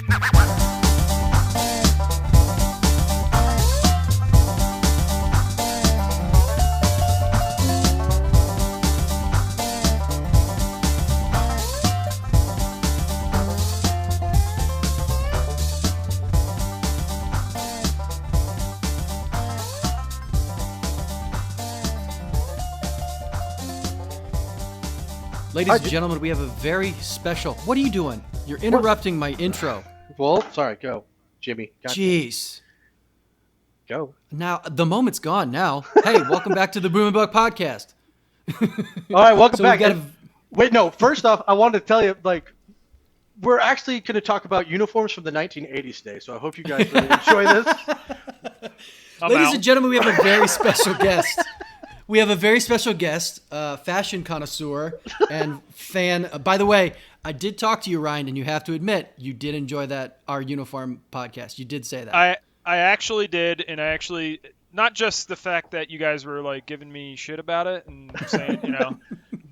Ladies and gentlemen, we have a very special... What are you doing? You're interrupting my intro. Well, sorry, go. Jimmy. Jeez. Go. Now, the moment's gone now. Hey, welcome back to the Boom and Buck podcast. All right, welcome back. Gotta... Wait, no, first off, I wanted to tell you, we're actually going to talk about uniforms from the 1980s today, so I hope you guys really enjoy this. Ladies and gentlemen, we have a very special guest. We have a very special guest, fashion connoisseur and fan. By the way, I did talk to you, Ryan, and you have to admit you did enjoy our uniform podcast. You did say that. I actually did, and I actually not just the fact that you guys were giving me shit about it and saying,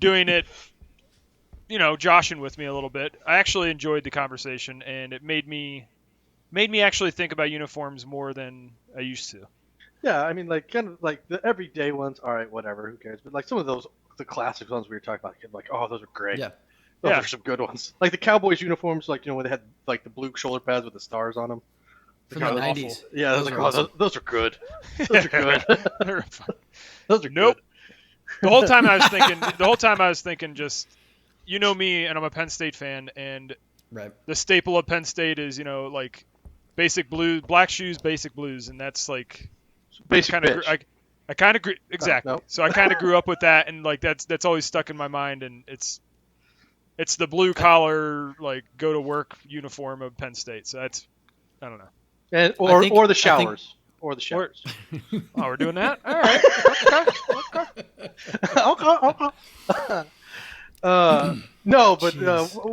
doing it, joshing with me a little bit. I actually enjoyed the conversation, and it made me actually think about uniforms more than I used to. Yeah, I mean, the everyday ones, all right, whatever, who cares? But some of the classic ones we were talking about, those are great. Yeah. Those are some good ones. Like the Cowboys uniforms, when they had the blue shoulder pads with the stars on them. From the 90s. Awful. Yeah, those are awesome. Those are good. Those are good. Those are nope. Good. The whole time I was thinking, just me, and I'm a Penn State fan, and right. The staple of Penn State is basic blue, black shoes, basic blues, and that's basic. I kind of exactly. No. So I kind of grew up with that, and that's always stuck in my mind, and it's the blue collar go to work uniform of Penn State. So that's I don't know. And or the showers. Or the showers. We're doing that? All right. Okay. No, but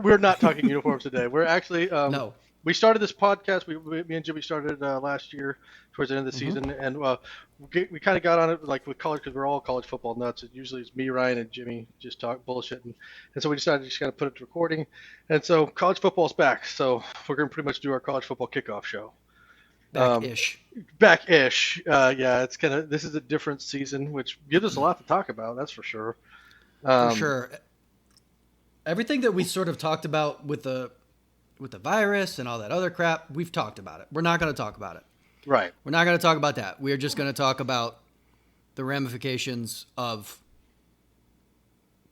we're not talking uniforms today. We're actually no. We started this podcast. Me and Jimmy started last year towards the end of the season, and we kind of got on it with college because we're all college football nuts. It usually is me, Ryan, and Jimmy just talk bullshit, and so we decided to just kind of put it to recording. And so college football's back, so we're gonna pretty much do our college football kickoff show. Back-ish. Back-ish. Yeah, it's this is a different season, which gives us a lot to talk about. That's for sure. For sure. Everything that we sort of talked about with the virus and all that other crap, we've talked about it. We're not going to talk about it. Right. We're not going to talk about that. We're just going to talk about the ramifications of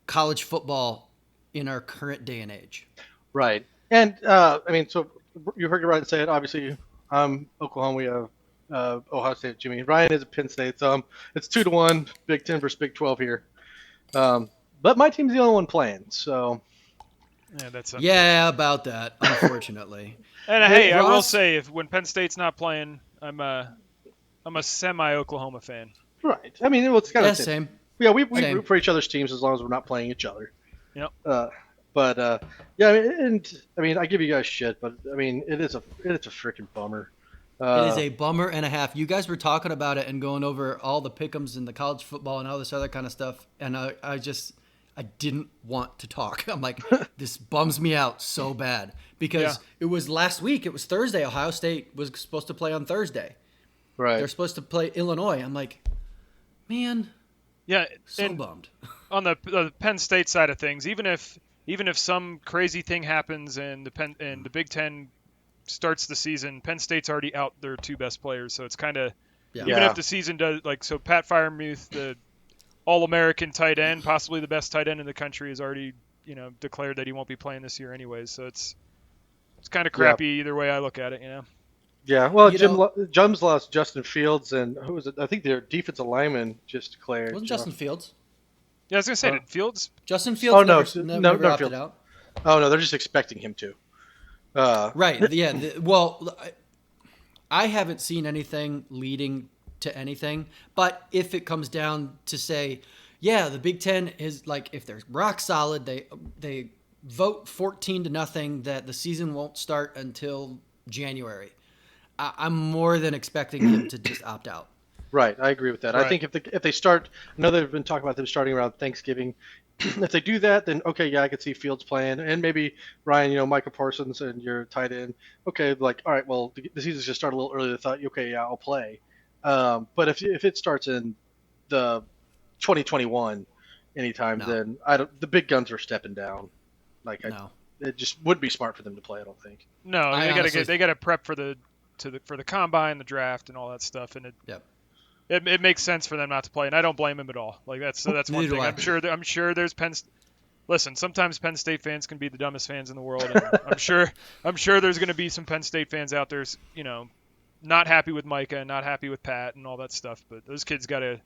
college football in our current day and age. Right. And, so you heard Ryan say it. Obviously, I'm Oklahoma. We have Ohio State, Jimmy. Ryan is at Penn State. So it's 2-1, Big 10 versus Big 12 here. But my team's the only one playing, so... Yeah, about that, unfortunately. And hey, Ross, I will say, when Penn State's not playing, I'm a semi-Oklahoma fan. Right. I mean, it's kind of same. Yeah, we root for each other's teams as long as we're not playing each other. Yep. I give you guys shit, but it's a freaking bummer. It is a bummer and a half. You guys were talking about it and going over all the pick'ems and the college football and all this other kind of stuff, and I didn't want to talk. I'm like, this bums me out so bad because It was last week. It was Thursday. Ohio State was supposed to play on Thursday. Right. They're supposed to play Illinois. I'm like, man. Yeah. So bummed. On the Penn State side of things, even if some crazy thing happens and the Big Ten starts the season, Penn State's already out their two best players. So it's kind of even if the season does so Pat Freiermuth, the All-American tight end, possibly the best tight end in the country, has already, declared that he won't be playing this year anyways. So it's kind of crappy either way I look at it, Yeah, well, Jim's lost Justin Fields, and who was it? I think their defensive lineman just declared. Wasn't Justin Fields? Yeah, I was gonna say, did Fields? Justin Fields. No, opted out. Oh no, they're just expecting him to. Right. Yeah. I haven't seen anything leading to anything, but if it comes down to say, the Big Ten is if they're rock solid, they vote 14-0 that the season won't start until January. I'm more than expecting him to just opt out. Right, I agree with that. Right. I think if they start, I know they've been talking about them starting around Thanksgiving. if they do that, then okay, yeah, I could see Fields playing, and maybe Ryan, Micah Parsons and your tight end. Okay, like all right, well, the season's just started a little early. They thought, okay, yeah, I'll play. But if it starts in the 2021 anytime, No. then I don't. The big guns are stepping down. Like No. it just would be smart for them to play. I don't think. No, I honestly- they gotta prep for the combine, the draft, and all that stuff, and Yep. it makes sense for them not to play, and I don't blame him at all. Like that's one Neither thing. do I. I'm sure there's Listen, sometimes Penn State fans can be the dumbest fans in the world. And I'm sure there's going to be some Penn State fans out there, not happy with Micah and not happy with Pat and all that stuff. But those kids got to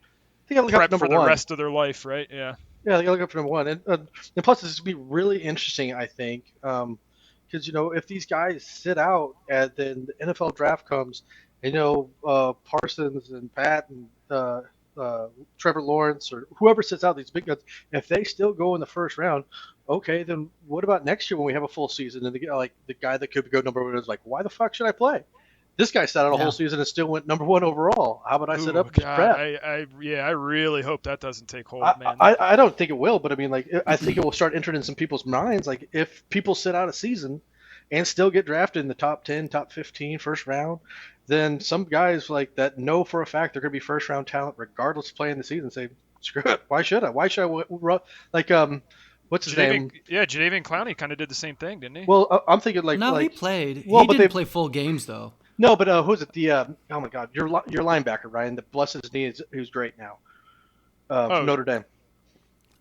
They got to look up prep number for the one. rest of their life, right? Yeah. Yeah, they got to look up for number one, and plus this would be really interesting, I think, because if these guys sit out and then the NFL draft comes, and Parsons and Pat and Trevor Lawrence or whoever sits out, these big guns, if they still go in the first round, okay, then what about next year when we have a full season and the guy that could go number one is like, why the fuck should I play? This guy sat out a whole season and still went number one overall. How about I sit up and just prep? I really hope that doesn't take hold, man. I don't think it will, but I mean, I think it will start entering in some people's minds. Like, if people sit out a season and still get drafted in the top 10, top 15, first round, then some guys like that know for a fact they're going to be first round talent regardless of playing the season. Say, screw it. Why should I? Why should I? Like, what's his name? Yeah, Jadeveon Clowney kind of did the same thing, didn't he? Well, I'm thinking he played. Well, he didn't play full games though. No, but who's it? Oh my God, your linebacker, Ryan, that busted his knee, who's great now, from Notre Dame.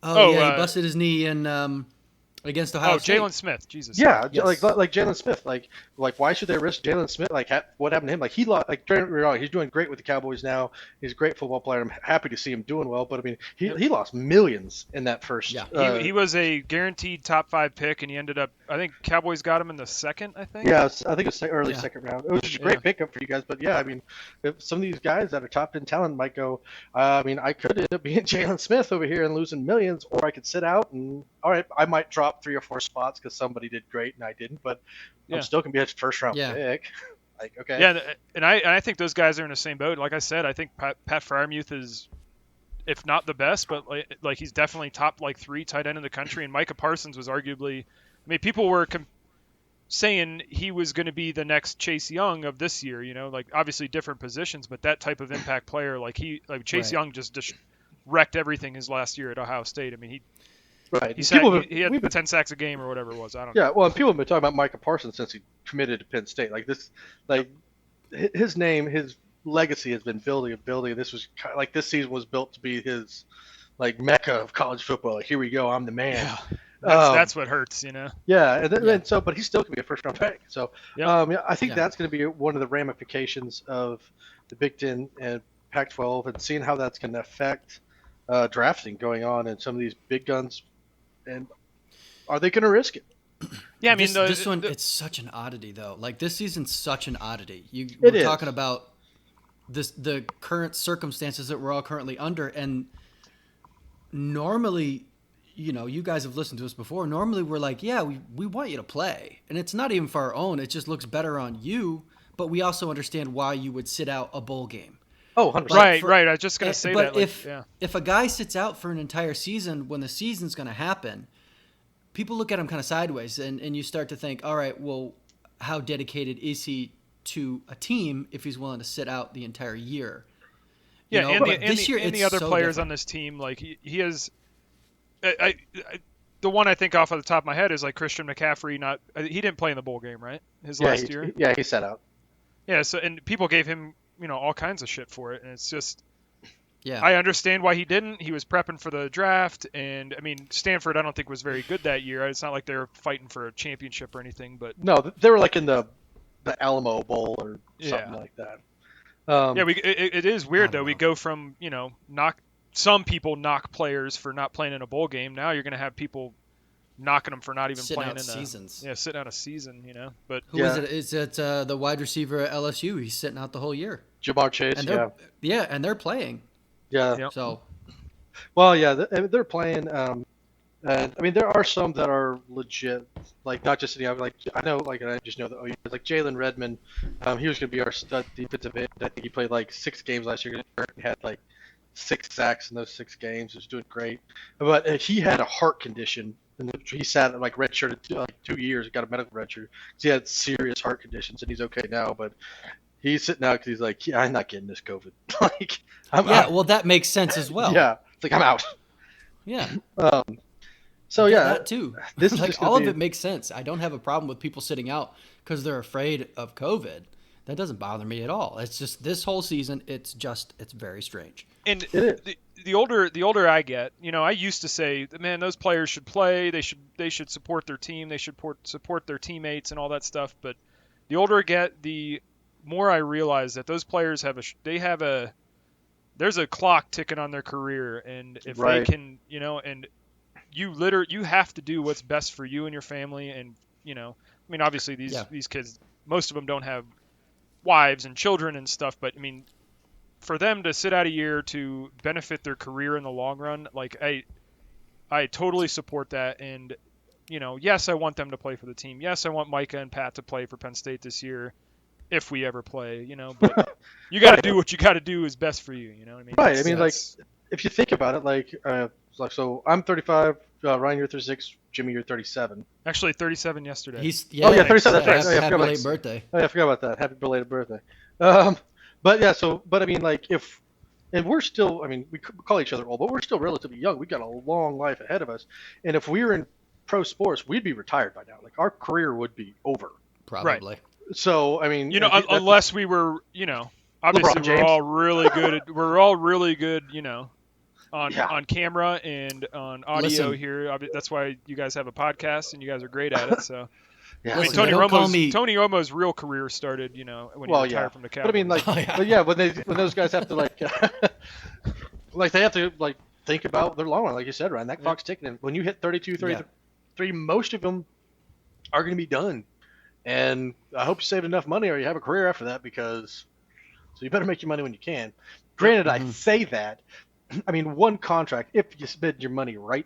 He busted his kney in against Ohio State. Jalen Smith, Jesus. Yeah, yes. like Jalen Smith, like why should they risk Jalen Smith? Like what happened to him? Like he's doing great with the Cowboys now. He's a great football player. I'm happy to see him doing well, but I mean he lost millions in that first. Yeah, he was a guaranteed top 5 pick, and he ended up. I think Cowboys got him in the second. I think. Yeah, I think it was early second round. It was just a great pickup for you guys. But yeah, I mean, if some of these guys that are top 10 talent might go. I mean, I could end up being Jalen Smith over here and losing millions, or I could sit out and all right, I might drop 3 or 4 spots because somebody did great and I didn't, but I'm still gonna be a first round pick. Like, okay. Yeah, and I think those guys are in the same boat. Like I said, I think Pat Freiermuth is, if not the best, but like he's definitely top 3 tight end in the country. And Micah Parsons was arguably, I mean, people were saying he was going to be the next Chase Young of this year. Like obviously different positions, but that type of impact player, like Chase Young just wrecked everything his last year at Ohio State. I mean, he had 10 sacks a game or whatever it was. I don't know. Yeah, well, people have been talking about Micah Parsons since he committed to Penn State. Like this, his name, his legacy has been building and building. This was this season was built to be his mecca of college football. Like, here we go, I'm the man. Yeah. That's what hurts, Yeah, and so, but he still could be a first round pick. So, I think that's going to be one of the ramifications of the Big Ten and Pac-12, and seeing how that's going to affect drafting going on and some of these big guns. And are they going to risk it? Yeah, I mean, this one, it's such an oddity, though. Like, this season's such an oddity. We're talking about the current circumstances that we're all currently under. And normally, you guys have listened to us before. Normally, we're like, yeah, we want you to play. And it's not even for our own. It just looks better on you. But we also understand why you would sit out a bowl game. Oh, 100%. Right. I was just going to say that. But if a guy sits out for an entire season when the season's going to happen, people look at him kind of sideways, and you start to think, all right, well, how dedicated is he to a team if he's willing to sit out the entire year? Yeah, and the other players on this team, like he has. The one I think off of the top of my head is like Christian McCaffrey. He didn't play in the bowl game, right? Last year. Yeah, he sat out. Yeah, so and people gave him all kinds of shit for it, and it's just. Yeah. I understand why he didn't. He was prepping for the draft, and I mean Stanford I don't think was very good that year. It's not like they were fighting for a championship or anything, but no, they were like in the Alamo Bowl or something like that. It is weird though. We go from some people knock players for not playing in a bowl game. Now you're going to have people knocking them for not even sitting playing out in seasons. Sitting out a season. But who is it? Is it the wide receiver at LSU? He's sitting out the whole year. Jamar Chase. And they're playing. Yeah. Yep. So. Well, yeah, they're playing. And I mean, there are some that are legit, like not just any. Like I know, like I just know that like Jalen Redmond, he was going to be our stud defensive end. I think he played like 6 games last year. He had like 6 sacks in those 6 games. He was doing great. But he had a heart condition. And he sat like redshirted like 2 years. He got a medical redshirt because he had serious heart conditions, and he's okay now. But he's sitting out because he's like, yeah, I'm not getting this COVID. Like, I'm out. Well, that makes sense as well. Yeah, it's like I'm out. Yeah. So yeah, that too. This is like just all gonna of be- it makes sense. I don't have a problem with people sitting out because they're afraid of COVID. That doesn't bother me at all. It's just this whole season. It's very strange. And the older I get, I used to say, man, those players should play. They should support their team. They should support their teammates and all that stuff. But the older I get, the more I realize that those players there's a clock ticking on their career, and if Right. they can, and you have to do what's best for you and your family. And obviously these kids, most of them don't have wives and children and stuff, but I mean, for them to sit out a year to benefit their career in the long run, like I totally support that. And yes, I want them to play for the team. Yes, I want Micah and Pat to play for Penn State this year, if we ever play. But you got to do what you got to do is best for you. You know what I mean? Right. I mean, like, if you think about it, so I'm 35, Ryan, you're 36, Jimmy, you're 37. Actually 37 yesterday. 37. That's right. Oh, yeah, I Happy forgot late birthday. Oh, yeah, I forgot about that. Happy belated birthday. But I mean, like, and we're still, I mean, we call each other old, but we're still relatively young. We've got a long life ahead of us. And if we were in pro sports, we'd be retired by now. Like, our career would be over. Probably. Right. So, I mean, unless we were, obviously we're all really good, on camera and on audio here. That's why you guys have a podcast and you guys are great at it. So, yeah, I mean, Tony Romo's real career started, when he retired from the Cowboys. But I mean, like, when those guys have to like they have to think about their long run, like you said, Ryan. That clock's ticking, and when you hit 32, 33, most of them are going to be done. And I hope you saved enough money, or you have a career after that, so you better make your money when you can. Granted, I say that. I mean, one contract, if you spend your money right,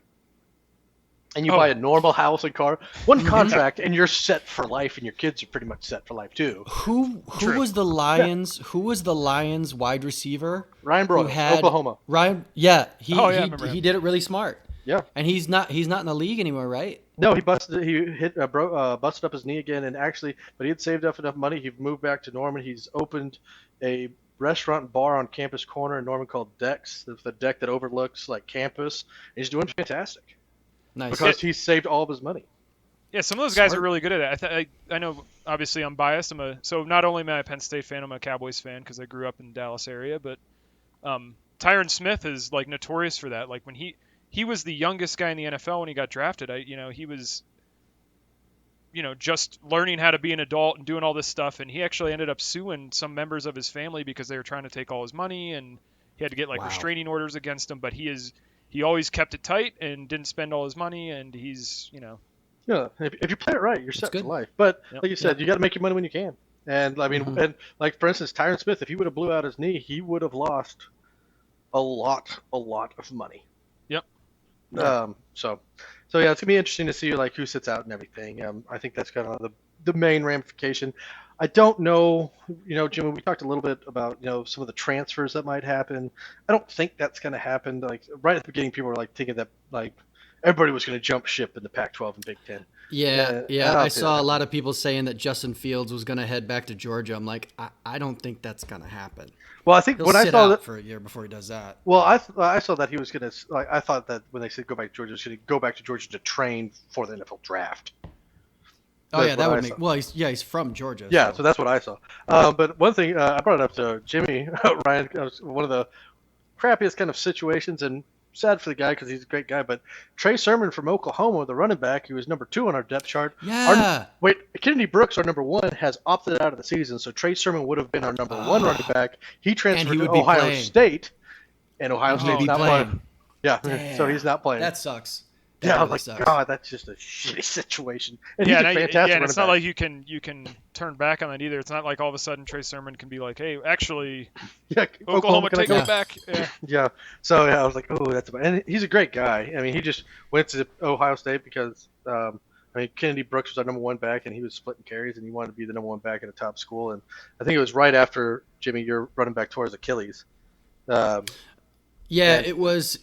and you buy a normal house and car, one contract, and you're set for life, and your kids are pretty much set for life too. Who was the Lions? Yeah. Who was the Lions wide receiver? Ryan Broyles, Oklahoma. He did it really smart. Yeah, and he's not in the league anymore, right? No, he busted up his knee again, and actually, but he had saved up enough money. He moved back to Norman. He's opened a restaurant and bar on Campus Corner in Norman called Deck's. It's the deck that overlooks campus. And he's doing fantastic. Nice. Because he saved all of his money. Yeah, some of those guys are really good at it. I know, obviously, I'm biased. So not only am I a Penn State fan, I'm a Cowboys fan because I grew up in the Dallas area. But Tyron Smith is notorious for that. Like when he was the youngest guy in the NFL when he got drafted. He was, just learning how to be an adult and doing all this stuff. And he actually ended up suing some members of his family because they were trying to take all his money, and he had to get restraining orders against him. But he always kept it tight and didn't spend all his money. And he's, Yeah, if you play it right, you're set for life. But like you said, you got to make your money when you can. And I mean, and for instance, Tyron Smith, if he would have blew out his knee, he would have lost a lot of money. Yep. So yeah, it's gonna be interesting to see who sits out and everything. I think that's kind of the main ramification. I don't know, Jimmy, we talked a little bit about, some of the transfers that might happen. I don't think that's going to happen. Right at the beginning, people were thinking that everybody was going to jump ship in the Pac-12 and Big Ten. Yeah. I saw a lot of people saying that Justin Fields was going to head back to Georgia. I'm like, I don't think that's going to happen. Well, I think He'll when I sit saw out that for a year before he does that. Well, I saw that he was going to. I thought that when they said go back to Georgia, he was going to go back to Georgia to train for the NFL draft. Oh yeah, that would make. Well, he's from Georgia. Yeah, so that's what I saw. But one thing I brought it up to Jimmy Ryan. One of the crappiest kind of situations, and sad for the guy because he's a great guy. But Trey Sermon from Oklahoma, the running back, he was number 2 on our depth chart. Yeah. Kennedy Brooks, our number 1, has opted out of the season, so Trey Sermon would have been our number 1 running back. He transferred to Ohio State, and Ohio State's not playing. Yeah, Damn. So he's not playing. That sucks. Yeah, I was like, God, that's just a shitty situation. And he's a fantastic and it's running not back. like you can turn back on that either. It's not like all of a sudden Trey Sermon can be like, hey, actually, yeah, Oklahoma take it back. Yeah. Yeah. So yeah, I was like, oh, that's about. And he's a great guy. I mean, he just went to Ohio State because Kennedy Brooks was our number 1 back, and he was splitting carries, and he wanted to be the number 1 back at a top school. And I think it was right after Jimmy, your running back tore his Achilles. Yeah, And- it was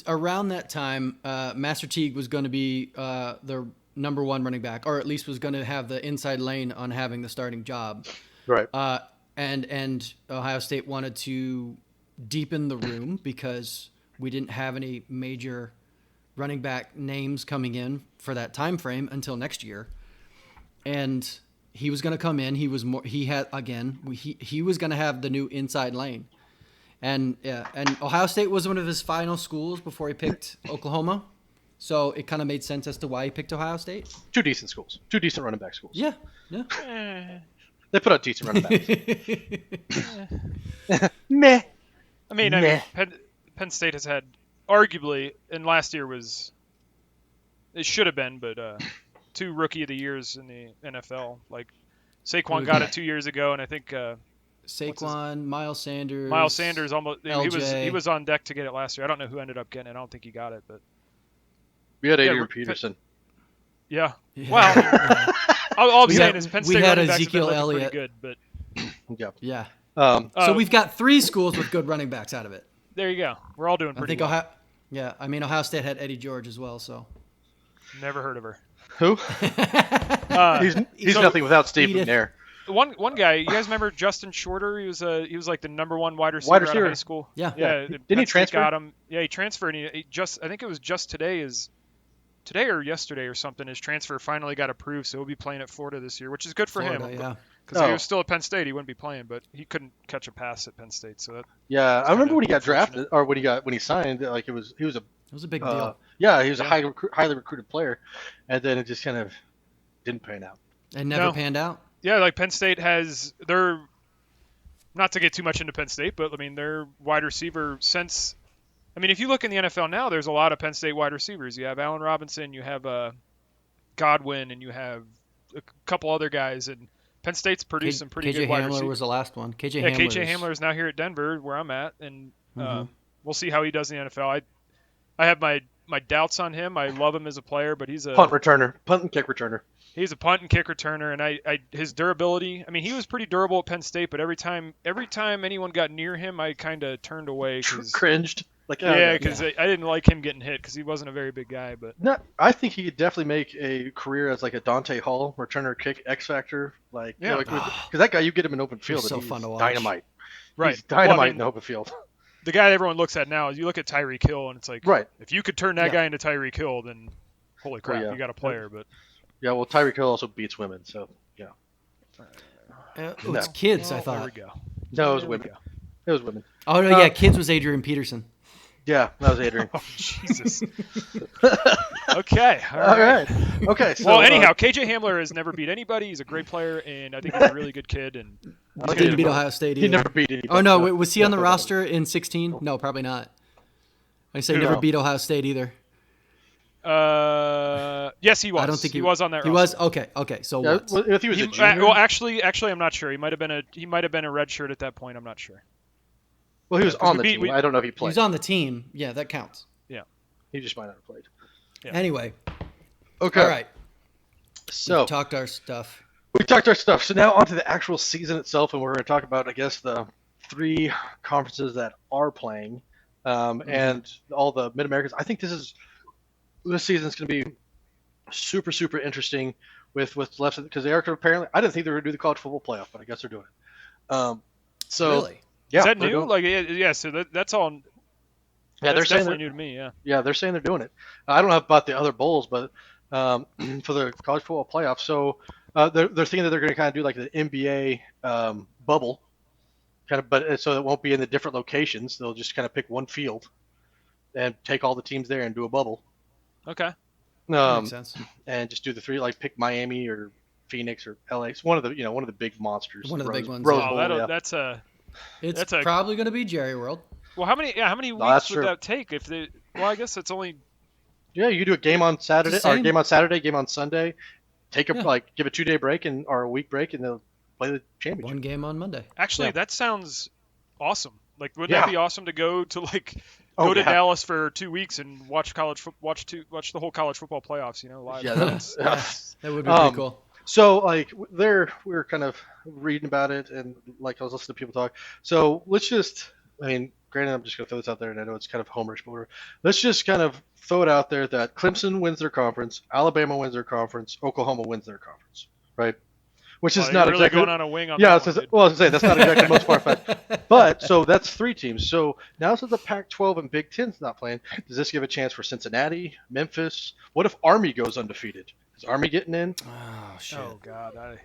around that time. Master Teague was going to be the number one running back, or at least was going to have the inside lane on having the starting job. Right. And Ohio State wanted to deepen the room because we didn't have any major running back names coming in for that time frame until next year. And he was going to come in. He was he was going to have the new inside lane. And Ohio State was one of his final schools before he picked Oklahoma. So it kind of made sense as to why he picked Ohio State. 2 decent schools. 2 decent running back schools. Yeah. They put out decent running backs. Meh. I mean, Penn State has had arguably, and last year it should have been, but 2 Rookie of the Years in the NFL. Like Saquon got it 2 years ago, and I think Saquon, Miles Sanders. Miles Sanders almost LJ. he was on deck to get it last year. I don't know who ended up getting it. I don't think he got it, but We had Adrian Peterson. yeah. Well, all I'm saying is Penn we State had running backs Ezekiel have been looking Elliott. pretty good, but Yeah. Yeah. So we've got 3 schools with good running backs out of it. there you go. We're all doing I pretty think well. Ohio State had Eddie George as well. So Never heard of her. Who? He's nothing without Steve Edith. McNair. One guy, you guys remember Justin Shorter? He was like the number 1 wide receiver out of high school. Yeah. Didn't he Penn State transfer? Got him. Yeah, he transferred. And he just, I think it was just today or yesterday or something. His transfer finally got approved, so he'll be playing at Florida this year, which is good for him. Yeah. Because he was still at Penn State, he wouldn't be playing, but he couldn't catch a pass at Penn State. So that Yeah, I remember when he got unfortunate. drafted, or when he signed. Like he was a It was a big deal. yeah, he was a highly recruited player, and then it just kind of didn't pan out. And never panned out. Yeah, like Penn State has their, not to get too much into Penn State, but I mean their wide receiver since, I mean if you look in the NFL now, there's a lot of Penn State wide receivers. You have Allen Robinson, you have Godwin, and you have a couple other guys, and Penn State's produced some pretty good wide Hamler receivers. was the last one. KJ Hamler is now here at Denver, where I'm at, and we'll see how he does in the NFL. I have my doubts on him. I love him as a player, but he's a Punt and kick returner. He's a punt and kick returner, and his durability. I mean, he was pretty durable at Penn State, but every time anyone got near him, I kind of turned away. Cringed. Like Because I didn't like him getting hit because he wasn't a very big guy. But no, I think he could definitely make a career as like a Dante Hall returner, kick X factor. Like, because that guy, you get him in open field, so and he's fun to watch. dynamite. right, He's dynamite Well, I mean, in the open field. the guy everyone looks at now is you look at Tyreek Hill, and it's like, Right. if you could turn that guy into Tyreek Hill, then holy crap, yeah. you got a player. But Yeah, well, Tyreek Hill also beats women, so yeah. It's kids, I there we thought. go. No, it was There we women. go. It was women. Oh, no, yeah. Kids was Adrian Peterson. Yeah, that was Adrian. Oh Jesus. Okay. All right. Okay. So, Well, anyhow, KJ Hamler has never beat anybody. He's a great player, and I think he's a really good kid. And Didn't beat Ohio State either. he never beat anybody. Oh, no. Was he on the roster in 16? No, probably not. I say Who? never beat Ohio State either. yes, he was. I don't think he was on that. He roster. was? Okay. So Yeah, what? if he was a He, junior. well, actually, I'm not sure. He might have been a red shirt at that point. I'm not sure. Well, he was on the we beat- team. I don't know if he played. He's on the team. Yeah, that counts. He just might not have played. Yeah. Anyway. Okay. All right. So We've talked our stuff. we talked our stuff. So now on to the actual season itself, and we're going to talk about, I guess, the 3 conferences that are playing, and all the Mid-Americans. I think this season's going to be super, super interesting with what's left, because they are apparently. I didn't think they were going to do the college football playoff, but I guess they're doing it. So Really? yeah, Is that they're new? doing- Like, yeah. So that's all. Yeah, they're That's saying definitely new to me. Yeah. Yeah, they're saying they're doing it. I don't know about the other bowls, but for the college football playoff, so they're thinking that they're going to kind of do like the NBA bubble, kind of, but so it won't be in the different locations. They'll just kind of pick one field and take all the teams there and do a bubble, Okay. Makes sense. and just do the 3, like pick Miami or Phoenix or LA. It's one of the big monsters. One of the big ones, Rose yeah. Bowl, Wow, yeah. that's a. It's That's a- probably going to be Jerry World. Well, how many weeks that's would true. that take if they? Well, I guess it's only. Yeah, you do a game on Saturday, It's the or same. game on Saturday, game on Sunday. Take Yeah. give a 2-day break or a week break, and they'll play the championship. One game on Monday. Actually, Yeah. that sounds awesome. Like, wouldn't Yeah. that be awesome to go to Oh, go to yeah. Dallas for 2 weeks and watch watch the whole college football playoffs? Live. Yeah, That's- That would be pretty cool. So, like, we were kind of reading about it, and like I was listening to people talk. So let's just, I mean, granted, I'm just going to throw this out there, and I know it's kind of homerish, but let's just kind of throw it out there that Clemson wins their conference, Alabama wins their conference, Oklahoma wins their conference, right? Which is not you're really exactly going on a wing on yeah. that one, Well, I was gonna say that's not exactly the most far fetched, but so that's 3 teams. So now since the Pac-12 and Big Ten's not playing, does this give a chance for Cincinnati, Memphis? What if Army goes undefeated? Is Army getting in? Oh shit. Oh God,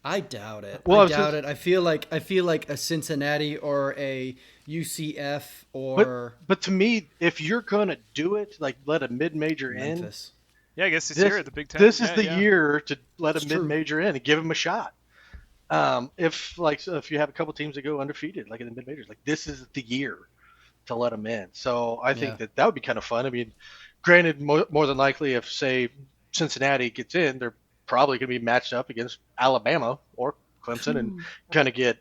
I doubt it. Well, I doubt it. I feel like a Cincinnati or a UCF or but to me, if you're gonna do it, like let a mid-major in. Memphis. yeah, I guess this year at the Big Ten. This is yeah, the yeah. year to let It's a true. mid-major in and give them a shot. If you have a couple teams that go undefeated, like in the mid-majors, like this is the year to let them in. So I think that would be kind of fun. I mean, granted, more than likely, if say Cincinnati gets in, they're probably going to be matched up against Alabama or Clemson and kind of get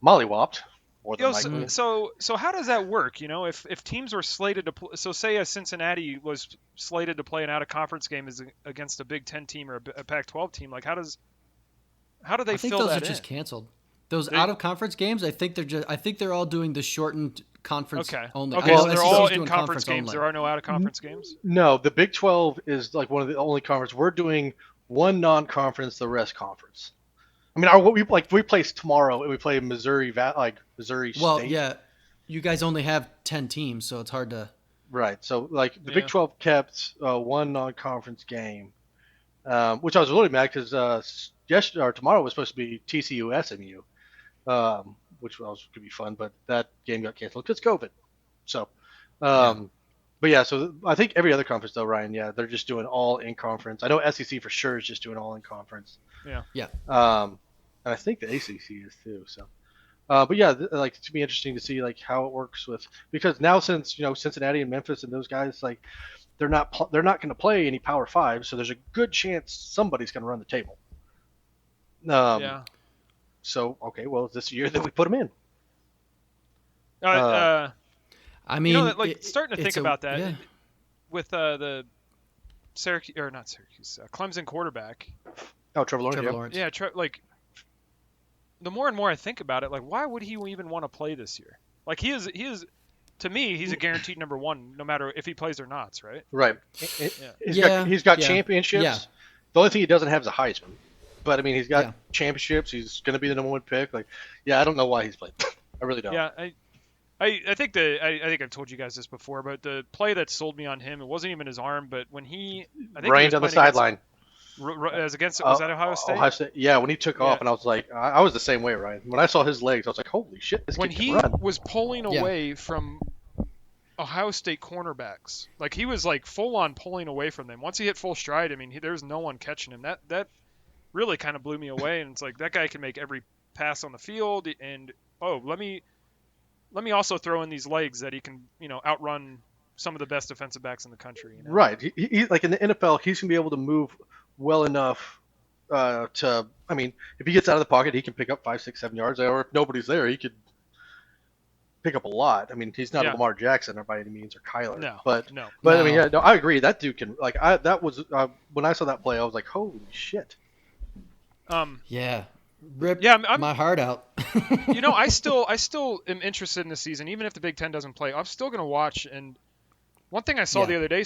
mollywopped. More than likely. So how does that work? You know, if teams were slated to so say a Cincinnati was slated to play an out of conference game against a Big Ten team or a Pac-12 team, like how do they I think fill those that are in? just canceled. Those out of conference games, I think they're all doing the shortened conference Okay. only. Okay, I know so they're SEC 's all doing in conference games. only. There are no out of conference games. No, the Big 12 is like one of the only conference. We're doing one non-conference, the rest conference. I mean, we play tomorrow and we play Missouri State. Well, yeah, you guys only have 10 teams, so it's hard to. Right. So like the Big 12 kept one non-conference game, which I was really mad because yesterday or tomorrow was supposed to be TCU SMU, which was going to be fun, but that game got canceled because COVID. So, but yeah, so I think every other conference though, Ryan, yeah, they're just doing all in conference. I know SEC for sure is just doing all in conference. Yeah. And I think the ACC is too. So, but yeah, like it's gonna be interesting to see like how it works because now since Cincinnati and Memphis and those guys like they're not going to play any Power Five, so there's a good chance somebody's going to run the table. So okay, well, it's this year that we put them in. I mean, starting to think about that with the Syracuse or not Syracuse, Clemson quarterback. Oh, Trevor Lawrence. Trevor Lawrence. Yeah, the more and more I think about it, like why would he even want to play this year? Like he is to me, he's a guaranteed number one, no matter if he plays or not, right? Right. Yeah. He's got championships. Yeah. The only thing he doesn't have is a Heisman. But I mean, he's got championships. He's going to be the number 1 pick. Like, yeah, I don't know why he's playing. I really don't. Yeah, I think I've told you guys this before, but the play that sold me on him, it wasn't even his arm, but when he rained on the sideline. Was that Ohio State? Ohio State. Yeah, when he took off, and I was like, I was the same way, Ryan. When I saw his legs, I was like, holy shit, this kid can run. Was pulling away from Ohio State cornerbacks, like he was like full on pulling away from them. Once he hit full stride, I mean, there's no one catching him. That really kind of blew me away, and it's like that guy can make every pass on the field, and let me also throw in these legs that he can outrun some of the best defensive backs in the country. Right. He like in the NFL, he's gonna be able to move well enough to. I mean, if he gets out of the pocket, he can pick up 5, 6, 7 yards. Or if nobody's there, he could pick up a lot. I mean, he's not a Lamar Jackson or by any means or Kyler. No. But no. I mean, I agree. That dude can like. That was when I saw that play, I was like, holy shit. Rip my heart out. I still am interested in this season, even if the Big Ten doesn't play. I'm still going to watch. And one thing I saw the other day,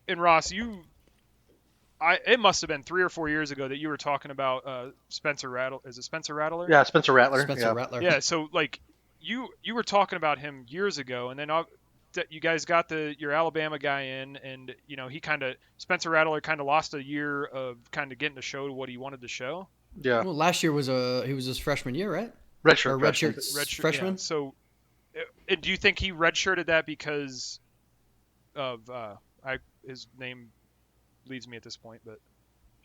in Ross, it must have been 3 or 4 years ago that you were talking about Spencer Rattler. Is it Spencer Rattler? Yeah, Spencer Rattler. Rattler. Yeah, so like you were talking about him years ago, and then you guys got your Alabama guy in, and Spencer Rattler kind of lost a year of kind of getting to show what he wanted to show. Yeah. Well, last year was he was his freshman year, right? Redshirt freshman. Yeah. So, do you think he redshirted that because of his name leads me at this point, but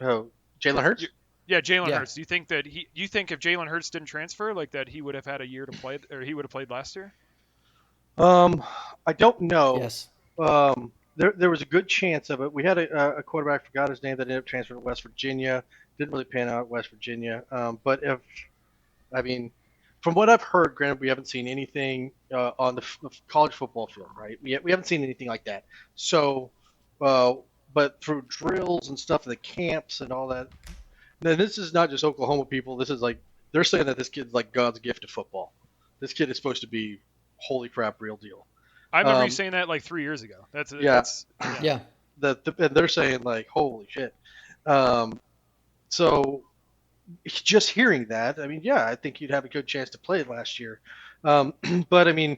Jalen Hurts? Yeah, Jalen Hurts. Do you think that if Jalen Hurts didn't transfer, like that he would have had a year to play, or he would have played last year? I don't know. Yes. There was a good chance of it. We had a quarterback, forgot his name, that ended up transferring to West Virginia. Didn't really pan out at West Virginia. But from what I've heard, granted, we haven't seen anything on the college football field, right? We haven't seen anything like that. So, but through drills and stuff, the camps and all that. Then this is not just Oklahoma people. This is like they're saying that this kid's like God's gift to football. This kid is supposed to be holy crap, real deal. I remember you saying that like 3 years ago. That's Yeah. And they're saying like, holy shit. So just hearing that, I mean, yeah, I think you'd have a good chance to play it last year. But I mean,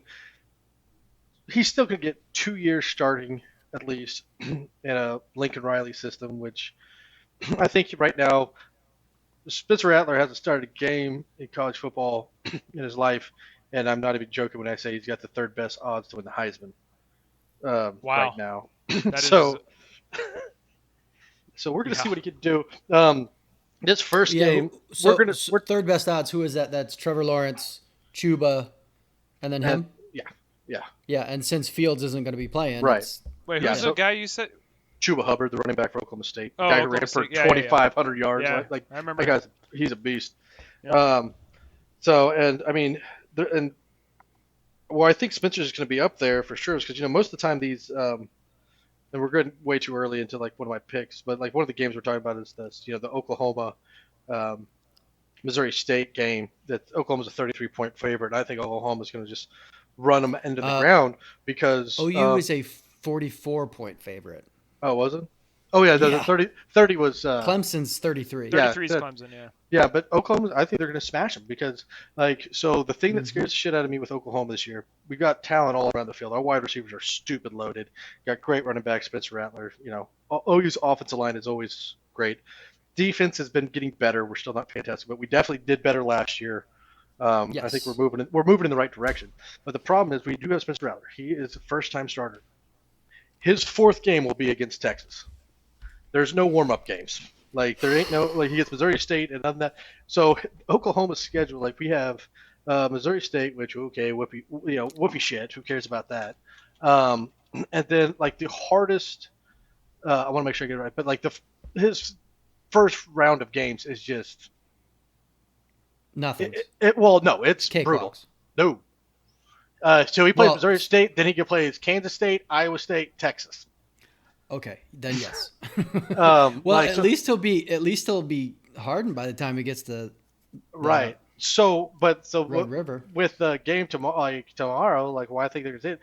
he's still going to get 2 years starting at least in a Lincoln Riley system, which I think right now Spencer Rattler hasn't started a game in college football in his life, and I'm not even joking when I say he's got the third best odds to win the Heisman right now. So we're going to see what he can do. This first game, we're third best odds. Who is that? That's Trevor Lawrence, Chuba, and then him. Yeah. And since Fields isn't going to be playing, right? Wait, who's the guy you said? Chuba Hubbard, the running back for Oklahoma State, the guy who ran for 2,500 yards. Yeah, like I remember. That guy's he's a beast. Yeah. So, and I mean, I think Spencer's going to be up there for sure, because most of the time these, and we're getting way too early into like one of my picks, but like one of the games we're talking about is this, the Oklahoma, Missouri State game. That Oklahoma's a 33-point favorite. And I think Oklahoma's going to just run them into the ground because OU is a 44-point favorite. Oh, was it? Oh, yeah. The 30 was Clemson's 33. 33 is Clemson, yeah. Yeah, but Oklahoma, I think they're going to smash them because, so the thing that scares the shit out of me with Oklahoma this year, we got talent all around the field. Our wide receivers are stupid loaded. Got great running back, Spencer Rattler. OU's offensive line is always great. Defense has been getting better. We're still not fantastic, but we definitely did better last year. Yes. I think we're moving in the right direction. But the problem is we do have Spencer Rattler. He is a first-time starter. His fourth game will be against Texas. There's no warm-up games. There ain't no he gets Missouri State and other than that. So Oklahoma's schedule, we have Missouri State, which whoopee shit. Who cares about that? And then the hardest. I want to make sure I get it right, but his first round of games is just nothing. No, it's brutal. No. So he plays Missouri State, then he can play Kansas State, Iowa State, Texas. Okay, then yes. At least he'll be hardened by the time he gets to right. So Red River with the game tomorrow, why I think there's it.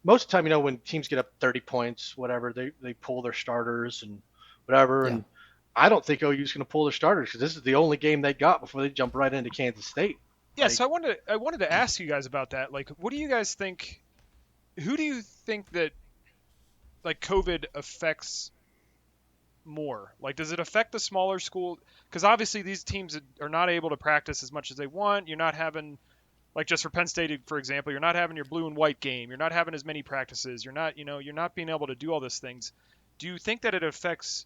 Most of the time, when teams get up 30 points, whatever, they pull their starters and whatever. Yeah. And I don't think OU's going to pull their starters because this is the only game they got before they jump right into Kansas State. Yeah, so I wanted to ask you guys about that. What do you guys think? Who do you think that COVID affects more? Does it affect the smaller school? Because obviously these teams are not able to practice as much as they want. You're not having, just for Penn State, for example, you're not having your blue and white game. You're not having as many practices. You're not being able to do all these things. Do you think that it affects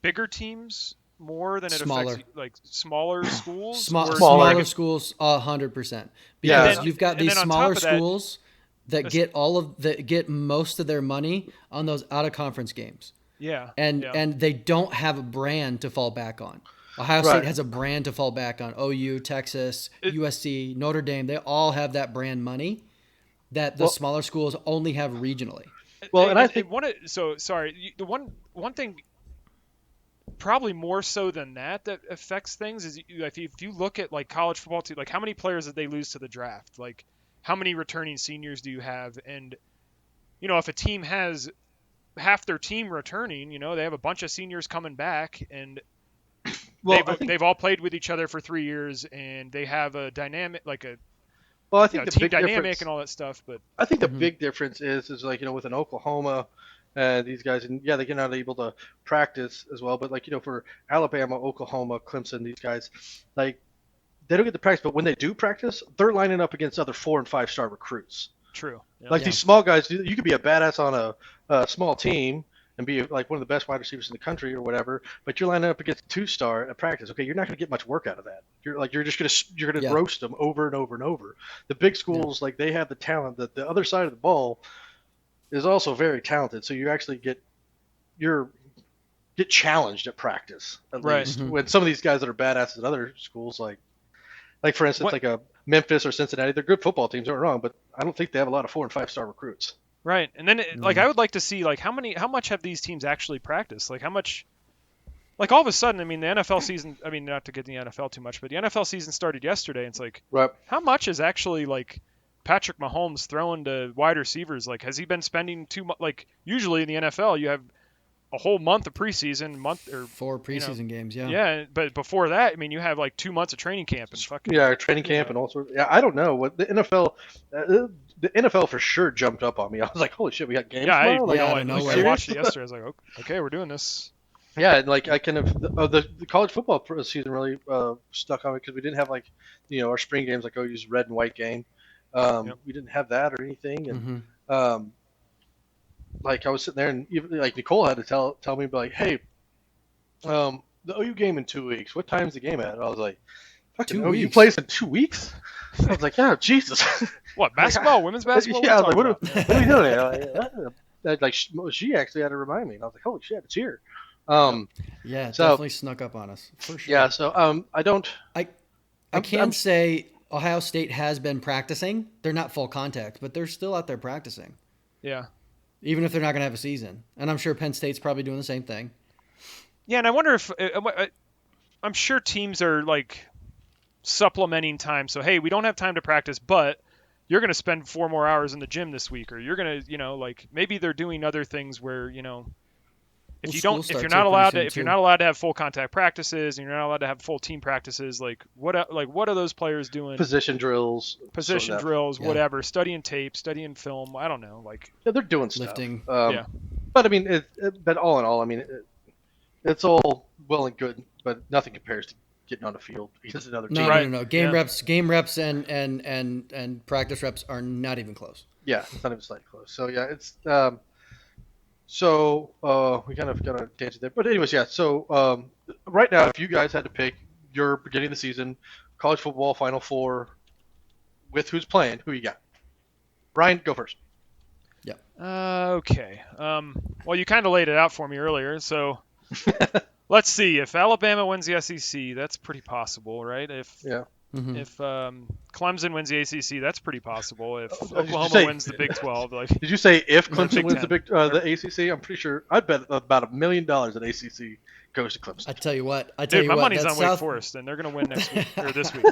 bigger teams more than it affects smaller schools? Smaller schools, 100%. Because you've got these smaller schools that get most of their money on those out of conference games. Yeah. And they don't have a brand to fall back on. Ohio State has a brand to fall back on. OU, Texas, USC, Notre Dame, they all have that brand money that the smaller schools only have regionally. Well, and I think the one thing probably more so than that affects things is if you look at college football too, how many players did they lose to the draft? How many returning seniors do you have? And if a team has half their team returning, they have a bunch of seniors coming back, and they've all played with each other for 3 years, and they have a dynamic I think the team big dynamic difference, and all that stuff. But I think the big difference is with an Oklahoma. These guys, and they're not able to practice as well. But for Alabama, Oklahoma, Clemson, these guys, they don't get to practice. But when they do practice, they're lining up against other 4- and 5-star recruits. True. Yeah. These small guys, you could be a badass on a small team and be one of the best wide receivers in the country or whatever. But you're lining up against a 2-star at practice. Okay, you're not going to get much work out of that. You're just you're gonna roast them over and over and over. The big schools, they have the talent. That the other side of the ball is also very talented, so you actually get challenged at practice at least. When some of these guys that are badasses at other schools, like for instance, a Memphis or Cincinnati, they're good football teams, don't wrong, but I don't think they have a lot of 4- and 5-star recruits. Right, and then I would like to see how much have these teams actually practiced? How much? All of a sudden, the NFL season. Not to get the NFL too much, but the NFL season started yesterday. And it's right. How much is actually Patrick Mahomes throwing to wide receivers. Like, has he been spending too much? Like, usually in the NFL, you have a whole month of preseason, 4 preseason games. Yeah. Yeah, but before that, I mean, you have like 2 months of training camp and fucking. Yeah, training camp and all sorts. Yeah, I don't know what the NFL. The NFL for sure jumped up on me. I was like, "Holy shit, we got games tomorrow!" Like, I watched it yesterday. I was like, "Okay, we're doing this." Yeah, and like I kind of the college football season really stuck on me because we didn't have like, our spring games like use red and white game. We didn't have that or anything, and like I was sitting there and even like Nicole had to tell me like, "Hey, the OU game in 2 weeks. What time's the game at?" And I was like, "Fucking OU plays in 2 weeks." I was like, "Yeah, Jesus." What, basketball, women's basketball? Yeah, I was like, what are we doing? Like, she actually had to remind me, and I was like, "Holy shit, it's here." Yeah, so, definitely snuck up on us for sure. Yeah, so I can say Ohio State has been practicing. They're not full contact, but they're still out there practicing. Yeah. Even if they're not going to have a season, and I'm sure Penn State's probably doing the same thing. Yeah, and I wonder if I'm sure teams are like supplementing time. So hey, we don't have time to practice, but you're going to spend 4 more hours in the gym this week, or you're going to, like maybe they're doing other things where if you're not allowed to have full contact practices and you're not allowed to have full team practices, like what are those players doing? Position drills, whatever, studying tape, studying film. I don't know, like they're doing stuff. Lifting. But I mean, but all in all, I mean, it's all well and good, but nothing compares to getting on the field because another team. No. Game reps, and practice reps are not even close. Yeah, it's not even slightly close. So yeah, it's we kind of got a tangent there, but anyways, yeah. So right now, if you guys had to pick your beginning of the season college football Final Four with who's playing, who you got? Ryan, go first. Yeah. Okay. Well, you kind of laid it out for me earlier, so. Let's see. If Alabama wins the SEC, that's pretty possible, right? If Clemson wins the ACC, that's pretty possible. If Oklahoma wins the Big 12, did you say if Clemson wins the ACC? I'm pretty sure I'd bet about $1 million that ACC goes to Clemson. I tell you what, my money's on Wake Forest, and they're going to win next week or this week.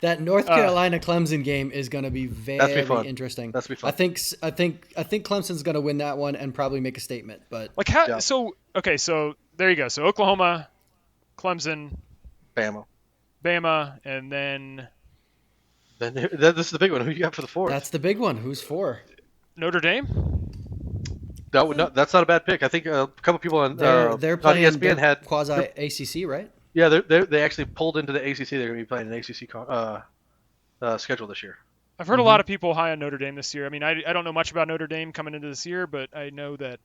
That North Carolina Clemson game is going to be very interesting. That's be fun. I think Clemson's going to win that one and probably make a statement. But like how? Yeah. So there you go. So Oklahoma, Clemson, Bama, and then this is the big one. Who you got for the fourth? That's the big one. Who's for? Notre Dame. That's not a bad pick. I think a couple people on they're playing on ESPN had quasi ACC, right? Yeah, they actually pulled into the ACC. They're going to be playing an ACC schedule this year. I've heard a lot of people high on Notre Dame this year. I mean, I don't know much about Notre Dame coming into this year, but I know that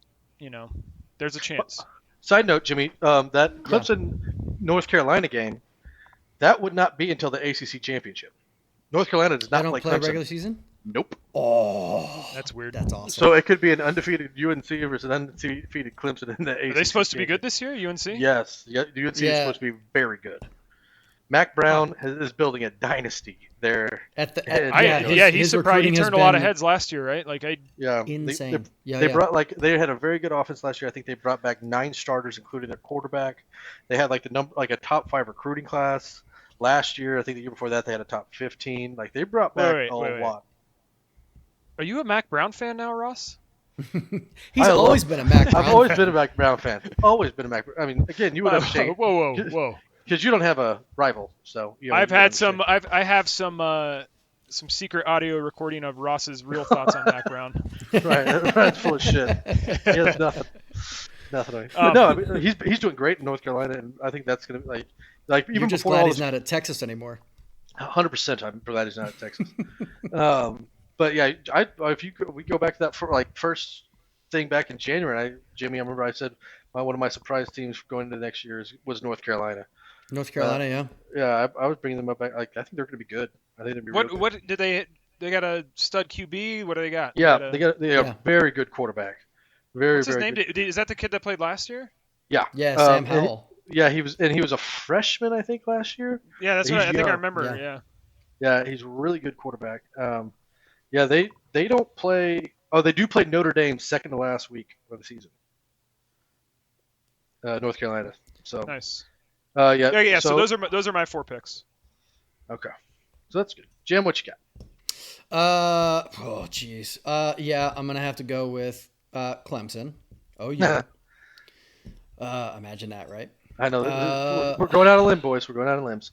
there's a chance. Side note, Jimmy, that Clemson North Carolina game, that would not be until the ACC championship. North Carolina does not play Clemson. Regular season. Nope. Oh, that's weird. That's awesome. So it could be an undefeated UNC versus an undefeated Clemson in the ACC. Are they supposed to be good this year, UNC? Yes. UNC is supposed to be very good. Mac Brown is building a dynasty there. He's surprised. He turned a lot of heads last year, right? Insane. They brought they had a very good offense last year. I think they brought back 9 starters, including their quarterback. They had a top 5 recruiting class last year. I think the year before that they had a top 15. Like they brought back a lot. Are you a Mac Brown fan now, Ross? He's always been a Mac Brown I've always been a Mac Brown fan. Always been a Mac Brown. I mean, again, you would have changed. Whoa. Because you don't have a rival, so I have some secret audio recording of Ross's real thoughts on Mac Brown. Right, that's full of shit. He has nothing. No, I mean, he's doing great in North Carolina, and I think that's gonna like even You're just before glad all he's not at Texas anymore. 100%, I'm glad he's not at Texas. But yeah, we go back to that for first thing back in January. Jimmy, I remember I said one of my surprise teams going into next year was North Carolina. North Carolina, I was bringing them up. I think they're going to be good. I think they'll be. What did they got a stud QB? What do they got? Yeah, they got a very good quarterback. What's his name? Is that the kid that played last year? Yeah. Yeah, Sam Howell. He was a freshman, I think, last year. Yeah, that's what I think I remember. Yeah, he's a really good quarterback. They don't play. Oh, they do play Notre Dame second to last week of the season. North Carolina. So nice. So those are my 4 picks. Okay, so that's good. Jim, what you got? Oh, jeez. Yeah, I'm gonna have to go with Clemson. Oh, yeah. Imagine that, right? I know. Uh, We're going out on a limb, boys. We're going out on limbs.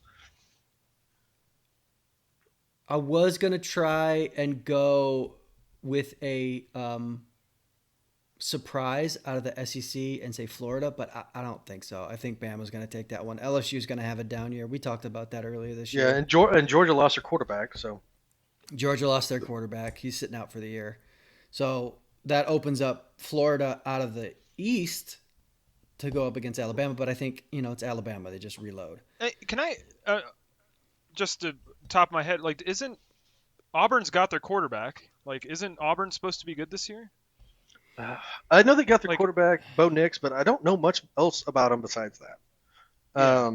I was gonna try and go with a surprise out of the SEC and say Florida, but I don't think so. I think Bama's gonna take that one. LSU's gonna have a down year. We talked about that earlier this Yeah, year. and Georgia lost their quarterback, so Georgia lost their quarterback. He's sitting out for the year. So that opens up Florida out of the East to go up against Alabama, but I think, it's Alabama. They just reload. Hey, can I just to top of my head, like, isn't Auburn's got their quarterback? Like, isn't Auburn supposed to be good this year? I know they got their Like- quarterback, Bo Nix, but I don't know much else about him besides that. Yeah.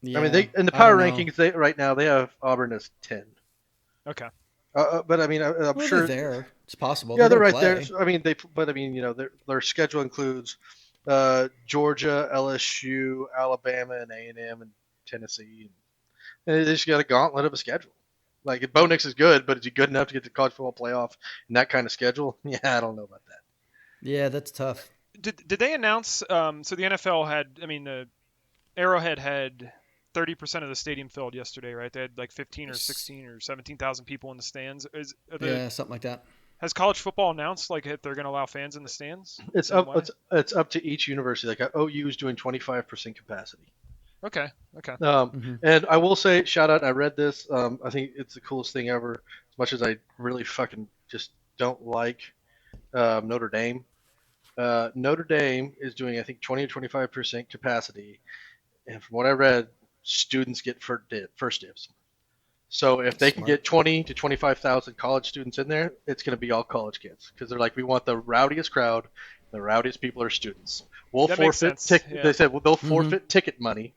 Yeah, I mean, they in the I power don't know. rankings right now they have Auburn as 10. Okay. But I mean, I'm Well, sure they're there. It's possible. Yeah, they're gonna right there. play. So, I mean, their schedule includes Georgia, LSU, Alabama, and A&M, and Tennessee. And they just got a gauntlet of a schedule. Like, Bo Nix is good, but is he good enough to get to the college football playoff in that kind of schedule? Yeah, I don't know about that. Yeah, that's tough. Did they announce? So the NFL had, Arrowhead had 30% of the stadium filled yesterday, right? They had like 15 or 16 or 17,000 people in the stands. Yeah, something like that. Has college football announced like if they're going to allow fans in the stands? It's Same up. way? It's up to each university. Like OU is doing 25% capacity. Okay. And I will say, shout out. I read this. I think it's the coolest thing ever. As much as I really fucking just don't like Notre Dame. Notre Dame is doing, I think, 20 or 25% capacity, and from what I read, students get first dibs. So if they can Smart. get 20 to 25,000 college students in there, it's going to be all college kids because they're like, we want the rowdiest crowd. The rowdiest people are students. We'll That makes forfeit. sense, yeah. They said, well, they'll forfeit ticket money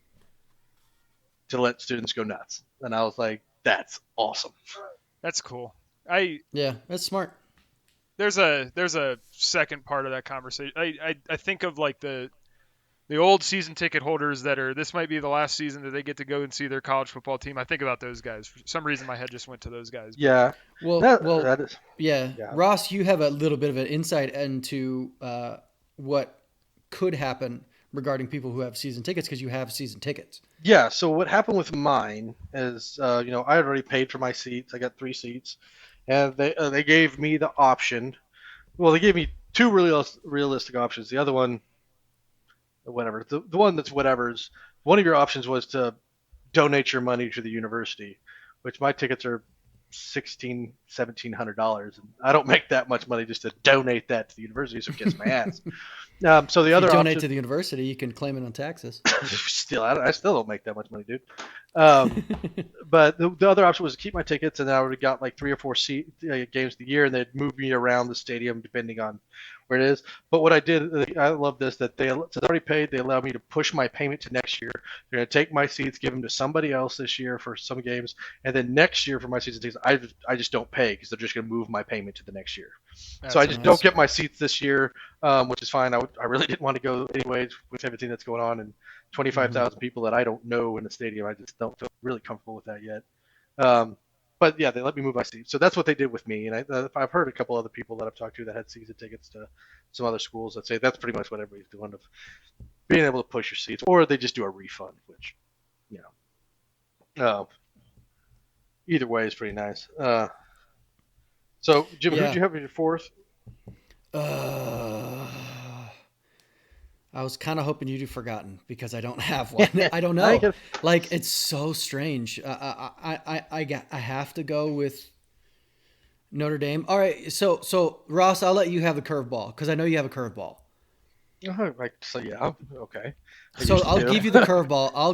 to let students go nuts. And I was like, that's awesome. That's cool. Yeah, that's smart. There's a second part of that conversation. I think of like the old season ticket holders this might be the last season that they get to go and see their college football team. I think about those guys. For some reason, my head just went to those guys. Yeah. Well, That is. yeah. Yeah. Ross, you have a little bit of an insight into what could happen regarding people who have season tickets because you have season tickets. Yeah, so what happened with mine is, I had already paid for my seats. I got 3 seats, and they gave me the option. Well, they gave me 2 realistic options. The other one, whatever. The one that's whatever's. One of your options was to donate your money to the university, which my tickets are $1,700, and I don't make that much money just to donate that to the university, so it gets my ass. So the If other you donate option, to the university, you can claim it on taxes. I still don't make that much money, dude. But the other option was to keep my tickets, and I would have got like 3 or 4 games of the year, and they'd move me around the stadium depending on where it is. But what I did, I love this, that since I already paid, they allowed me to push my payment to next year. They're going to take my seats, give them to somebody else this year for some games, and then next year for my season tickets, I just don't pay because they're just going to move my payment to the next year. So I just don't get my seats this year, which is fine. I really didn't want to go anyways with everything that's going on, and 25,000 people that I don't know in the stadium. I just don't feel really comfortable with that yet. But yeah, they let me move my seats. So that's what they did with me. And I've heard a couple other people that I've talked to that had season tickets to some other schools that say that's pretty much what everybody's doing, of being able to push your seats, or they just do a refund, which, either way is pretty nice. So Jim, Yeah. who'd you have as your 4th? I was kind of hoping you'd have forgotten because I don't have one. I don't know. Like, it's so strange. I have to go with Notre Dame. All right. So Ross, I'll let you have a curveball because I know you have a curveball. So yeah, okay. So I'll give you the curveball. I'll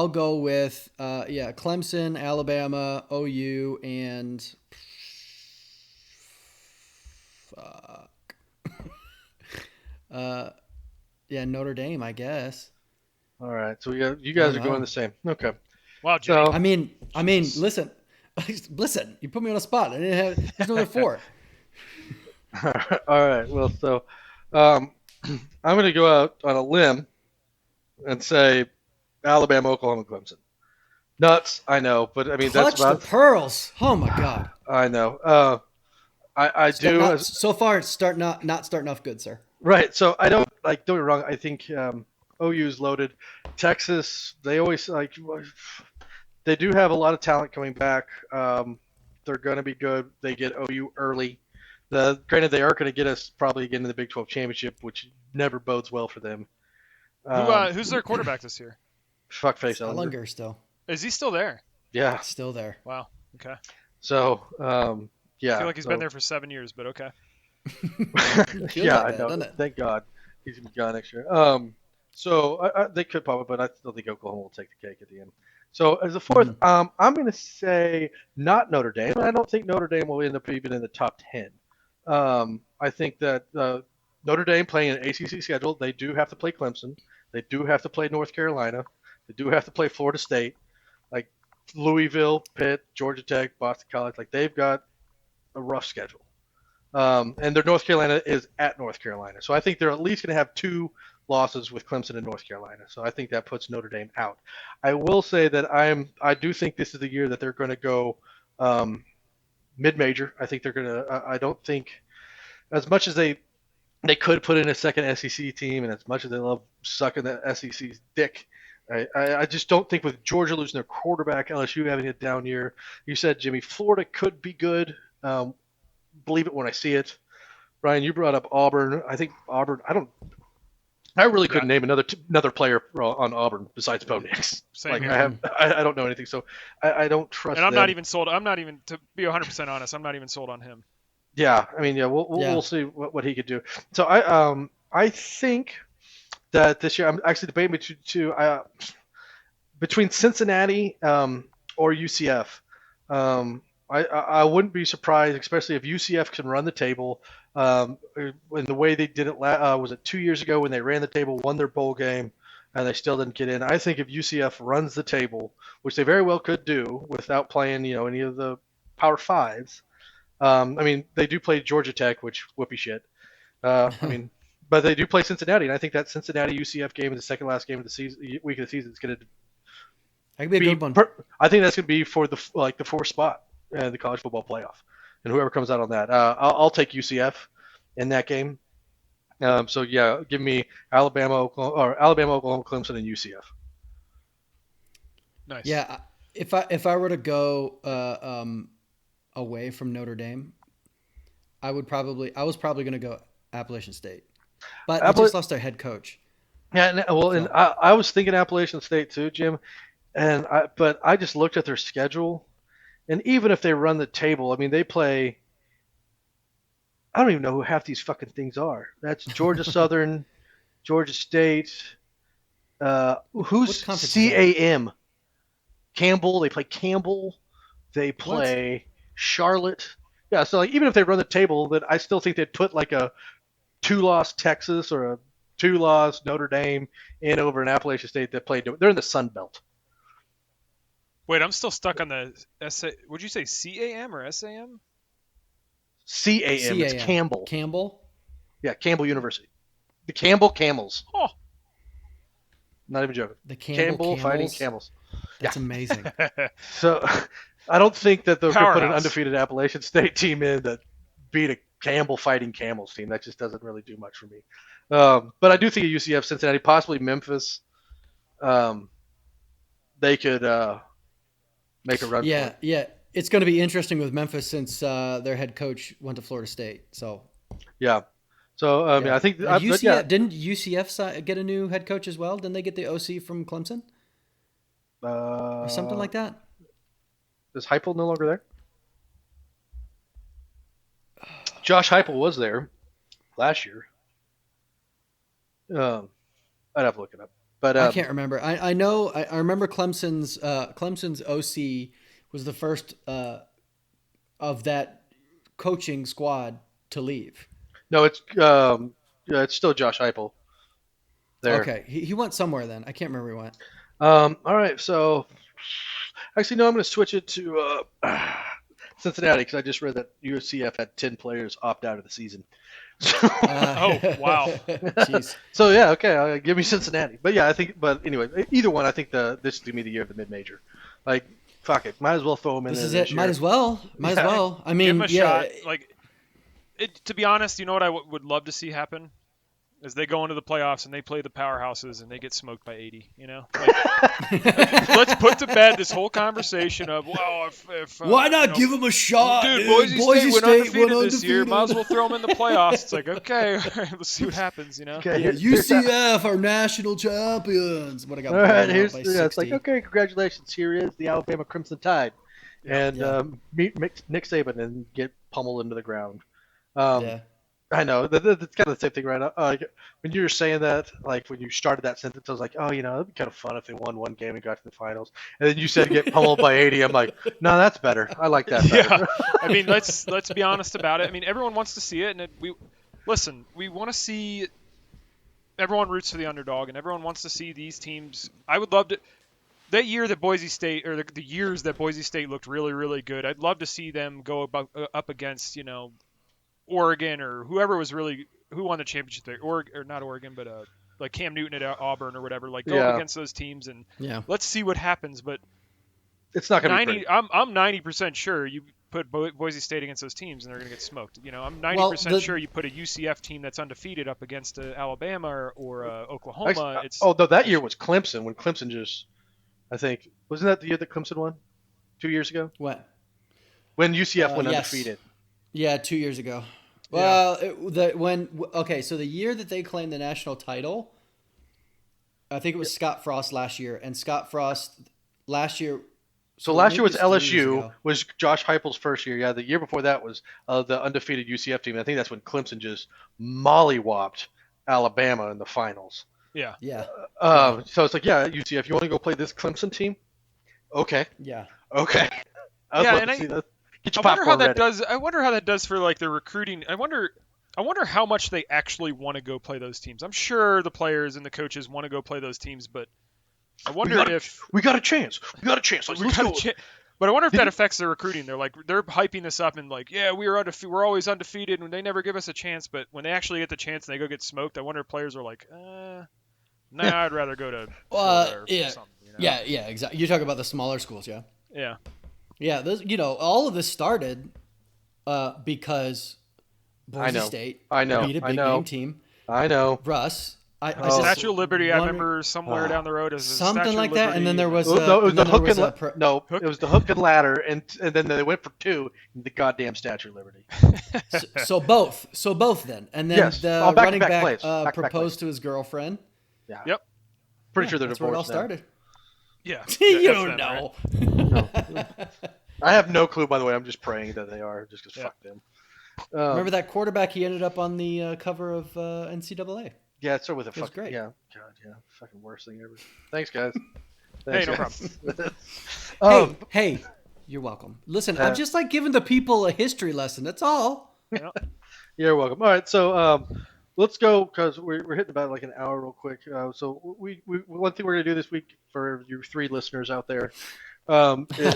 go with Clemson, Alabama, OU, and fuck. Notre Dame, I guess. All right, so you guys are going the same. Okay. Wow, Jimmy. So I mean, listen, you put me on a spot. I didn't have. There's no other 4. all right. Well, so I'm going to go out on a limb and say Alabama, Oklahoma, Clemson. Nuts, I know, but I mean Clutch that's about. the pearls. Oh my God. I know. I do. So far, it's not starting off good, sir. Right. So I don't like. Don't get me wrong. I think OU is loaded. Texas, they always like. They do have a lot of talent coming back. They're going to be good. They get OU early. Granted, they are going to get us probably again in the Big 12 championship, which never bodes well for them. Who's their quarterback this year? Fuckface Ellinger. Ellinger still. Is he still there? Yeah. Still there. Wow. Okay. So, yeah. I feel like he's been there for 7 years, but okay. Yeah, like I that, know. doesn't it? Thank God he's gonna be gone next year. So they could probably, but I still think Oklahoma will take the cake at the end. So as a fourth, I'm going to say not Notre Dame. I don't think Notre Dame will end up even in the top 10. I think that Notre Dame playing an ACC schedule, they do have to play Clemson. They do have to play North Carolina. They do have to play Florida State, like Louisville, Pitt, Georgia Tech, Boston College. Like they've got a rough schedule. And their North Carolina is at North Carolina. So I think they're at least going to have 2 losses with Clemson and North Carolina. So I think that puts Notre Dame out. I will say that I do think this is the year that they're going to go mid-major. I think they're going to I don't think as much as they could put in a second SEC team, and as much as they love sucking the SEC's dick, I just don't think with Georgia losing their quarterback, LSU having a down year. You said, Jimmy, Florida could be good. Believe it when I see it. Ryan, you brought up Auburn. I think Auburn. I really couldn't name another player on Auburn besides Bo Nix. Same Like here. I don't know anything, so I don't trust. And I'm them. not even sold. I'm not even, to be 100% honest, I'm not even sold on him. Yeah, I mean, we'll see what he could do. So I think that this year I'm actually debating between Cincinnati or UCF. I wouldn't be surprised, especially if UCF can run the table. In the way they did it, was it 2 years ago when they ran the table, won their bowl game, and they still didn't get in. I think if UCF runs the table, which they very well could do without playing, any of the Power Fives. I mean, they do play Georgia Tech, which whoopee shit. I mean, but they do play Cincinnati, and I think that Cincinnati UCF game is the second last game of the season, week of the season. It's going to That could be a good one. I think that's going to be for the 4th spot in the college football playoff, and whoever comes out on that, I'll take UCF in that game. So yeah, give me Alabama, Oklahoma, Clemson, and UCF. Nice. Yeah, if I were to go away from Notre Dame, I was probably going to go Appalachian State, but they just lost their head coach. Yeah, and I was thinking Appalachian State too, Jim, but I just looked at their schedule, and even if they run the table, I mean they play. I don't even know who half these fucking things are. That's Georgia Southern, Georgia State. Who's CAM? Campbell. They play Campbell. They play Charlotte. Yeah, so like even if they run the table, then I still think they'd put like a 2-loss Texas or a 2-loss Notre Dame in over an Appalachian State that played. They're in the Sun Belt. Wait, I'm still stuck on the would you say CAM or SAM? CAM. It's Campbell. Campbell? Yeah, Campbell University. The Campbell Camels. Oh. Not even joking. The Campbell fighting camels. That's amazing. So I don't think that they'll put an Powerhouse. undefeated Appalachian State team in that beat a Campbell fighting camels team. That just doesn't really do much for me. But I do think at UCF, Cincinnati, possibly Memphis, they could make a run for it. Yeah. It's going to be interesting with Memphis since their head coach went to Florida State. So Yeah. So I mean, I think didn't UCF get a new head coach as well? Didn't they get the OC from Clemson or something like that? Is Heupel no longer there? Josh Heupel was there last year. I'd have to look it up, but I can't remember. I know I remember Clemson's OC was the first of that coaching squad to leave. No, it's still Josh Heupel. There. Okay, he went somewhere then. I can't remember where he went. All right, so actually, no, I'm going to switch it to Cincinnati because I just read that UCF had 10 players opt out of the season. Oh, wow. Jeez. So yeah, okay, give me Cincinnati. But yeah, I think. But anyway, either one, I think this is gonna be the year of the mid-major. Like, fuck it, might as well throw them in This there is this it. Might year. as well. Might as Yeah. well. I Give them mean, a yeah. shot. Like, to be honest, you know what I would love to see happen? Is they go into the playoffs and they play the powerhouses and they get smoked by 80. You know, let's put to bed this whole conversation of if Why not you know, give them a shot, dude, Boise State went went undefeated this year. Might as well throw them in the playoffs. It's like, okay, let's see what happens. You know, Okay, Yeah, here's UCF are national champions. What I got? all right, blown out here's by it's like 60. okay, congratulations. Here is the Alabama Crimson Tide, and Yeah. meet Nick Saban and get pummeled into the ground. Yeah. I know that's kind of the same thing right now. Like, when you were saying that, like when you started that sentence, I was like, oh, it'd be kind of fun if they won one game and got to the finals. And then you said get pummeled by 80. I'm like, no, that's better. I like that better. yeah. I mean, let's be honest about it. I mean, everyone wants to see it, and we want to see. Everyone roots for the underdog, and everyone wants to see these teams. I would love to. That year that Boise State, or the years that Boise State looked really, really good, I'd love to see them go up against, Oregon or whoever was really who won the championship there, or not Oregon, but like Cam Newton at Auburn or whatever. Like go up against those teams and let's see what happens. But it's not going to be pretty. I'm 90% sure you put Boise State against those teams and they're going to get smoked. I'm 90% sure you put a UCF team that's undefeated up against Alabama or Oklahoma. That year was Clemson when Clemson just, I think, wasn't that the year that Clemson won 2 years ago? What? When UCF went yes. undefeated. Yeah, 2 years ago. Yeah. Well, so the year that they claimed the national title, I think it was Scott Frost last year, and Scott Frost last year. So last year was LSU, was Josh Heupel's first year. Yeah, the year before that was the undefeated UCF team. I think that's when Clemson just mollywopped Alabama in the finals. Yeah. Yeah. So it's like, yeah, UCF, you want to go play this Clemson team? Okay. Yeah. Okay. I see that. I wonder how that does for like the recruiting. I wonder how much they actually want to go play those teams. I'm sure the players and the coaches want to go play those teams, but I wonder if we got a chance. We got a chance. But I wonder if that affects their recruiting. They're hyping this up and like, yeah, we're always undefeated and they never give us a chance. But when they actually get the chance and they go get smoked, I wonder if players are like, I'd rather go to yeah, yeah, exactly. You're talking about the smaller schools, yeah. Yeah. Yeah, all of this started because Boise State beat a big name team. I know. Russ. Statue of Liberty, I remember somewhere down the road. Something like that, and then there was... it was the hook and ladder, and then they went for two, the goddamn Statue of Liberty. so both then. And then the running back proposed to his girlfriend. Yeah. Yep. Pretty sure they're that's divorced where it all started. Yeah. You don't know. Right? I have no clue, by the way. I'm just praying that they are, just because fuck them. Remember that quarterback? He ended up on the cover of NCAA. Yeah, it started with a fucking... great. Yeah, God, yeah. Fucking worst thing ever. Thanks, guys. Hey, no problem. Hey, you're welcome. Listen, I'm just like giving the people a history lesson. That's all. You're welcome. All right, so let's go because we're hitting about like an hour real quick. So we one thing we're gonna do this week for you three listeners out there. Is,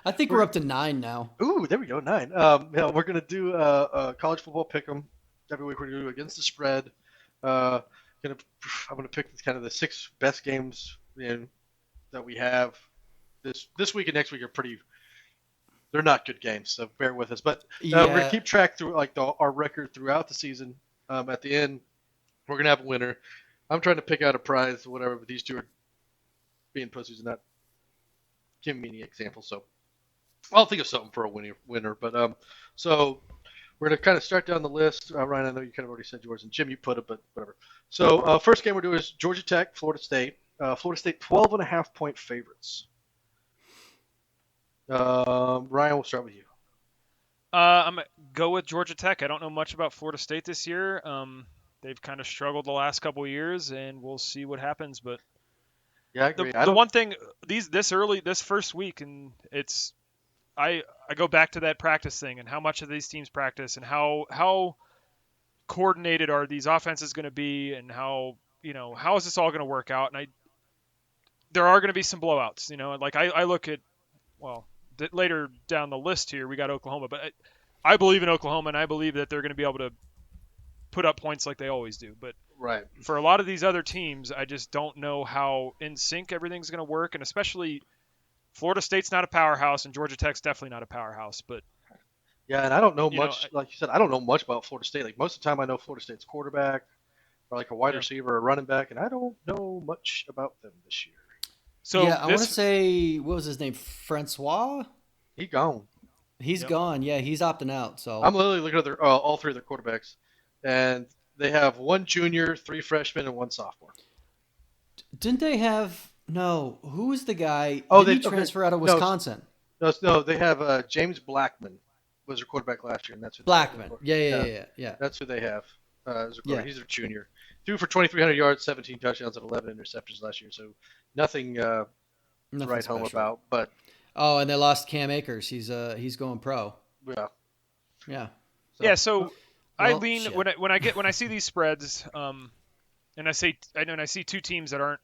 I think we're up to 9 now. Ooh, there we go, 9. We're gonna do college football pick'em every week. We're gonna do against the spread. I'm gonna pick kind of the 6 best games that we have this week and next week are pretty. They're not good games, so bear with us. But we're gonna keep track through like our record throughout the season. At the end, we're gonna have a winner. I'm trying to pick out a prize, or whatever. But these two are being pussies and not giving me any examples. So I'll think of something for a winner. But so we're gonna kind of start down the list. Ryan, I know you kind of already said yours, and Jim, you put it, but whatever. So first game we're doing is Georgia Tech, Florida State. Florida State 12.5-point favorites. Ryan, we'll start with you. I'm going to go with Georgia Tech. I don't know much about Florida State this year. They've kind of struggled the last couple of years, and we'll see what happens. But yeah, I agree. The one thing, this first week, and I go back to that practice thing and how much of these teams practice and how coordinated are these offenses going to be and how is this all going to work out? And there are going to be some blowouts, like I look at, later down the list here, we got Oklahoma, but I believe in Oklahoma and I believe that they're going to be able to put up points like they always do. But Right. for a lot of these other teams, I just don't know how in sync everything's going to work, and especially Florida State's not a powerhouse, and Georgia Tech's definitely not a powerhouse. But Yeah, and I don't know You know, much. Like you said, I don't know much about Florida State. Like most of the time, I know Florida State's quarterback or like a wide Yeah. receiver or running back, and I don't know much about them this year. so yeah, I want to this, say, what was his name? Francois? He gone. He's Yep. gone. Yeah, he's opting out. So I'm literally looking at their all three of their quarterbacks, and they have one junior, 3 freshmen, and 1 sophomore. didn't they have no? Who was the guy? Oh, Did he they- okay. transfer out of No, Wisconsin? No, they have James Blackman was their quarterback last year, and that's who Blackman. They Yeah. That's who they have. As their quarterback. Yeah. He's their junior. Threw for 2,300 yards, 17 touchdowns, and 11 interceptions last year. So nothing to Nothing write home special. about. But Oh, and they lost Cam Akers. He's going pro. yeah, Yeah. yeah. So I Well, lean shit. when I see these spreads, and I see two teams that aren't,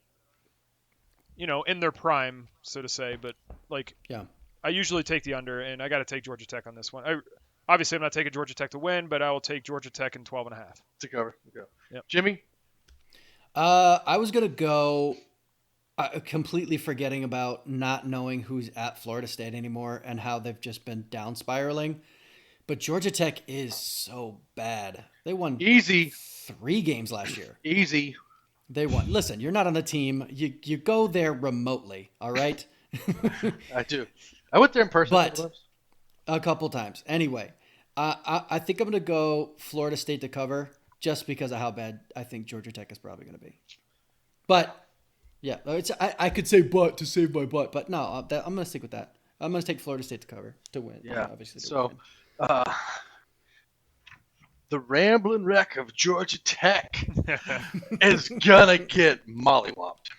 in their prime, so to say, but like, Yeah. I usually take the under, and I got to take Georgia Tech on this one. Obviously, I'm not taking Georgia Tech to win, but I will take Georgia Tech in 12.5. to cover. Go. Yep. Jimmy. I was gonna go. Completely forgetting about not knowing who's at Florida State anymore and how they've just been down spiraling. But Georgia Tech is so bad. They won Easy. 3 games last year. Easy. They won. Listen, you're not on the team. You go there remotely. All right. I do. I went there in person. But- A couple times. Anyway, I think I'm going to go Florida State to cover just because of how bad I think Georgia Tech is probably going to be. But, yeah, I could say but to save my butt, but no, I'm going to stick with that. I'm going to take Florida State to cover, to win. Yeah. Obviously. So, the rambling wreck of Georgia Tech is gonna get mollywopped.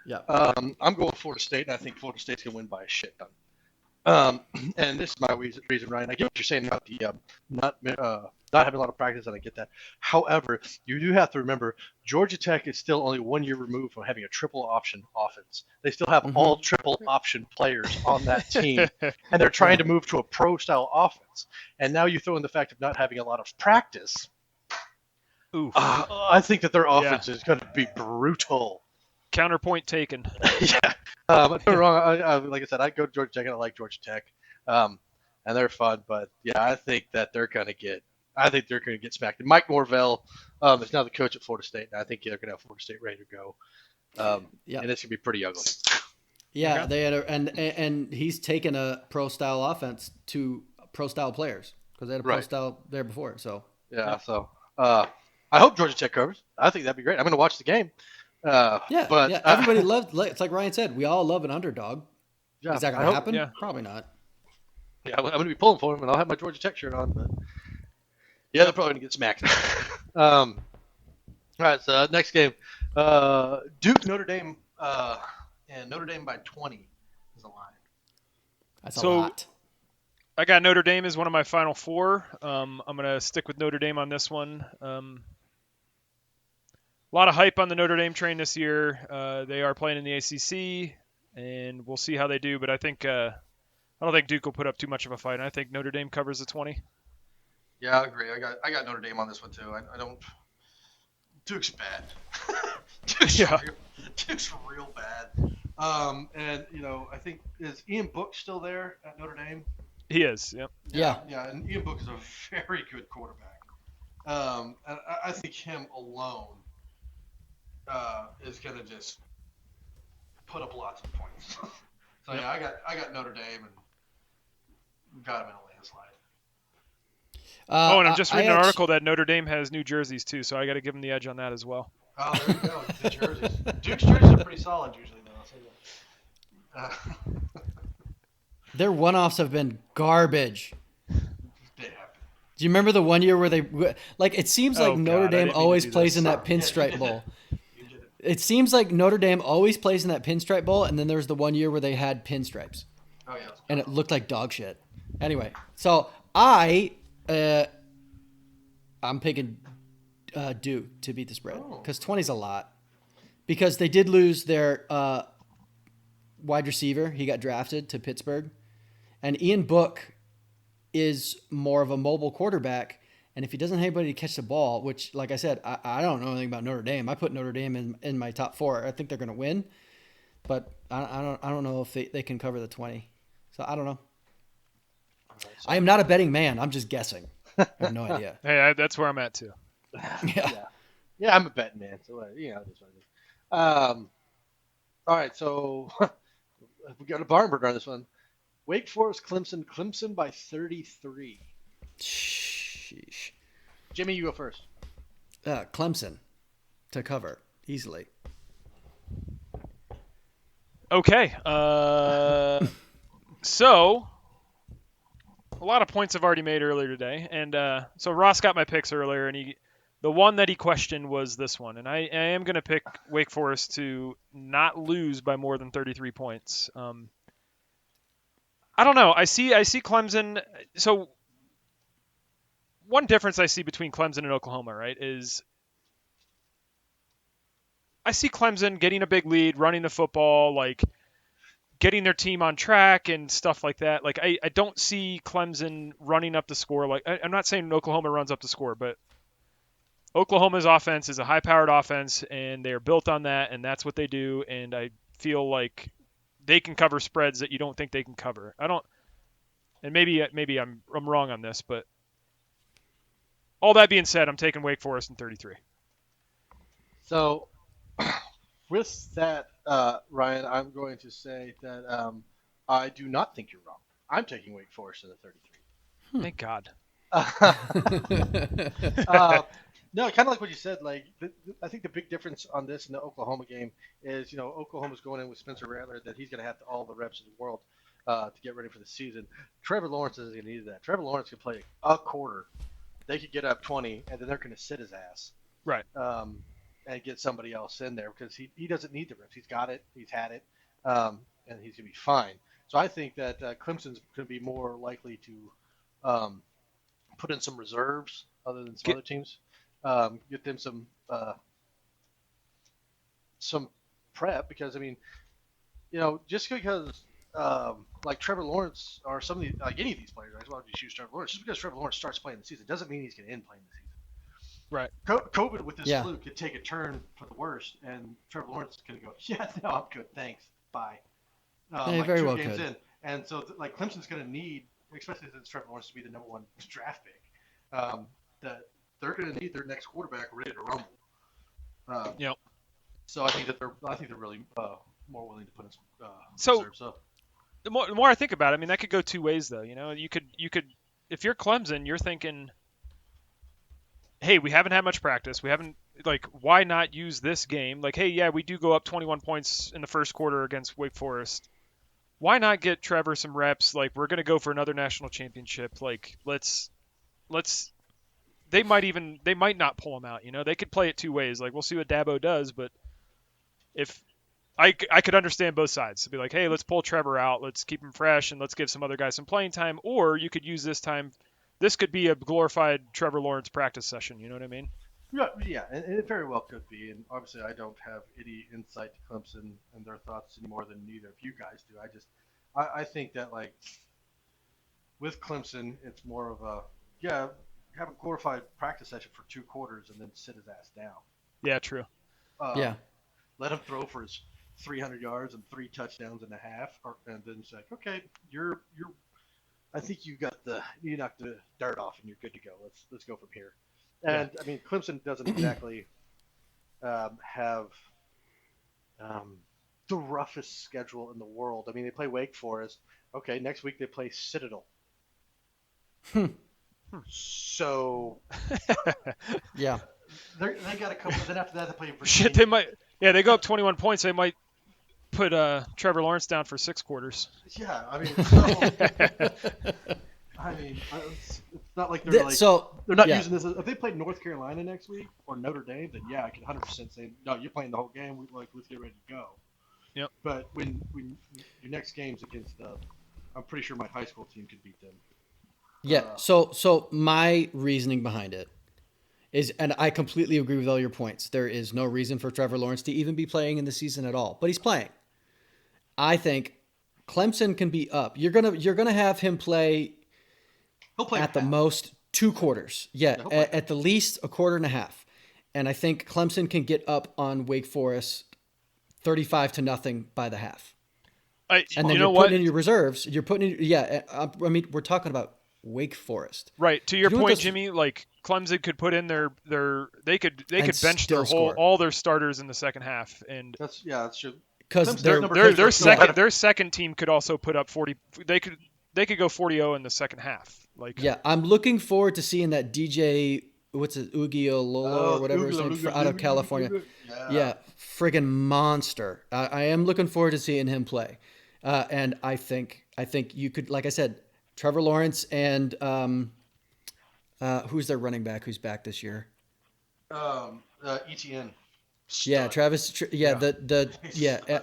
Yeah. I'm going Florida State, and I think Florida State's gonna win by a shit ton. And this is my reason, Ryan. I get what you're saying about the not having a lot of practice, and I get that. However, you do have to remember Georgia Tech is still only 1 year removed from having a triple option offense. They still have all triple option players on that team, and they're trying to move to a pro style offense. And now you throw in the fact of not having a lot of practice. Oof. I think that their offense is going to be brutal. Counterpoint taken. Yeah. But don't get me wrong. Like I said, I go to Georgia Tech, and I like Georgia Tech, and they're fun. But yeah, I think that they're going to get. I think they're going to get smacked. And Mike Norvell is now the coach at Florida State, and I think they're going to have Florida State ready to go. And it's going to be pretty ugly. Yeah, Okay. they had and he's taken a pro style offense to pro style players because they had a pro Right. style there before. So Yeah. So I hope Georgia Tech covers. I think that'd be great. I'm going to watch the game. yeah, but yeah, everybody loved. It's like Ryan said, we all love an underdog. Yeah, Is that I going to hope- happen? yeah. Probably not. Yeah, I'm going to be pulling for him, and I'll have my Georgia Tech shirt on. But yeah, they're probably going to get smacked. All right, so next game, Duke Notre Dame, and Notre Dame by 20 is the line. That's So- a lot. I got Notre Dame as one of my final 4. I'm going to stick with Notre Dame on this one. A lot of hype on the Notre Dame train this year. They are playing in the ACC, and we'll see how they do. But I don't think Duke will put up too much of a fight. I think Notre Dame covers the 20. Yeah, I agree. I got Notre Dame on this one too. I don't. Duke's bad. Duke's Yeah. Duke's real bad. And I think is Ian Book still there at Notre Dame? He is. Yep. Yeah. Yeah, and Ian Book is a very good quarterback. And I think him alone is going to just put up lots of points. So Yep. yeah, I got Notre Dame and got him in a landslide. And I'm just reading Uh, an article that Notre Dame has new jerseys too, so I got to give them the edge on that as well. Oh, there you go. The jerseys. Duke's jerseys are pretty solid usually, though. I'll say that. Their one-offs have been garbage. They happen. Do you remember the one year where they it seems like Oh, Notre God, I Dame didn't mean to always do plays this. in that Yeah, pinstripe you bowl. You did it. It seems like Notre Dame always plays in that pinstripe bowl, and then there's the one year where they had pinstripes, Oh yeah. and it looked like dog shit. Anyway, so I'm picking Duke to beat the spread because 20's a lot. Because they did lose their wide receiver. He got drafted to Pittsburgh. And Ian Book is more of a mobile quarterback. And if he doesn't have anybody to catch the ball, which, like I said, I don't know anything about Notre Dame. I put Notre Dame in my top 4. I think they're going to win, but I don't know if they can cover the 20. So I don't know. I am not a betting man. I'm just guessing. I have no idea. Hey, that's where I'm at too. Yeah, I'm a betting man. So that's what it is. All right, so we got a barn burner on this one. Wake Forest, Clemson by 33. Sheesh. Jimmy, you go first. Clemson to cover easily. Okay. So a lot of points I've already made earlier today, and so Ross got my picks earlier, and the one that he questioned was this one, and I am going to pick Wake Forest to not lose by more than 33 points. I don't know. I see Clemson. So one difference I see between Clemson and Oklahoma, right, is I see Clemson getting a big lead, running the football, like getting their team on track and stuff like that. Like I don't see Clemson running up the score. Like I'm not saying Oklahoma runs up the score, but Oklahoma's offense is a high-powered offense, and they're built on that, and that's what they do. And I feel like they can cover spreads that you don't think they can cover. I don't, and maybe I'm wrong on this, but all that being said, I'm taking Wake Forest in 33. So with that, Ryan, I'm going to say that I do not think you're wrong. I'm taking Wake Forest in the 33. Thank God. No, kind of like what you said. Like, I think the big difference on this and the Oklahoma game is, Oklahoma's going in with Spencer Rattler, that he's going to have all the reps in the world to get ready for the season. Trevor Lawrence isn't going to need that. Trevor Lawrence can play a quarter. They could get up 20, and then they're going to sit his ass. Right. And get somebody else in there because he doesn't need the reps. He's got it. He's had it. And he's going to be fine. So I think that Clemson's going to be more likely to put in some reserves other than some other teams. Get them some prep because, I mean, just because like Trevor Lawrence or some of the, like any of these players, I want to choose Trevor Lawrence. Just because Trevor Lawrence starts playing the season doesn't mean he's going to end playing the season. Right. COVID with this flu could take a turn for the worst, and Trevor Lawrence is going to go, yeah, no, I'm good, thanks, bye. Very well games could. in. And so, Clemson's going to need, especially since Trevor Lawrence to be the number 1 draft pick, that they're going to need their next quarterback ready to rumble. Yep. So I think they're really more willing to put in some reserves. So the more I think about it, I mean, that could go two ways, though. You could if you're Clemson, you're thinking, hey, we haven't had much practice. We haven't, why not use this game? Like, hey, yeah, we do go up 21 points in the first quarter against Wake Forest. Why not get Trevor some reps? Like, we're going to go for another national championship. Like, let's they might not pull him out. They could play it two ways. Like, we'll see what Dabo does, but if I could understand both sides to be like, hey, let's pull Trevor out. Let's keep him fresh and let's give some other guys some playing time. Or you could use this time. This could be a glorified Trevor Lawrence practice session. You know what I mean? Yeah, and it very well could be. And obviously, I don't have any insight to Clemson and their thoughts any more than neither of you guys do. I think that, with Clemson, it's more of have a glorified practice session for 2 quarters and then sit his ass down. Yeah, true. Let him throw for his 300 yards and 3 touchdowns and a half, and then it's like, okay, you're. I think you knocked the dirt off and you're good to go. Let's go from here. And I mean, Clemson doesn't exactly have the roughest schedule in the world. I mean, they play Wake Forest. Okay, next week they play Citadel. So yeah, they got a couple. Then after that, they play Virginia. Shit, they might. Yeah, they go up 21 points. They might put Trevor Lawrence down for 6 quarters. Yeah, I mean, it's not like they're they're not using this. If they played North Carolina next week or Notre Dame, then I can 100% say no. You're playing the whole game. Let's get ready to go. Yep. But when your next game's against, I'm pretty sure my high school team could beat them. Yeah. So my reasoning behind it is, and I completely agree with all your points. There is no reason for Trevor Lawrence to even be playing in the season at all, but he's playing. I think Clemson can be up. You're gonna have him play. He'll play at the most 2 quarters. Yeah, I hope I can. at the least a quarter and a half. And I think Clemson can get up on Wake Forest 35-0 by the half. And then you know you're what? putting in your reserves. You're putting in, I mean, we're talking about Wake Forest. Right. To your You know what point, those- Jimmy, like Clemson could put in they could And bench still score. all their starters in the second half, and That's true. Because Clemson's they're number their six are their second team could also put up 40. They could go 40-0 in the second half. Like yeah, I'm looking forward to seeing that DJ. What's it, Ugialola or whatever his name, out of California. Yeah, friggin' monster. I am looking forward to seeing him play, and I think you could, like I said, Trevor Lawrence and who's their running back who's back this year? ETN. Yeah, Stud. Travis.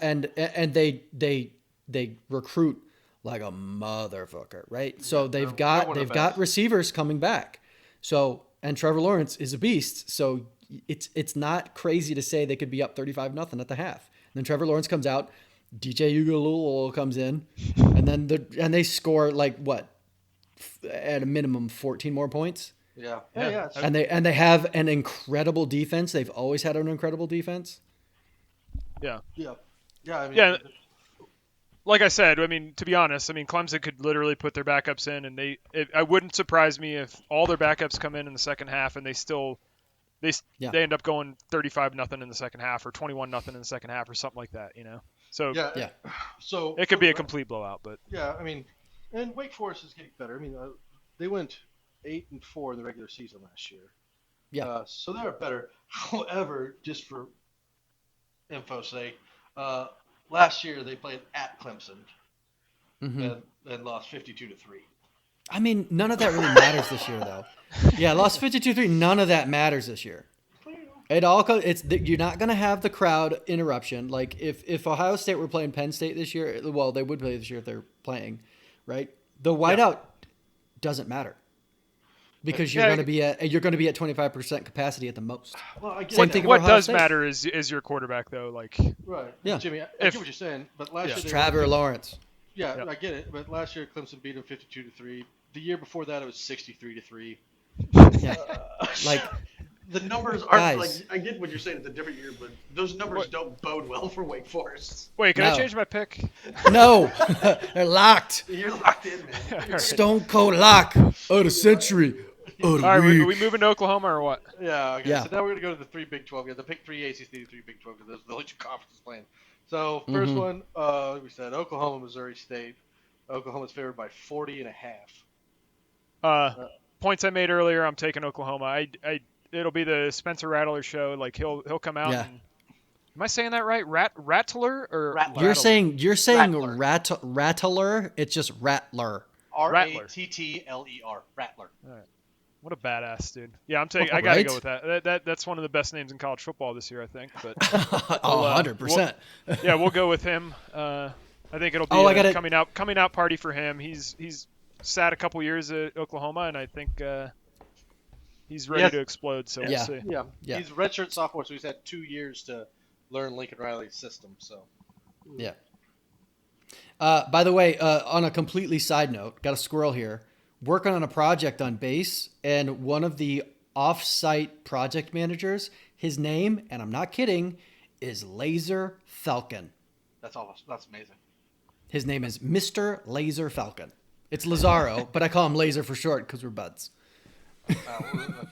And they recruit like a motherfucker, right? So they've got receivers coming back. So, and Trevor Lawrence is a beast. So it's not crazy to say they could be up 35-0 at the half. And then Trevor Lawrence comes out, DJ Uiagalelei comes in, and then they score like what, at a minimum 14 more points. Yeah. And they have an incredible defense. They've always had an incredible defense. I mean, yeah. Like I said, I mean, to be honest, I mean, Clemson could literally put their backups in, and I wouldn't surprise me if all their backups come in the second half, and they end up going 35-0 in the second half, or 21-0 in the second half, or something like that, you know. So yeah. So it could be a complete blowout, but yeah, I mean, and Wake Forest is getting better. I mean, they went 8-4 in the regular season last year. Yeah. So they're better. However, just for info's sake, last year they played at Clemson and lost 52-3. I mean, none of that really matters this year, though. Yeah, lost 52-3. None of that matters this year. It all you're not going to have the crowd interruption. Like if Ohio State were playing Penn State this year, well, they would play this year if they're playing, right? The whiteout doesn't matter because you're going to be at 25% capacity at the most. Well, I get Same that. thing. what does State. matter is your quarterback, though. Like Right. Yeah. Jimmy, I get what you're saying, but last year they Trevor Lawrence. Yeah, Yep. I get it. But last year Clemson beat them 52-3. The year before that it was 63-3. Yeah. Like The numbers aren't Guys. like I get what you're saying. It's a different year, but those numbers don't bode well for Wake Forest. wait, can I No. change my pick? no, they're locked. You're locked in, man. All right. Stone Cold lock of the century. All right, are we moving to Oklahoma or what? Yeah, okay. Yeah. So now we're going to go to the 3 Big 12. Yeah, the pick 3 ACC, 3 Big 12 because those are the only 2 conferences playing. So first one, we said Oklahoma, Missouri State. Oklahoma's favored by 40.5. Points I made earlier. I'm taking Oklahoma. It'll be the Spencer Rattler show. Like he'll come out. Yeah. And, am I saying that right? Rattler or Rattler. You're saying Rattler. Rattler. It's just Rattler. Rattler. Rattler. What a badass dude. Yeah, I'm taking. I gotta Right? go with that. That's one of the best names in college football this year, I think. But 100%. yeah, we'll go with him. I think it'll be a coming out party for him. He's sat a couple years at Oklahoma, and I think he's ready to explode. So we'll see. Yeah. Yeah. He's a redshirt sophomore, so he's had 2 years to learn Lincoln Riley's system. So Yeah. By the way, on a completely side note, got a squirrel here. Working on a project on base, and one of the off-site project managers, his name, and I'm not kidding, is Laser Falcon. that's amazing. His name is Mr. Laser Falcon. It's Lazaro, but I call him Laser for short because we're buds. Fair enough.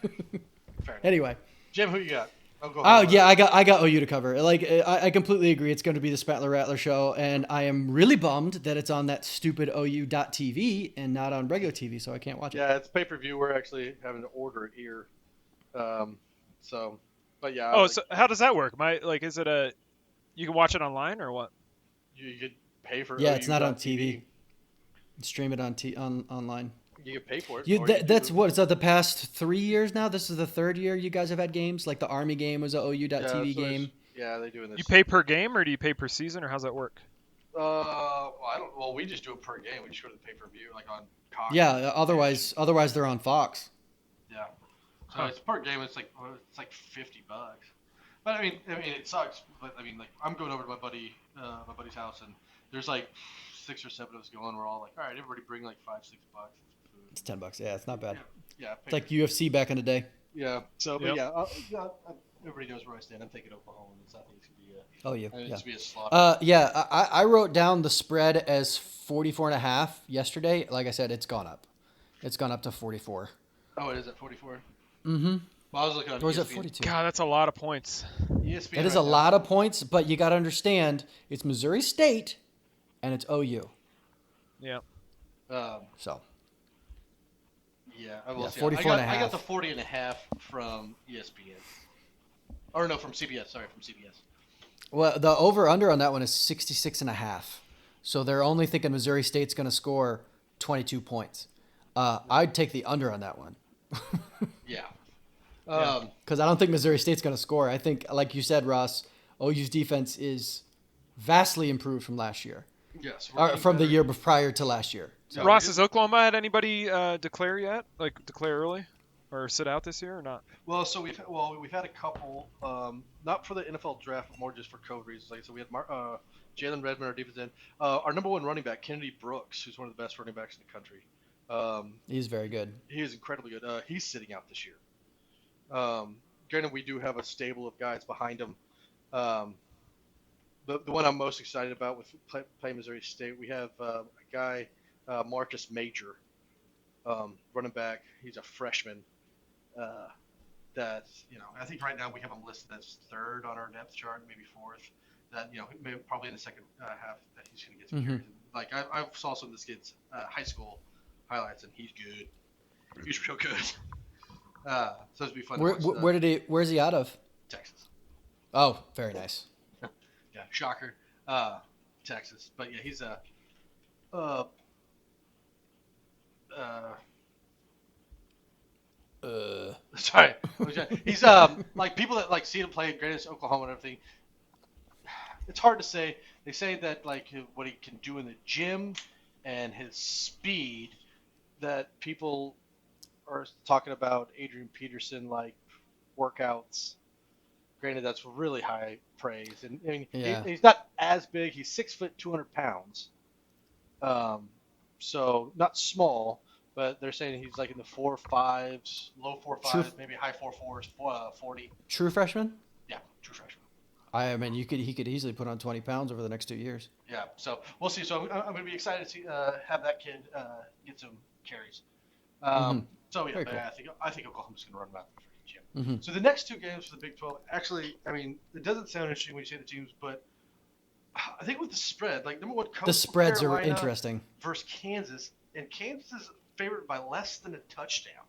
Anyway. Jim, who you got? Oh yeah, I got OU to cover. Like I completely agree. It's going to be the Spatler Rattler show, and I am really bummed that it's on that stupid OU.TV and not on regular TV, so I can't watch it. Yeah, it's pay-per-view. We're actually having to order it here. But yeah. Oh, so how does that work? Is it you can watch it online or what? You could pay for. Yeah, it's not on OU.TV. TV. Stream it on online. You can pay for it. That's what it's the past 3 years now. This is the 3rd year you guys have had games. Like the Army game was a OU.TV game. Yeah, they're doing this. You pay per game or do you pay per season or how's that work? Well, we just do it per game. We just go to the pay-per-view, like on Cox. Yeah. Otherwise they're on Fox. Yeah. So it's per game. It's like $50. But I mean, it sucks. But I mean, like I'm going over to my buddy's house, and there's like 6 or 7 of us going. We're all like, all right, everybody bring like $5-6 and some food. It's $10. Yeah, it's not bad. Yeah. It's like UFC back in the day. Yeah. So, Yep. but yeah, everybody knows where I stand. I'm taking Oklahoma. I think it's gonna be Oh, yeah. I think Yeah. it's gonna be a slaughter. Yeah, I wrote down the spread as 44.5 yesterday. Like I said, it's gone up. It's gone up to 44. Oh, it is at 44. Mm-hmm. Well, I was looking on Or is it ESPN. 42? God, that's a lot of points. ESPN It is right a now. lot of points, but you got to understand it's Missouri State and it's OU. Yeah. So, Yeah, I will Yeah, see. 44 and a I got half. the 40.5 from ESPN. Or no, from CBS. Sorry, from CBS. well, the over-under on that one is 66.5. So they're only thinking Missouri State's going to score 22 points. I'd take the under on that one. Yeah. Because I don't think Missouri State's going to score. I think, like you said, Ross, OU's defense is vastly improved from last year. Yes. Or from the year prior to last year. So Ross, has Oklahoma had anybody declare yet? Like declare early, or sit out this year, or not? Well, so we've had a couple, not for the NFL draft, but more just for COVID reasons. Like I said, we had Jalen Redmond, our defense end. Our number one running back, Kennedy Brooks, who's one of the best running backs in the country. He's very good. He is incredibly good. He's sitting out this year. Granted, we do have a stable of guys behind him. The one I'm most excited about with playing Missouri State, we have a guy, Marcus Major, running back. He's a freshman. That I think right now we have him listed as third on our depth chart, maybe fourth. That maybe probably in the second half that he's going to get some carries. Like I saw some of this kid's high school highlights, and he's good. He's real good. So it'd be fun. To watch, Where's he out of? Texas. Oh, very nice. Yeah, shocker. Texas, but yeah, he's a. Sorry, he's like people that like see him play. Granted, it's Oklahoma and everything. It's hard to say. They say that like what he can do in the gym and his speed, that people are talking about Adrian Peterson like workouts. Granted, that's really high praise, and I mean, Yeah. he's not as big. He's 6 foot 200 pounds, so not small. But they're saying he's like in the 4.5s, low 4.5s, maybe high 4.4s, 40. True freshman? Yeah, true freshman. I mean, he could easily put on 20 pounds over the next 2 years. Yeah, so we'll see. So I'm going to be excited to see, have that kid get some carries. So yeah, Very but cool. I think Oklahoma's going to run about the gym. Mm-hmm. So the next two games for the Big 12, actually, I mean, it doesn't sound interesting when you say the teams, but I think with the spread, like number one, The spreads Carolina are interesting. versus Kansas, and Kansas is favored by less than a touchdown.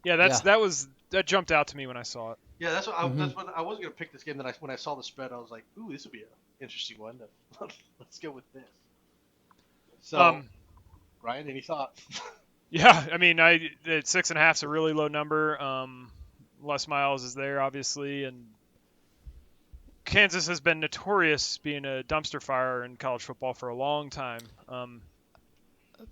Yeah, that jumped out to me when I saw it. Yeah, that's what I wasn't gonna pick this game. Then when I saw the spread, I was like, "Ooh, this would be an interesting one. Let's go with this." So, Ryan, any thoughts? Yeah, I mean, at 6.5 is a really low number. Les Miles is there, obviously, and Kansas has been notorious being a dumpster fire in college football for a long time.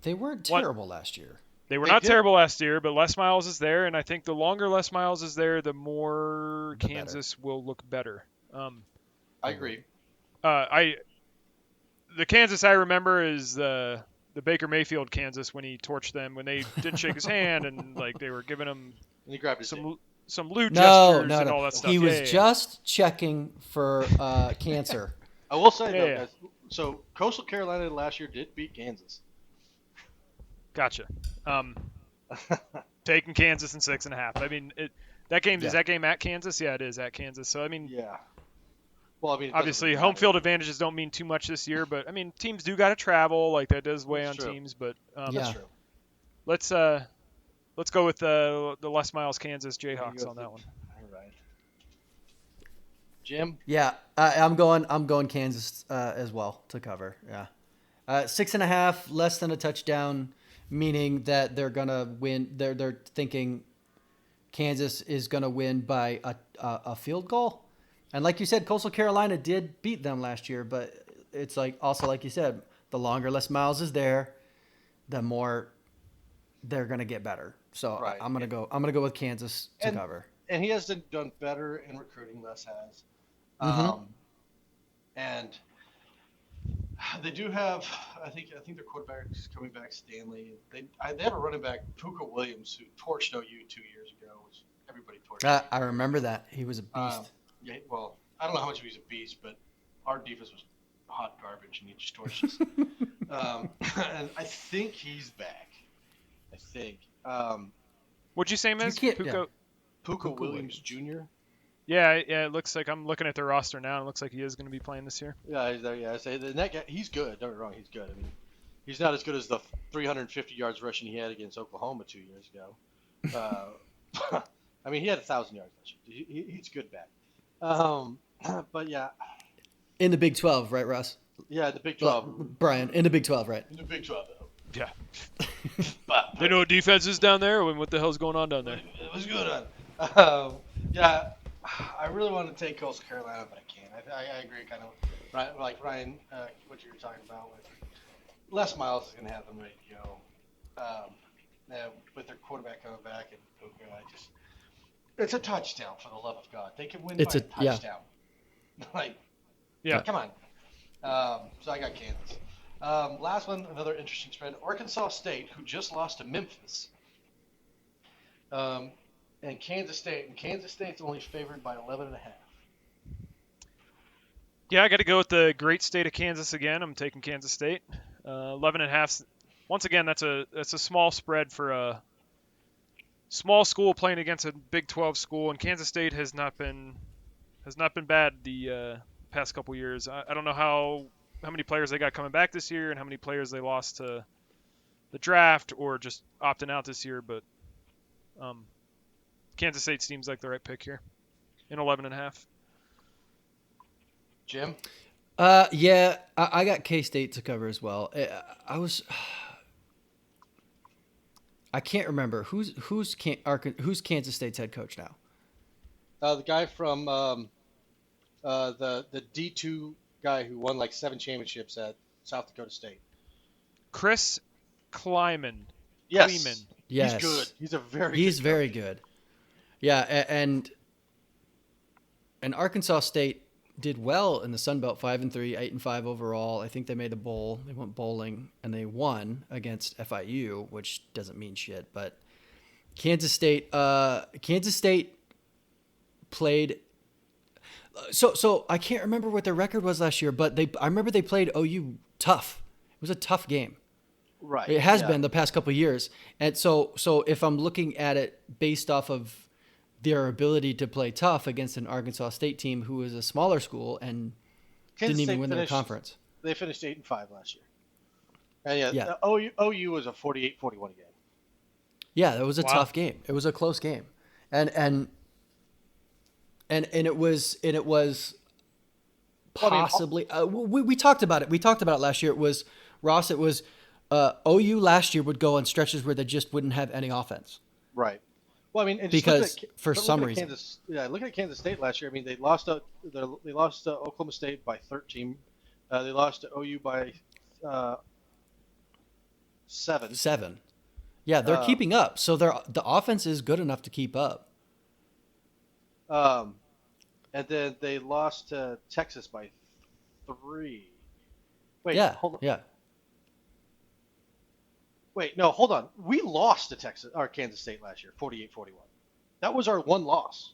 They weren't terrible last year. They were not terrible last year, but Les Miles is there, and I think the longer Les Miles is there, the more Kansas will look better. I agree. The Kansas I remember is the Baker Mayfield Kansas when he torched them, when they didn't shake his hand and like they were giving him And he grabbed his some lewd gestures and all that stuff. He was just checking for cancer. I will say though, guys, so Coastal Carolina last year did beat Kansas. Gotcha. Taking Kansas in 6.5. I mean, that game is that game at Kansas? Yeah, it is at Kansas. So I mean, yeah. Well, I mean, obviously home field advantages don't mean too much this year, but I mean, teams do got to travel. Like that does weigh on teams. But that's true. Let's go with the Les Miles Kansas Jayhawks on that one. All right. Jim? Yeah, I'm going Kansas as well to cover. Yeah, 6.5, less than a touchdown, meaning that they're gonna win. They're thinking Kansas is gonna win by a field goal, and like you said, Coastal Carolina did beat them last year, but it's like also like you said, the longer Les Miles is there, the more they're gonna get better. So I'm gonna go with Kansas to cover. And he has done better in recruiting. Les has. And they do have I think their quarterback's coming back, Stanley. They have a running back, Puka Williams, who torched OU 2 years ago. Which everybody torched. I remember that. He was a beast. Yeah, well, I don't know how much he was a beast, but our defense was hot garbage, and he just torched us. And I think he's back. I think. What'd you say, Miz? Puka Williams Jr. Yeah, it looks like I'm looking at their roster now. It looks like he is going to be playing this year. Yeah, he's there. Yeah, I say the net guy, he's good. Don't get me wrong, he's good. I mean, he's not as good as the 350 yards rushing he had against Oklahoma 2 years ago. I mean, he had 1,000 yards last year. He's good back. But yeah. In the Big 12, right, Russ? Yeah, the Big 12. Brian, in the Big 12, right? In the Big 12, though. Yeah. But They know what defense is down there. What the hell's going on down there? what's going on? Yeah, I really want to take Coastal Carolina, but I can't. I agree, kind of like Ryan, what you were talking about with Les Miles is going to have them ready to go. With their quarterback coming back and Puka, it's a touchdown for the love of God. They can win by a touchdown. Yeah. Come on. So I got Kansas. Last one, another interesting spread. Arkansas State, who just lost to Memphis. And Kansas State. And Kansas State's only favored by 11.5. Yeah, I got to go with the great state of Kansas again. I'm taking Kansas State. 11.5. Once again, that's a small spread for a small school playing against a Big 12 school, and Kansas State has not been bad the past couple years. I don't know how many players they got coming back this year and how many players they lost to the draft or just opting out this year, but Kansas State seems like the right pick here in 11.5. Jim? Yeah, I got K-State to cover as well. I can't remember who's Kansas State's head coach now. The guy from the D2 guy who won like 7 championships at South Dakota State. Chris Kleiman. Yes. Kleiman. Yes. He's good. He's very good. Yeah, and Arkansas State did well in the Sun Belt, 5-3, 8-5 overall. I think they made the bowl. They went bowling and they won against FIU, which doesn't mean shit. But Kansas State played. So I can't remember what their record was last year, but I remember they played OU tough. It was a tough game. Right. It has been the past couple of years. And so if I'm looking at it based off of their ability to play tough against an Arkansas State team who is a smaller school and didn't even win their conference. They finished 8-5 last year. And OU was a 48-41 game. Yeah, that was a tough game. It was a close game. And it was possibly we talked about it. We talked about it last year. It was Ross. It was OU last year would go on stretches where they just wouldn't have any offense. Right. Well, I mean, and because for some reason, look at Kansas State last year. I mean, they lost to Oklahoma State by 13. They lost to OU by 7. 7. Yeah, they're keeping up. So the offense is good enough to keep up. And then they lost to Texas by 3. Wait, hold on. Yeah. Wait, no, hold on. We lost to Kansas State last year, 48-41. That was our one loss.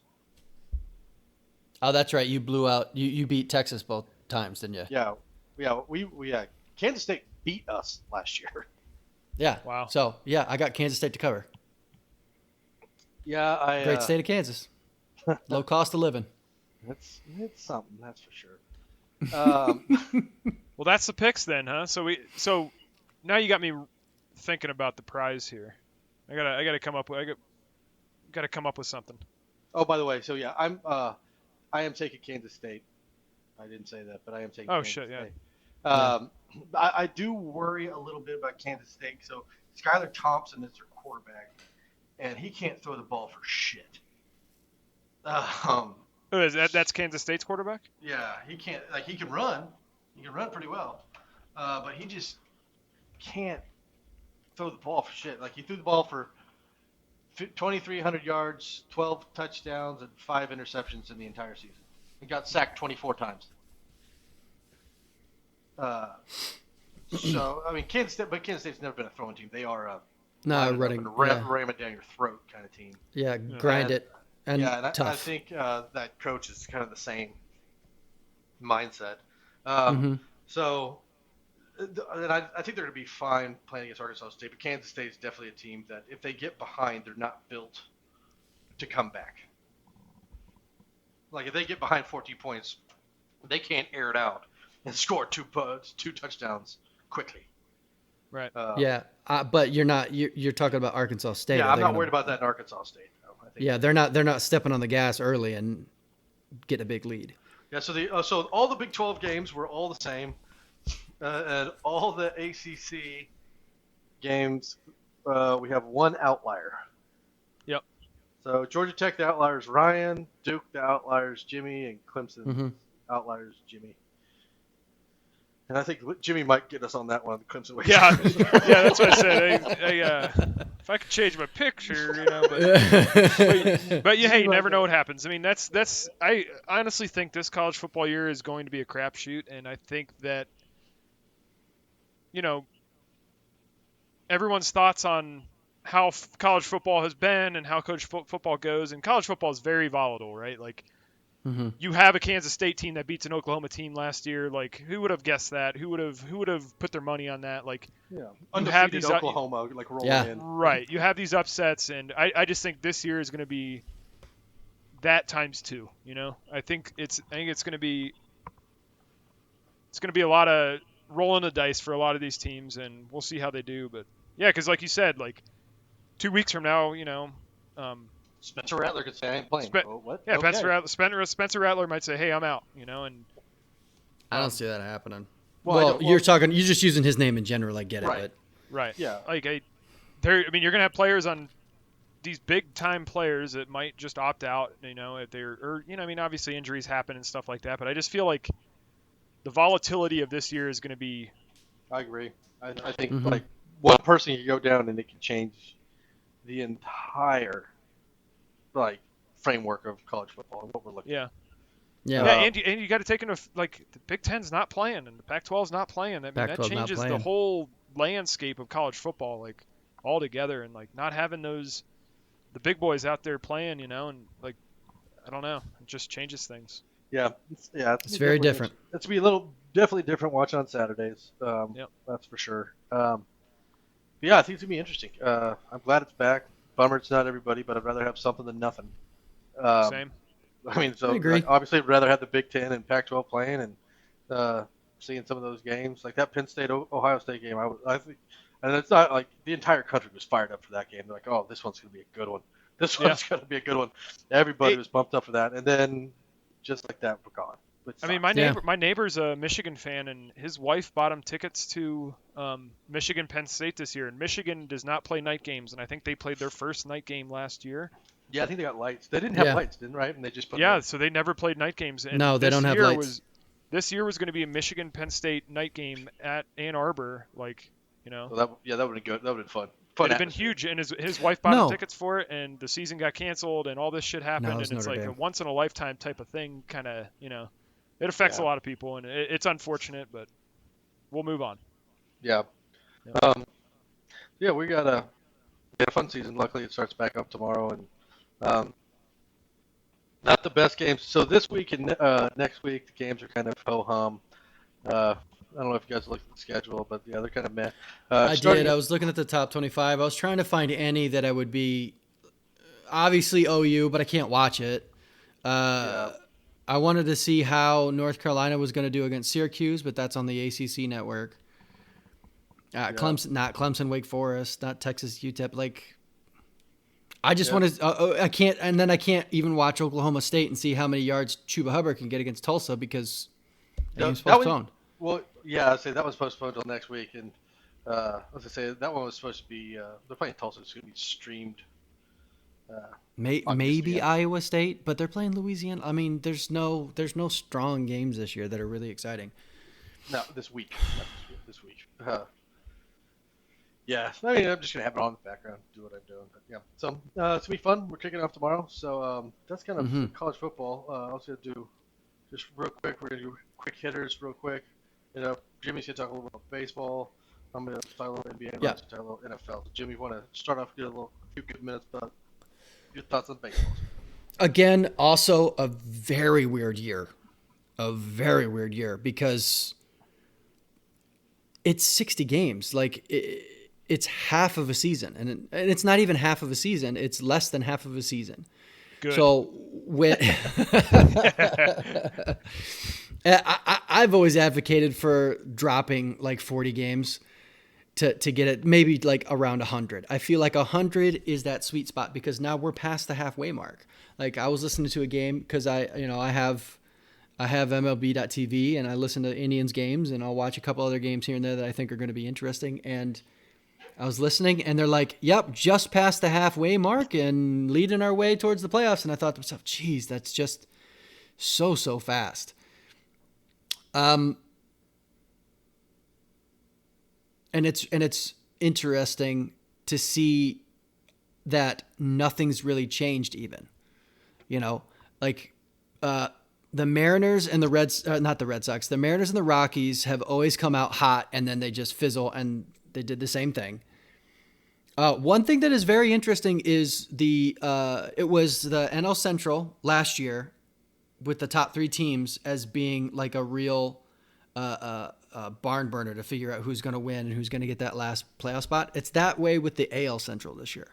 Oh, that's right. You blew out. You beat Texas both times, didn't you? Yeah. We Kansas State beat us last year. Yeah. Wow. So yeah, I got Kansas State to cover. Yeah, great state of Kansas. Low cost of living. It's something, that's for sure. Well, that's the picks then, huh? So now you got me thinking about the prize here. I gotta come up with something. Oh, by the way, so yeah, I am taking Kansas State. I didn't say that, but I am taking. Oh Kansas shit, State. yeah. I do worry a little bit about Kansas State. So Skylar Thompson is their quarterback, and he can't throw the ball for shit. That's Kansas State's quarterback? Yeah, he can't. Like, he can run. He can run pretty well, but he just can't throw the ball for shit. Like, he threw the ball for 2,300 yards, 12 touchdowns, and 5 interceptions in the entire season. He got sacked 24 times. So I mean, Kansas State's never been a throwing team. They are a running. Yeah, ram it down your throat kind of team. yeah, grind it and Yeah, and tough. I think that coach is kind of the same mindset. Um, So, and I think they're going to be fine playing against Arkansas State, but Kansas State is definitely a team that if they get behind, they're not built to come back. Like if they get behind 14 points, they can't air it out and score two touchdowns quickly. Right. Yeah, but you're talking about Arkansas State. Yeah, Are I'm they not gonna- worried about that in Arkansas State. Though. I think Yeah, they're not stepping on the gas early and getting a big lead. Yeah, so all the Big 12 games were all the same, and all the ACC games we have one outlier. Yep. So Georgia Tech the outlier is Ryan, Duke the outlier is Jimmy, and Clemson outlier is Jimmy. And I think Jimmy might get us on that one, the Clemson way. Yeah, that's what I said. If I could change my picture, but hey, you never know what happens. I mean, I honestly think this college football year is going to be a crapshoot, and I think that, everyone's thoughts on how college football has been and how college football goes, and college football is very volatile, right? Like, you have a Kansas State team that beats an Oklahoma team last year. Like, who would have guessed that? Who would have put their money on that? Like, Undefeated Oklahoma rolling in. Right. You have these upsets, and I just think this year is going to be that times two. I think it's going to be a lot of rolling the dice for a lot of these teams, and we'll see how they do. But yeah, because like you said, like 2 weeks from now, Spencer Rattler could say, I ain't playing. What? Yeah, okay. Spencer Rattler might say, hey, I'm out, and I don't see that happening. Well, You're just using his name in general. I get it, Right. but right. Yeah. Like, you're going to have players on these big time players that might just opt out, if they're, or, obviously injuries happen and stuff like that, but I just feel like the volatility of this year is going to be. I agree. I think like one person can go down and it can change the entire framework of college football and what we're looking at. yeah. And you got to take into like the Big Ten's not playing and the Pac-12's not playing. I mean, that Pac-12 not changes the playing. whole landscape of college football like altogether, and like not having the big boys out there playing, and like I don't know, it just changes things. Yeah, It's very different. It's be definitely different watching on Saturdays. That's for sure. Yeah, I think it's gonna be interesting. I'm glad it's back. Bummer it's not everybody, but I'd rather have something than nothing. Same. I mean, so I agree. obviously I'd rather have the Big Ten and Pac-12 playing and seeing some of those games, like that Penn State Ohio State game. I think, and it's not like the entire country was fired up for that game. They're like, oh, this one's gonna be a good one. This one's gonna be a good one. Everybody was pumped up for that, and then just like that, we're gone. I mean, my neighbor's a Michigan fan, and his wife bought him tickets to Michigan Penn State this year. And Michigan does not play night games, and I think they played their first night game last year. Yeah, I think they got lights. They didn't have lights, right? And they just put so they never played night games. And No, they don't have lights. This year was going to be a Michigan Penn State night game at Ann Arbor, like So that would have been good. That would have been fun. It'd have been huge, and his wife bought him tickets for it, and the season got canceled, and all this shit happened, and it's like a once in a lifetime type of thing, kind of, it affects a lot of people, and it's unfortunate, but we'll move on. Yeah. We got a fun season. Luckily, it starts back up tomorrow, and not the best games. So this week and next week, the games are kind of ho-hum. I don't know if you guys looked at the schedule, but yeah, they're kind of meh. I did. I was looking at the top 25. I was trying to find any that I would be obviously OU, but I can't watch it. I wanted to see how North Carolina was going to do against Syracuse, but that's on the ACC network. Clemson, not Clemson, Wake Forest, not Texas, UTEP. Like, I just want to. I can't, and then I can't even watch Oklahoma State and see how many yards Chuba Hubbard can get against Tulsa because the game's postponed. Well, yeah, I'd say that was postponed until next week, and as I say, that one was supposed to be. They're playing Tulsa. It's going to be streamed. Maybe Iowa State, but they're playing Louisiana. I mean, there's no strong games this year that are really exciting. No, this week. This week. Yeah, I mean, I'm just gonna have it on in the background, do what I'm doing. But yeah, so it's gonna be fun. We're kicking off tomorrow, so that's kind of college football. I was gonna do just real quick. We're gonna do quick hitters real quick. Jimmy's gonna talk a little bit about baseball. I'm gonna talk a little NBA and Yeah. Ryan's gonna talk a little NFL. Jimmy, you want to start off? Get a few good minutes about your thoughts on baseball. Again, also a very weird year. Because it's 60 games. Like it's half of a season, and it's not even half of a season. It's less than half of a season. Good. So when I've always advocated for dropping like 40 games to get it maybe like around 100. I feel like 100 is that sweet spot because now we're past the halfway mark. Like I was listening to a game because I have MLB.TV and I listen to Indians games and I'll watch a couple other games here and there that I think are going to be interesting. And I was listening and they're like, yep, just past the halfway mark and leading our way towards the playoffs. And I thought to myself, geez, that's just so fast. And it's interesting to see that nothing's really changed even, like, the Mariners and the not the Red Sox, the Mariners and the Rockies have always come out hot and then they just fizzle and they did the same thing. One thing that is very interesting is it was the NL Central last year with the top 3 teams as being like a real barn burner to figure out who's going to win and who's going to get that last playoff spot. It's that way with the AL Central this year.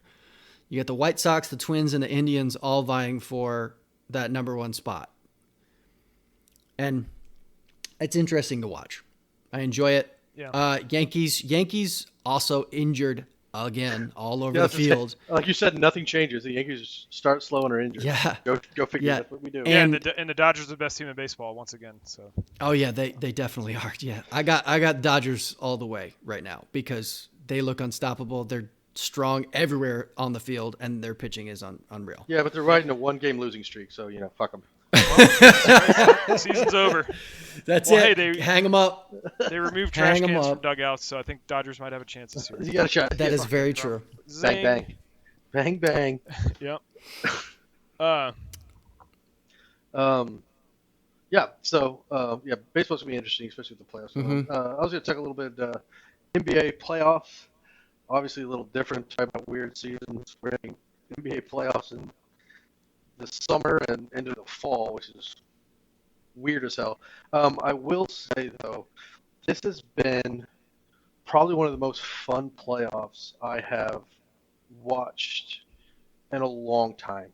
You got the White Sox, the Twins, and the Indians all vying for that number 1 spot. And it's interesting to watch. I enjoy it. Yeah. Yankees also injured again all over the field. Like you said, nothing changes. The Yankees start slow and are injured. Yeah. Go figure. Yeah. That's what we do. And the Dodgers are the best team in baseball once again. So. Oh yeah, they definitely are. Yeah, I got Dodgers all the way right now because they look unstoppable. They're strong everywhere on the field, and their pitching is unreal. Yeah, but they're riding a 1-game losing streak, so fuck them. Season's over. That's well, it. Hey, hang them up. They removed trash cans from dugouts, so I think Dodgers might have a chance this year. You got a shot. That is very true. Bang bang, bang bang. Yep. Yeah. So baseball's gonna be interesting, especially with the playoffs. Mm-hmm. I was gonna talk a little bit NBA playoffs. Obviously, a little different. Talking about weird seasons. We're having NBA playoffs in the summer and into the fall, which is weird as hell. I will say though, this has been probably one of the most fun playoffs I have watched in a long time.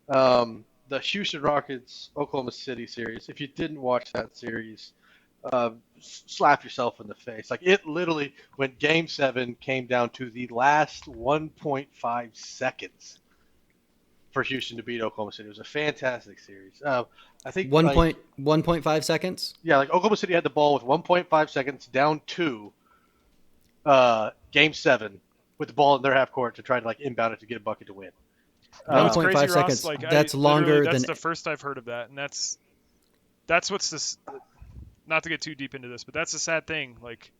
The Houston Rockets Oklahoma City series. If you didn't watch that series, slap yourself in the face. Like it literally, when Game 7 came down to the last 1.5 seconds for Houston to beat Oklahoma City. It was a fantastic series. I think 1.5 seconds. Yeah, like Oklahoma City had the ball with 1.5 seconds down to Game 7 with the ball in their half court to try to like inbound it to get a bucket to win. 1.5 crazy, seconds. Ross? Like, that's longer that's than. the first I've heard of that, and that's what's this. Not to get too deep into this, but that's a sad thing. Like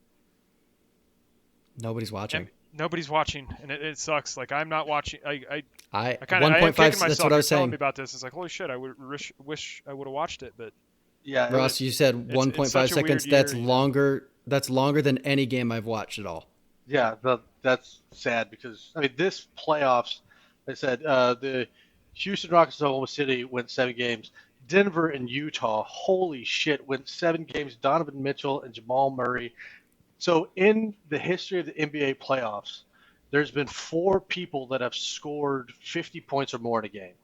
nobody's watching. Nobody's watching, and it sucks. Like I'm not watching. I kind 1.5. of That's what I was telling saying. me about this. It's like holy shit. I would wish I would have watched it, but yeah. Ross, you said 1.5 seconds. That's longer. That's longer than any game I've watched at all. Yeah, that's sad because I mean this playoffs. They said the Houston Rockets and Oklahoma City went 7 games. Denver and Utah, holy shit, went 7 games. Donovan Mitchell and Jamal Murray. So in the history of the NBA playoffs, there's been 4 people that have scored 50 points or more in a game.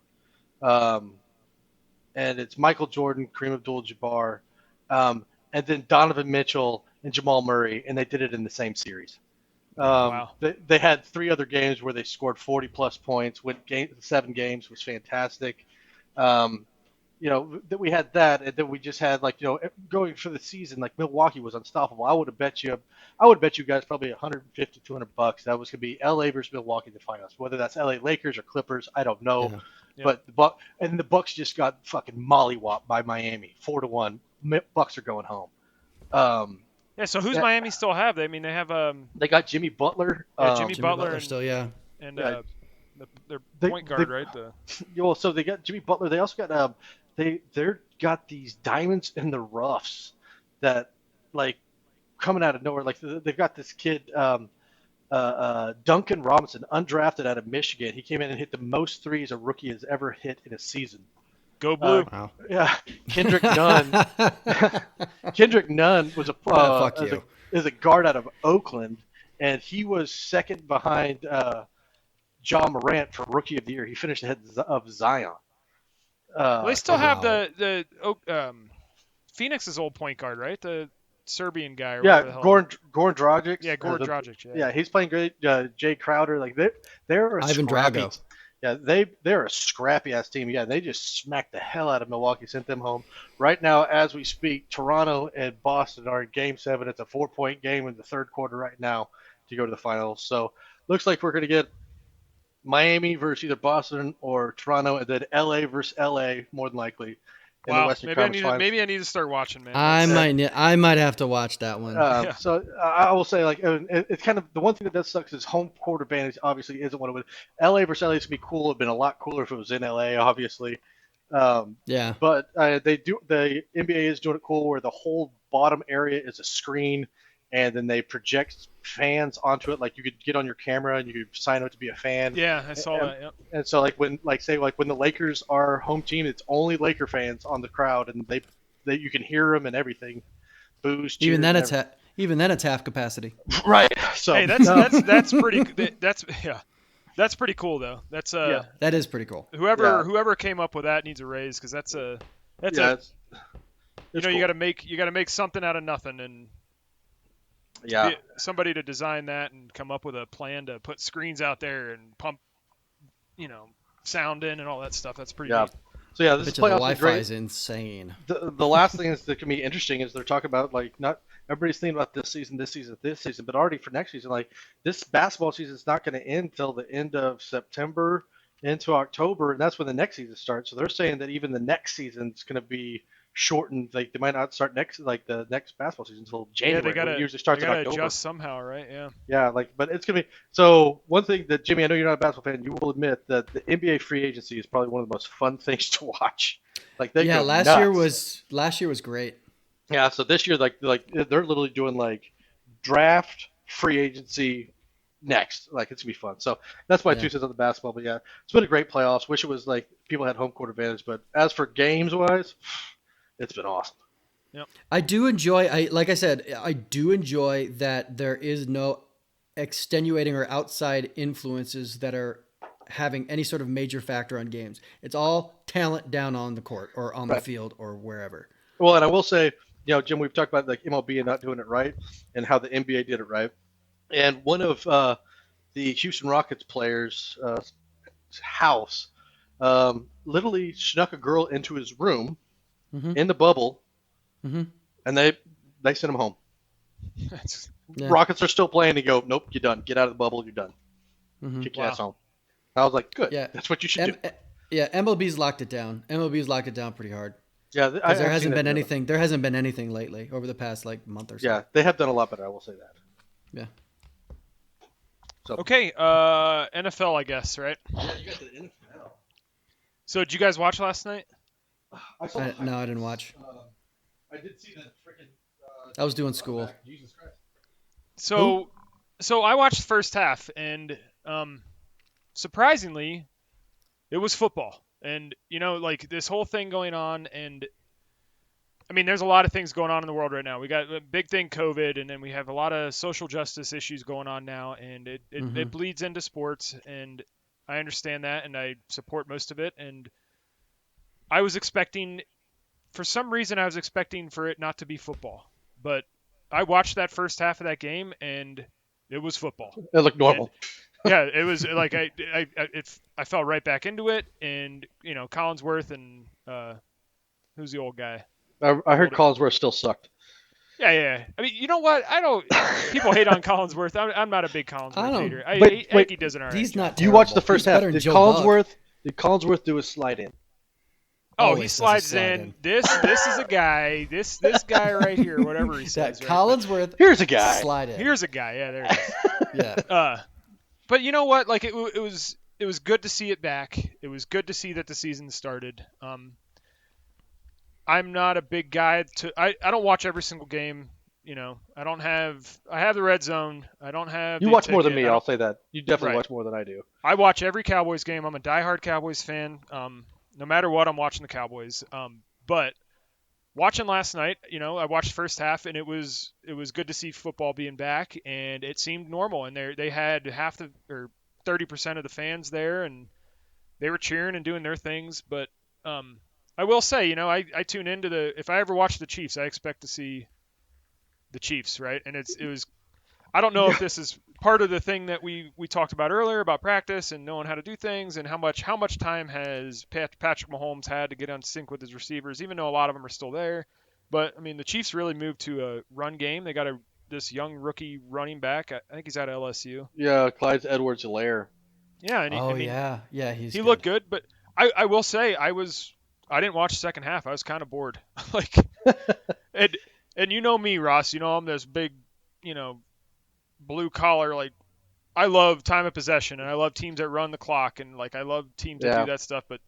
And it's Michael Jordan, Kareem Abdul-Jabbar, and then Donovan Mitchell and Jamal Murray, and they did it in the same series. Wow. They had 3 other games where they scored 40-plus points. Went 7 games, was fantastic. That we had that, and then we just had going for the season, like Milwaukee was unstoppable. I would bet you guys probably $150, $200 that was gonna be LA versus Milwaukee in the finals. Whether that's LA Lakers or Clippers, I don't know. Yeah. But the Bucks just got fucking mollywopped by Miami, 4-1. Bucks are going home. Yeah. So who's Miami still have? They have They got Jimmy Butler. Jimmy Butler and, still, yeah. And yeah. their point guard, right? So they got Jimmy Butler. They also got they're got these diamonds in the roughs that like coming out of nowhere. Like they've got this kid, Duncan Robinson, undrafted out of Michigan. He came in and hit the most threes a rookie has ever hit in a season. Go blue. Wow. Yeah, Kendrick Nunn. Kendrick Nunn was Fuck you. is a guard out of Oakland, and he was second behind John Morant for Rookie of the Year. He finished ahead of Zion. Well, they still have wow. the Phoenix's old point guard, right? The Serbian guy. Or Yeah, whatever the hell. Goran Dragic. Yeah, Goran Dragic. Yeah. Yeah, he's playing great. Jay Crowder, like they're a Ivan scrappy. Drago. Yeah, they're a scrappy ass team. Yeah, they just smacked the hell out of Milwaukee, sent them home. Right now, as we speak, Toronto and Boston are in Game 7. It's a 4-point game in the third quarter right now to go to the finals. So looks like we're going to get Miami versus either Boston or Toronto, and then LA versus LA more than likely in the Wow. Western Conference Finals. Maybe I need to start watching, man. I might have to watch that one. Yeah. So I will say, like, it's kind of the one thing that does suck is home court advantage. Obviously, isn't what it would. LA versus LA is gonna be cool. It'd been a lot cooler if it was in LA, obviously. Yeah. But the NBA is doing it cool where the whole bottom area is a screen, and then they project fans onto it. Like you could get on your camera and you could sign up to be a fan. Yeah, I saw that. Yep. And so when the Lakers are home team, it's only Laker fans on the crowd, and they you can hear them and everything. Boos. Even then, cheers, it's half capacity. right. So Hey, that's pretty. That's pretty cool though. That's Yeah. That is pretty cool. whoever came up with that needs a raise because that's it's you cool. gotta make something out of nothing and Yeah. somebody to design that and come up with a plan to put screens out there and pump sound in and all that stuff. That's pretty neat. So yeah, this Bitch, the playoff is Wi-Fi great. is insane. The last thing that can be interesting is they're talking about like not everybody's thinking about this season, but already for next season, like this basketball season is not going to end till the end of September into October, and that's when the next season starts. So they're saying that even the next season is going to be shortened. Like they might not start the next basketball season until January. Yeah, they gotta it usually starts in October. adjust somehow, right? Yeah. Yeah, but it's gonna be so. One thing that Jimmy, I know you're not a basketball fan, you will admit that the NBA free agency is probably one of the most fun things to watch. Like they go last nuts. year was great. Yeah, so this year like they're literally doing like draft, free agency, next. Like it's gonna be fun. So that's my 2 cents on the basketball. But yeah, it's been a great playoffs. Wish it was like people had home court advantage, but as for games wise, it's been awesome. I do enjoy. Like I said, I do enjoy that there is no extenuating or outside influences that are having any sort of major factor on games. It's all talent down on the court or on the field or wherever. Well, and I will say, Jim, we've talked about like MLB and not doing it right, and how the NBA did it right. And one of the Houston Rockets players' house literally snuck a girl into his room in the bubble, and they sent him home. Rockets are still playing. They go, nope, you're done. Get out of the bubble. You're done. Kick your ass home. I was like, good. Yeah. That's what you should do. Yeah, MLB's locked it down. MLB's locked it down pretty hard. Yeah, There hasn't been anything. There hasn't been anything lately over the past like month or so. Yeah, they have done a lot better. I will say that. Yeah. So. Okay, NFL, I guess, right? Yeah, you got the NFL. So did you guys watch last night? No, I didn't watch. I did see the freaking. I was doing school. Jesus Christ. So I watched the first half, and surprisingly, it was football. And like this whole thing going on, and I mean, there's a lot of things going on in the world right now. We got a big thing, COVID, and then we have a lot of social justice issues going on now, and it bleeds into sports, and I understand that, and I support most of it. And I was expecting, for some reason, for it not to be football, but I watched that first half of that game, and it was football. It looked normal. Yeah, it was like I fell right back into it, and Collinsworth and who's the old guy? I heard Collinsworth still sucked. Yeah. I mean, you know what? People hate on Collinsworth. I'm not a big Collinsworth hater. I think he does an alright. He's not. You terrible. watched the first He's half. better than Did Joe Buck. Collinsworth do a slide in? Oh, he Always slides does a slide in. This is a guy. This guy right here. Whatever he That says. Right? Collinsworth. Here's a guy. Slide in. Here's a guy. Yeah, there it is. Yeah. But you know what? Like it was good to see it back. It was good to see that the season started. I'm not a big guy I don't watch every single game. I don't have. I have the red zone. I don't have. You the watch more than ticket. me. I'll say that. You definitely Right. watch more than I do. I watch every Cowboys game. I'm a diehard Cowboys fan. No matter what, I'm watching the Cowboys. But watching last night, I watched the first half, and it was good to see football being back, and it seemed normal. And they had 30% of the fans there, and they were cheering and doing their things. But I will say, I tune into if I ever watch the Chiefs, I expect to see the Chiefs, right? And it was. I don't know if this is part of the thing that we talked about earlier about practice and knowing how to do things, and how much time has Patrick Mahomes had to get on sync with his receivers, even though a lot of them are still there. But I mean, the Chiefs really moved to a run game. They got this young rookie running back. I think he's out of LSU. Yeah, Clyde Edwards-Helaire. Yeah, and yeah, he looked good. But I will say I didn't watch the second half. I was kind of bored. and you know me, Ross. I'm this big, blue collar, like I love time of possession, and I love teams that run the clock, and I love teams that do that stuff. But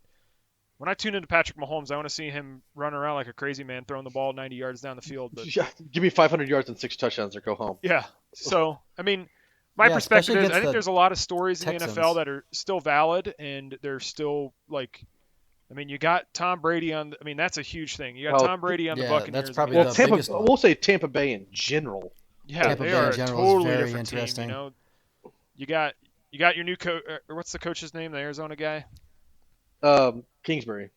when I tune into Patrick Mahomes, I want to see him run around like a crazy man, throwing the ball 90 yards down the field. But give me 500 yards and 6 touchdowns or go home. Yeah. So I mean, my perspective is I think there's a lot of stories in Texans. the NFL that are still valid, and they're still you got Tom Brady on. That's a huge thing. You got Tom Brady on the Buccaneers. That's probably the biggest one. We'll say Tampa Bay in general. Yeah, Tampa they Bay are in a general is totally very different interesting. team. You got your new coach. What's the coach's name? The Arizona guy? Kingsbury.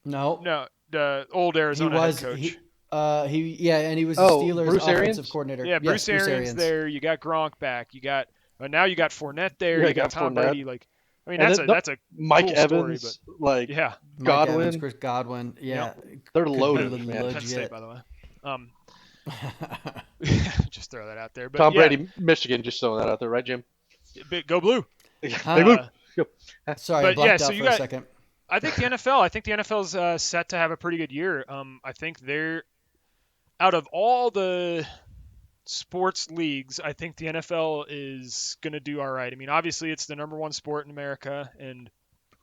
No, the old Arizona head coach. And he was the Steelers Bruce offensive Arians? coordinator. Yeah, Bruce Arians there. You got Gronk back. Now you got Fournette there. You got Tom Fournette. Brady. That's a Mike cool Evans, story, but Mike Godwin. Evans, Chris Godwin. Yeah, they're loaded, be man. Penn State, by the way. Just throw that out there. But Tom Brady, Michigan. Just throwing that out there, right, Jim? Go blue. Big blue. Sorry, I blacked out for a second. I think the NFL is set to have a pretty good year. I think they're out of all the sports leagues, I think the NFL is going to do all right. Obviously it's the number one sport in America, and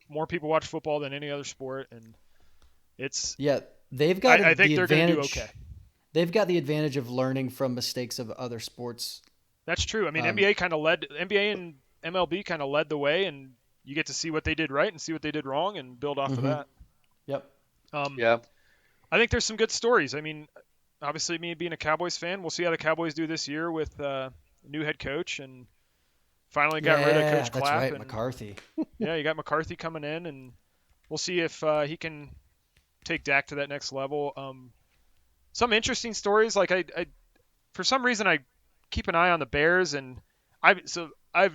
more people watch football than any other sport, and they've got. I think they're going to do okay. They've got the advantage of learning from mistakes of other sports. That's true. NBA and MLB kind of led the way, and you get to see what they did right and see what they did wrong and build off of that. Yep. I think there's some good stories. Obviously, me being a Cowboys fan, we'll see how the Cowboys do this year with new head coach, and finally got rid of Coach Clapp. That's right, and, McCarthy. You got McCarthy coming in, and we'll see if he can take Dak to that next level. Some interesting stories, I for some reason I keep an eye on the Bears, and I've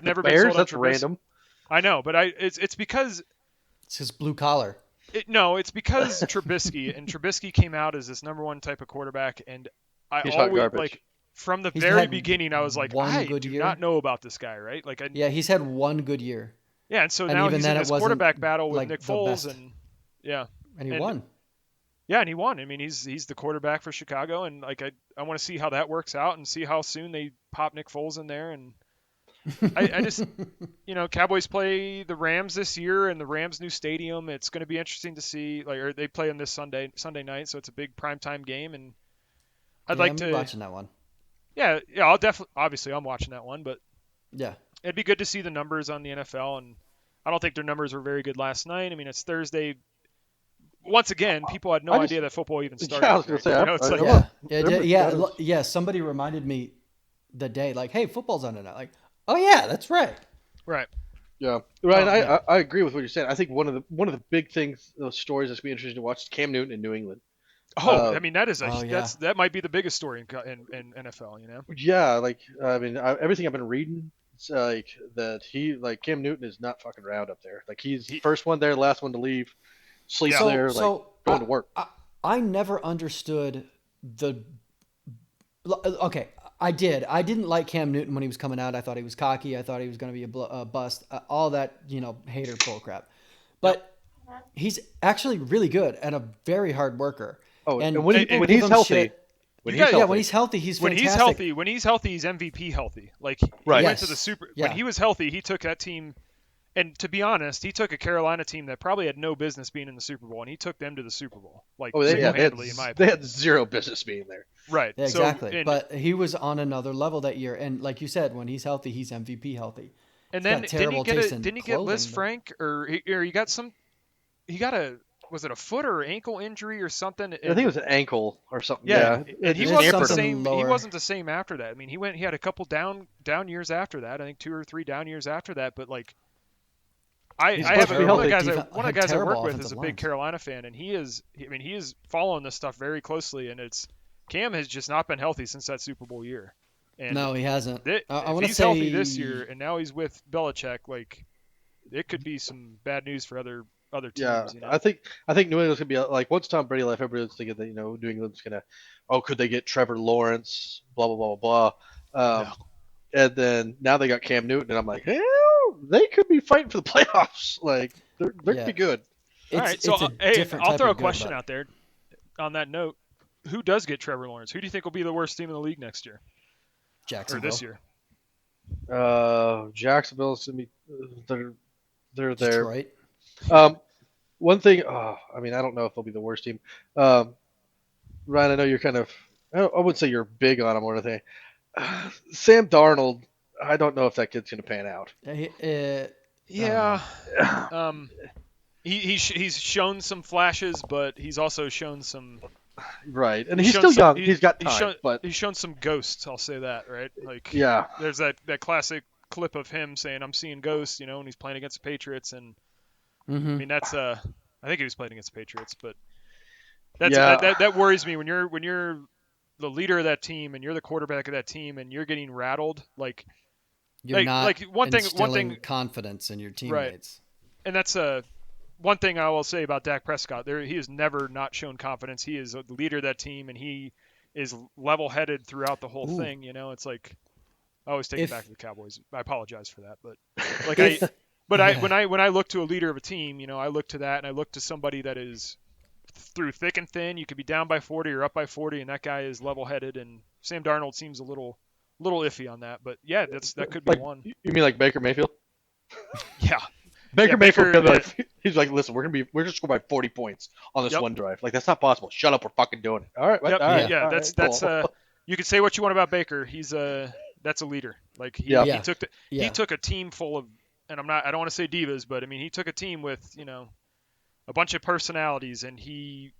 never been sold on That's Trubisky. random. I know, but it's because it's his blue collar. It's because Trubisky came out as this number one type of quarterback, and He's always from the very beginning I was like, I do not know about this guy, right? He's had one good year. Yeah, and so now he's in this quarterback battle with Nick Foles, and and he won. Yeah, and he won. He's the quarterback for Chicago, and I want to see how that works out and see how soon they pop Nick Foles in there. And I just, Cowboys play the Rams this year in the Rams' new stadium. It's going to be interesting to see. Or they play them this Sunday night, so it's a big primetime game, and I'd like to watching that one. Yeah, I'll definitely. Obviously, I'm watching that one, but yeah, it'd be good to see the numbers on the NFL, and I don't think their numbers were very good last night. It's Thursday. Once again, people had no idea that football even started. Yeah, I was gonna say. Somebody reminded me the day, hey, football's on tonight. Oh yeah, that's right. Right. Yeah, Ryan, I agree with what you're saying. I think one of the big things, those stories that's gonna be interesting to watch is Cam Newton in New England. That might be the biggest story in NFL. Yeah, everything I've been reading, it's that Cam Newton is not fucking around up there. He's first one there, last one to leave. Sleeps there, going to work. I never understood Okay, I did. I didn't like Cam Newton when he was coming out. I thought he was cocky. I thought he was going to be a bust. All that, hater bullcrap. But he's actually really good and a very hard worker. Oh, and when he's healthy. When he's healthy, he's fantastic. When he's healthy, he's MVP healthy. He right. went to the Super. Yeah. When he was healthy, he took that team And to be honest, he took a Carolina team that probably had no business being in the Super Bowl, and he took them to the Super Bowl, like single-handedly, in my they opinion. had zero business being there. Right. Yeah, So, exactly. But he was on another level that year, and like you said, when he's healthy, he's MVP healthy. and He's then got terrible taste in didn't he get Liz clothing, but- Frank or he got some he got a was it a foot or ankle injury or something? I think it was an ankle or something. Yeah, Yeah. and he It's wasn't the something same. He lower. wasn't the same after that. I mean, he had a couple down years after that. I think 2 or 3 down years after that. But like, I He's have supposed to be one of the healthy. guys one of the guys I Terrible work with is a offensive big lines. Carolina fan, and he is following this stuff very closely. And Cam has just not been healthy since that Super Bowl year. And No, he hasn't. I if want to he's say healthy this year, and now he's with Belichick, like it could be some bad news for other teams. Yeah, You know? I think New England's gonna be like once Tom Brady left, everybody's thinking that New England's gonna, could they get Trevor Lawrence, blah blah blah blah blah, and then now they got Cam Newton, and I'm like, hell, they could be fighting for the playoffs. Like they're gonna be good. All right, so different I'll type throw a of good, question but- out there. On that note, who does get Trevor Lawrence? Who do you think will be the worst team in the league next year or Jacksonville. this year? Jacksonville's gonna be they're there. Detroit. One thing, I don't know if they'll be the worst team. Ryan, I know you're kind of, I wouldn't say you're big on him or anything. Sam Darnold, I don't know if that kid's going to pan out. Yeah. He's shown some flashes, but he's also shown some. Right, and he's still young. He's got time, but he's shown some ghosts. I'll say that, right? Like, yeah, there's that classic clip of him saying, "I'm seeing ghosts," and he's playing against the Patriots, and I mean that's I think he was playing against the Patriots, but that worries me when you're the leader of that team and you're the quarterback of that team and you're getting rattled, like You're not one thing confidence in your teammates. Right. And that's one thing I will say about Dak Prescott. He has never not shown confidence. He is the leader of that team, and he is level-headed throughout the whole thing. It's like I always take it back to the Cowboys. I apologize for that, but when I look to a leader of a team, I look to that, and I look to somebody that is through thick and thin. You could be down by 40 or up by 40, and that guy is level-headed. And Sam Darnold seems a little iffy on that, but yeah, that could be one. You mean like Baker Mayfield? Yeah. Baker Mayfield, he's like, listen, we're just going by 40 points on this one drive. Like, that's not possible. Shut up, we're fucking doing it. All right, yep. all right. Yeah, all that's right, cool. you could say what you want about Baker. That's a leader. Like he took a team full of, and I don't want to say divas, but I mean he took a team with a bunch of personalities, and he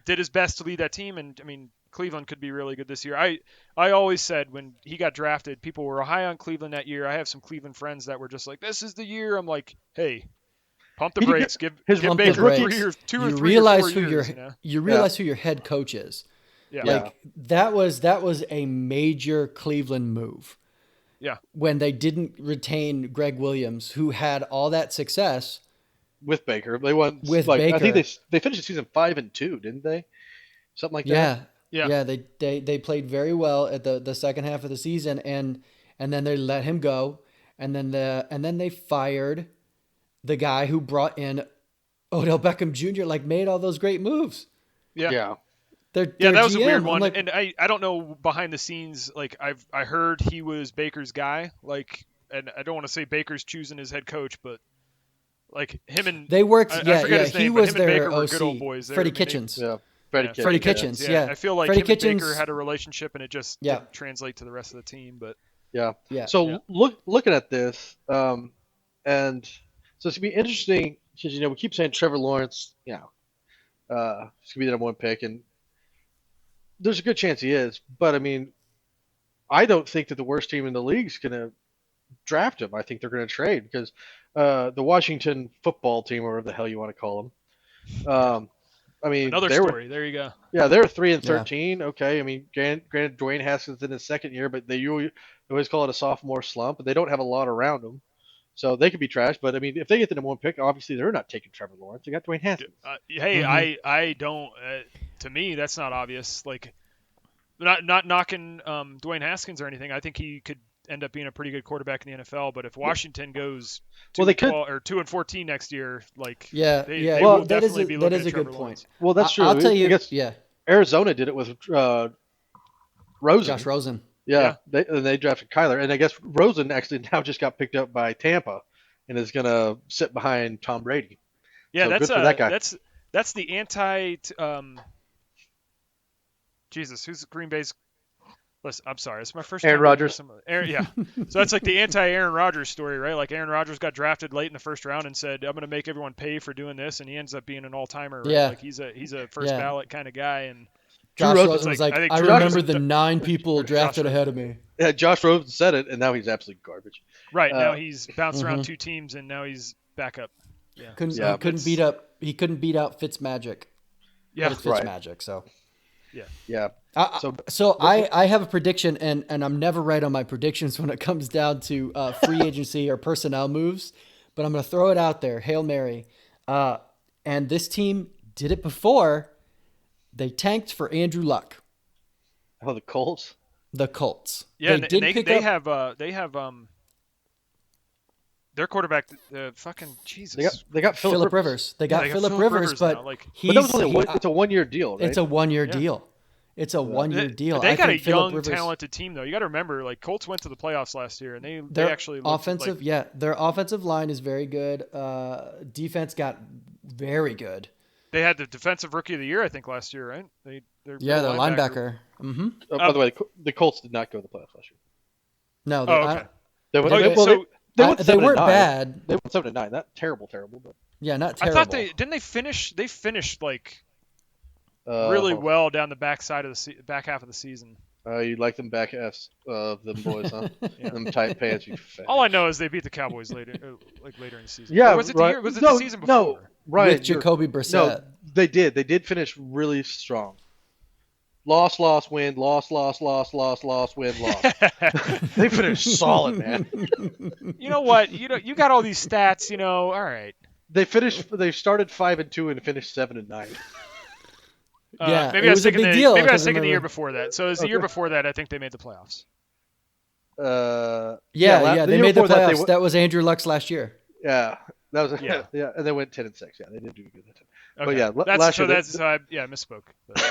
did his best to lead that team. And I mean Cleveland could be really good this year. I always said when he got drafted, people were high on Cleveland that year. I have some Cleveland friends that were just like, "This is the year." I'm like, "Hey, pump the brakes. Give Baker 2 or 3 or 4 years." You realize who your head coach is. Yeah. Like that was a major Cleveland move. Yeah. When they didn't retain Greg Williams, who had all that success with Baker. They won with Baker. I think they finished the season 5-2, didn't they? Something like that. Yeah, they played very well at the second half of the season, and then they let him go, and then they fired the guy who brought in Odell Beckham Jr. Like made all those great moves. Yeah. Their that was GM, a weird one, like, and I don't know behind the scenes. Like I heard he was Baker's guy. Like, and I don't want to say Baker's choosing his head coach, but like him and they worked. I forget his name, he but was him and their Baker were OC, good old boys. Freddie Kitchens. Freddie Kitchens. Yeah. I feel like Freddie him Kitchens, and Baker had a relationship, and it just didn't translate to the rest of the team. But So looking at this, and so it's gonna be interesting because we keep saying Trevor Lawrence, he's gonna be the number 1 pick, and there's a good chance he is. But I mean, I don't think that the worst team in the league is gonna draft him. I think they're gonna trade because the Washington football team, or whatever the hell you want to call them. I mean, another story. There you go. Yeah, they're 3-13. Yeah. Okay, I mean, granted, Dwayne Haskins in his second year, but they always call it a sophomore slump, but they don't have a lot around them, so they could be trashed. But I mean, if they get the number 1 pick, obviously they're not taking Trevor Lawrence. They got Dwayne Haskins. I don't. To me, that's not obvious. Like, not knocking Dwayne Haskins or anything. I think he could end up being a pretty good quarterback in the NFL. But if Washington goes 2-14 next year, like they will definitely be looking at Trevor Lawrence. Well, that's true. I'll tell you. I guess Arizona did it with Rosen. Josh Rosen. Yeah. They drafted Kyler, and I guess Rosen actually now just got picked up by Tampa, and is going to sit behind Tom Brady. Yeah, So that's good for that guy. that's the anti. Jesus, who's Green Bay's? Listen, I'm sorry, it's my first Aaron time. Rodgers. Yeah, so that's like the anti-Aaron Rodgers story, right? Like Aaron Rodgers got drafted late in the first round and said, "I'm going to make everyone pay for doing this," and he ends up being an all-timer, right? Yeah. Like he's a first ballot kind of guy, and Josh Rosen Rosen was like, like, I think I Drew remember Rosen- the 9 people drafted Rosen. ahead of me. Yeah, Josh Rosen said it, and now he's absolutely garbage. right now he's bounced around Mhm. 2 teams, and now he's back up. Yeah, Couldn't Yeah, he couldn't beat up he couldn't beat out Fitzmagic. yeah, But it's Right. Fitzmagic, so. Yeah. So So I have a prediction, and I'm never right on my predictions when it comes down to free agency or personnel moves, but I'm going to throw it out there, Hail Mary. And this team did it before. They tanked for Andrew Luck, the Colts. the Colts. yeah. They did pick up. They have their quarterback, fucking Jesus. They got Phillip Rivers. They got they got Phillip Phillip Rivers, Rivers but now, like- he's But that was only he- it's a 1-year deal, right? it's a 1-year Yeah. deal. It's a 1-year deal. They I got a think Phillip young, Rivers, talented team, though. You got to remember, like Colts went to the playoffs last year, and they Their actually looked offensive, like, yeah, their offensive line is very good. Defense got very good. they had the defensive rookie of the year, I think, last year, right? Their Yeah, middle their linebacker. Mm-hmm. By the way, the Colts did not go to the playoffs last year. No, Oh, okay. They went, Okay, they went they weren't 7-9. bad. They went 7-9. Not terrible, but Yeah, not I terrible. thought they finished like really hold on. well down the back side of the back half of the season. You like them back halves of them boys, huh? Yeah. Them tight pants, you fat. All I know is they beat the Cowboys later in the season. Yeah, Or was it right. the year? Was it No, the season before? no. Ryan, with Jacoby Brissett. No, they did. They did finish really strong. Loss, win, loss, win, loss. They finished solid, man. You know what? You got all these stats. All right. They started 5-2 and finished 7-9. Yeah, maybe it I was a thinking big deal, Maybe I was 'cause thinking the year remember- before that. So it was the year before that. I think they made the playoffs. Yeah, they year made the before playoffs. That was Andrew Luck's last year. Yeah, that was Yeah. yeah, and they went 10-6. Yeah, they did do good that time. Okay. But yeah, that's last so year that's so I misspoke. But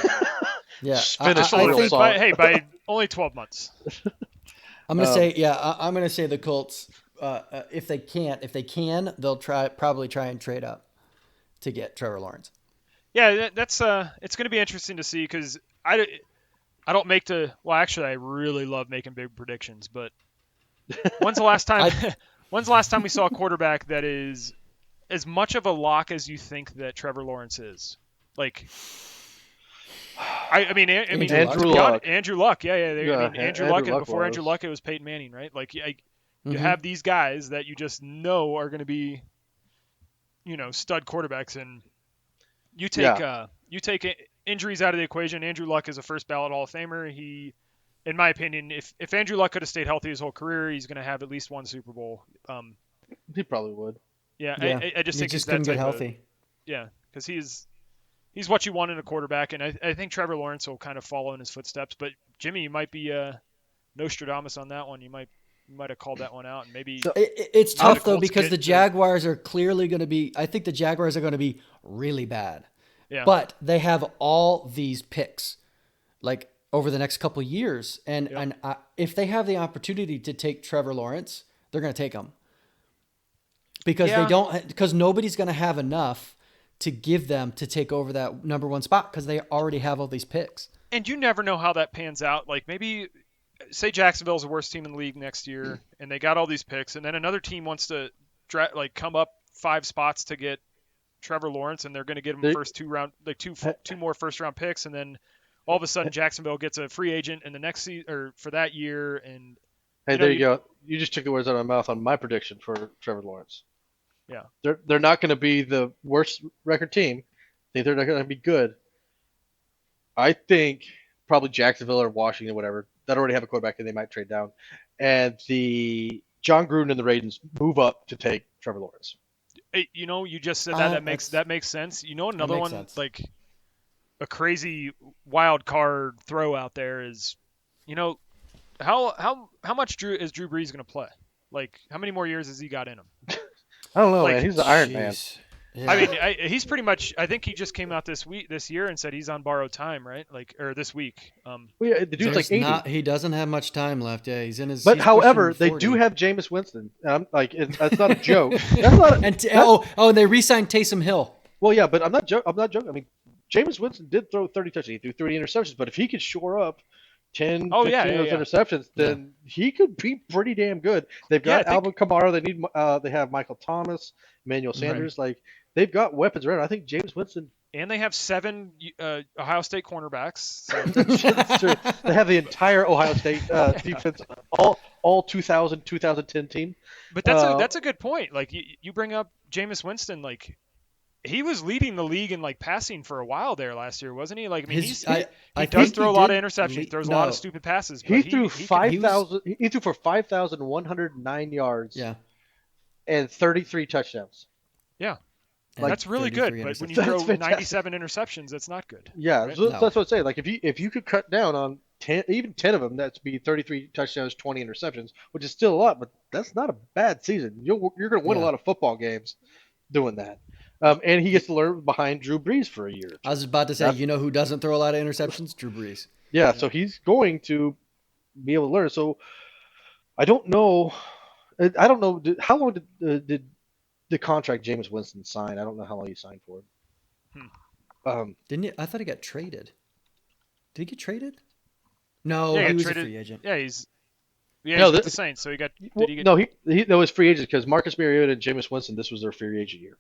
Yeah, Finished I real think solid. by only 12 months. I'm gonna say I'm gonna say the Colts. If they can, they'll probably try and trade up to get Trevor Lawrence. Yeah, that's it's going to be interesting to see because I don't make well, actually, I really love making big predictions, but when's the last time we saw a quarterback that is as much of a lock as you think that Trevor Lawrence is? Like, I mean, Andrew Luck. Andrew Luck, yeah. Andrew Luck, and before was. Andrew Luck, it was Peyton Manning, right? Like, you Mhm. have these guys that you just know are going to be, stud quarterbacks, and you take injuries out of the equation. Andrew Luck is a first ballot Hall of Famer. He, in my opinion, if Andrew Luck could have stayed healthy his whole career, he's going to have at least one Super Bowl. He probably would. Yeah, Yeah, I just he think just he's that couldn't get type of- healthy. yeah, because he's what you want in a quarterback, and I think Trevor Lawrence will kind of follow in his footsteps. But Jimmy, you might be Nostradamus on that one. You might have called that one out, and maybe It's How the tough though Colts because get the to- Jaguars are clearly going to be. I think the Jaguars are going to be really bad. yeah. But they have all these picks, like over the next couple years, and if they have the opportunity to take Trevor Lawrence, they're going to take him because nobody's going to have enough to give them to take over that number one spot because they already have all these picks. And you never know how that pans out. Like maybe say Jacksonville's the worst team in the league next year, and they got all these picks, and then another team wants to come up 5 spots to get Trevor Lawrence, and they're going to get him first 2 more first round picks, and then all of a sudden Jacksonville gets a free agent in the next season or for that year, and Hey, there you go. You just took the words out of my mouth on my prediction for Trevor Lawrence. Yeah. They're not going to be the worst record team. I think they're not going to be good. I think probably Jacksonville or Washington, whatever, that already have a quarterback and they might trade down. And the John Gruden and the Ravens move up to take Trevor Lawrence. Hey, you just said that makes sense. Another makes one sense. like a crazy wild card throw out there is, how much is Drew Brees going to play? Like how many more years has he got in him? I don't know, Like, man. He's the Iron Man. Jeez. Yeah. I mean, he's pretty much. I think he just came out this year, and said he's on borrowed time, right? Or this week. Well, yeah, the dude's like 80. He doesn't have much time left. Yeah, he's in his. But he's however, pushing they 40. do have Jameis Winston. That's not a joke. That's not. And they re-signed Taysom Hill. Well, yeah, but I'm not joking. I mean, Jameis Winston did throw 30 touchdowns. He threw 30 interceptions. But if he could shore up 10, 15 of those interceptions, then he could be pretty damn good. They've got Alvin Kamara. They have Michael Thomas, Emmanuel Sanders. Right. Like, they've got weapons around. I think Jameis Winston. And they have 7 Ohio State cornerbacks. So. That's true. They have the entire Ohio State defense, all 2010 team. But that's a good point. Like you bring up Jameis Winston, like he was leading the league in like passing for a while there last year, wasn't he? Like I mean, he does throw a lot of interceptions. He throws a lot of stupid passes. He threw 5,000. He threw for 5,109 yards. Yeah. And 33 touchdowns. Yeah. That's really good, but when you throw 97 interceptions, that's not good. Yeah, right? That's what I'm saying. Like if you could cut down on 10 of them, that'd be 33 touchdowns, 20 interceptions, which is still a lot, but that's not a bad season. You're going to win a lot of football games doing that. And he gets to learn behind Drew Brees for a year. I was about to say, you know who doesn't throw a lot of interceptions? Drew Brees. Yeah, so he's going to be able to learn. So I don't know. How long did the contract Jameis Winston signed? I don't know how long he signed for it. Didn't he? I thought he got traded. Did he get traded? No, he was traded, a free agent. Yeah, he's with the Saints. So he got. He was free agent because Marcus Mariota and Jameis Winston. This was their free agent year.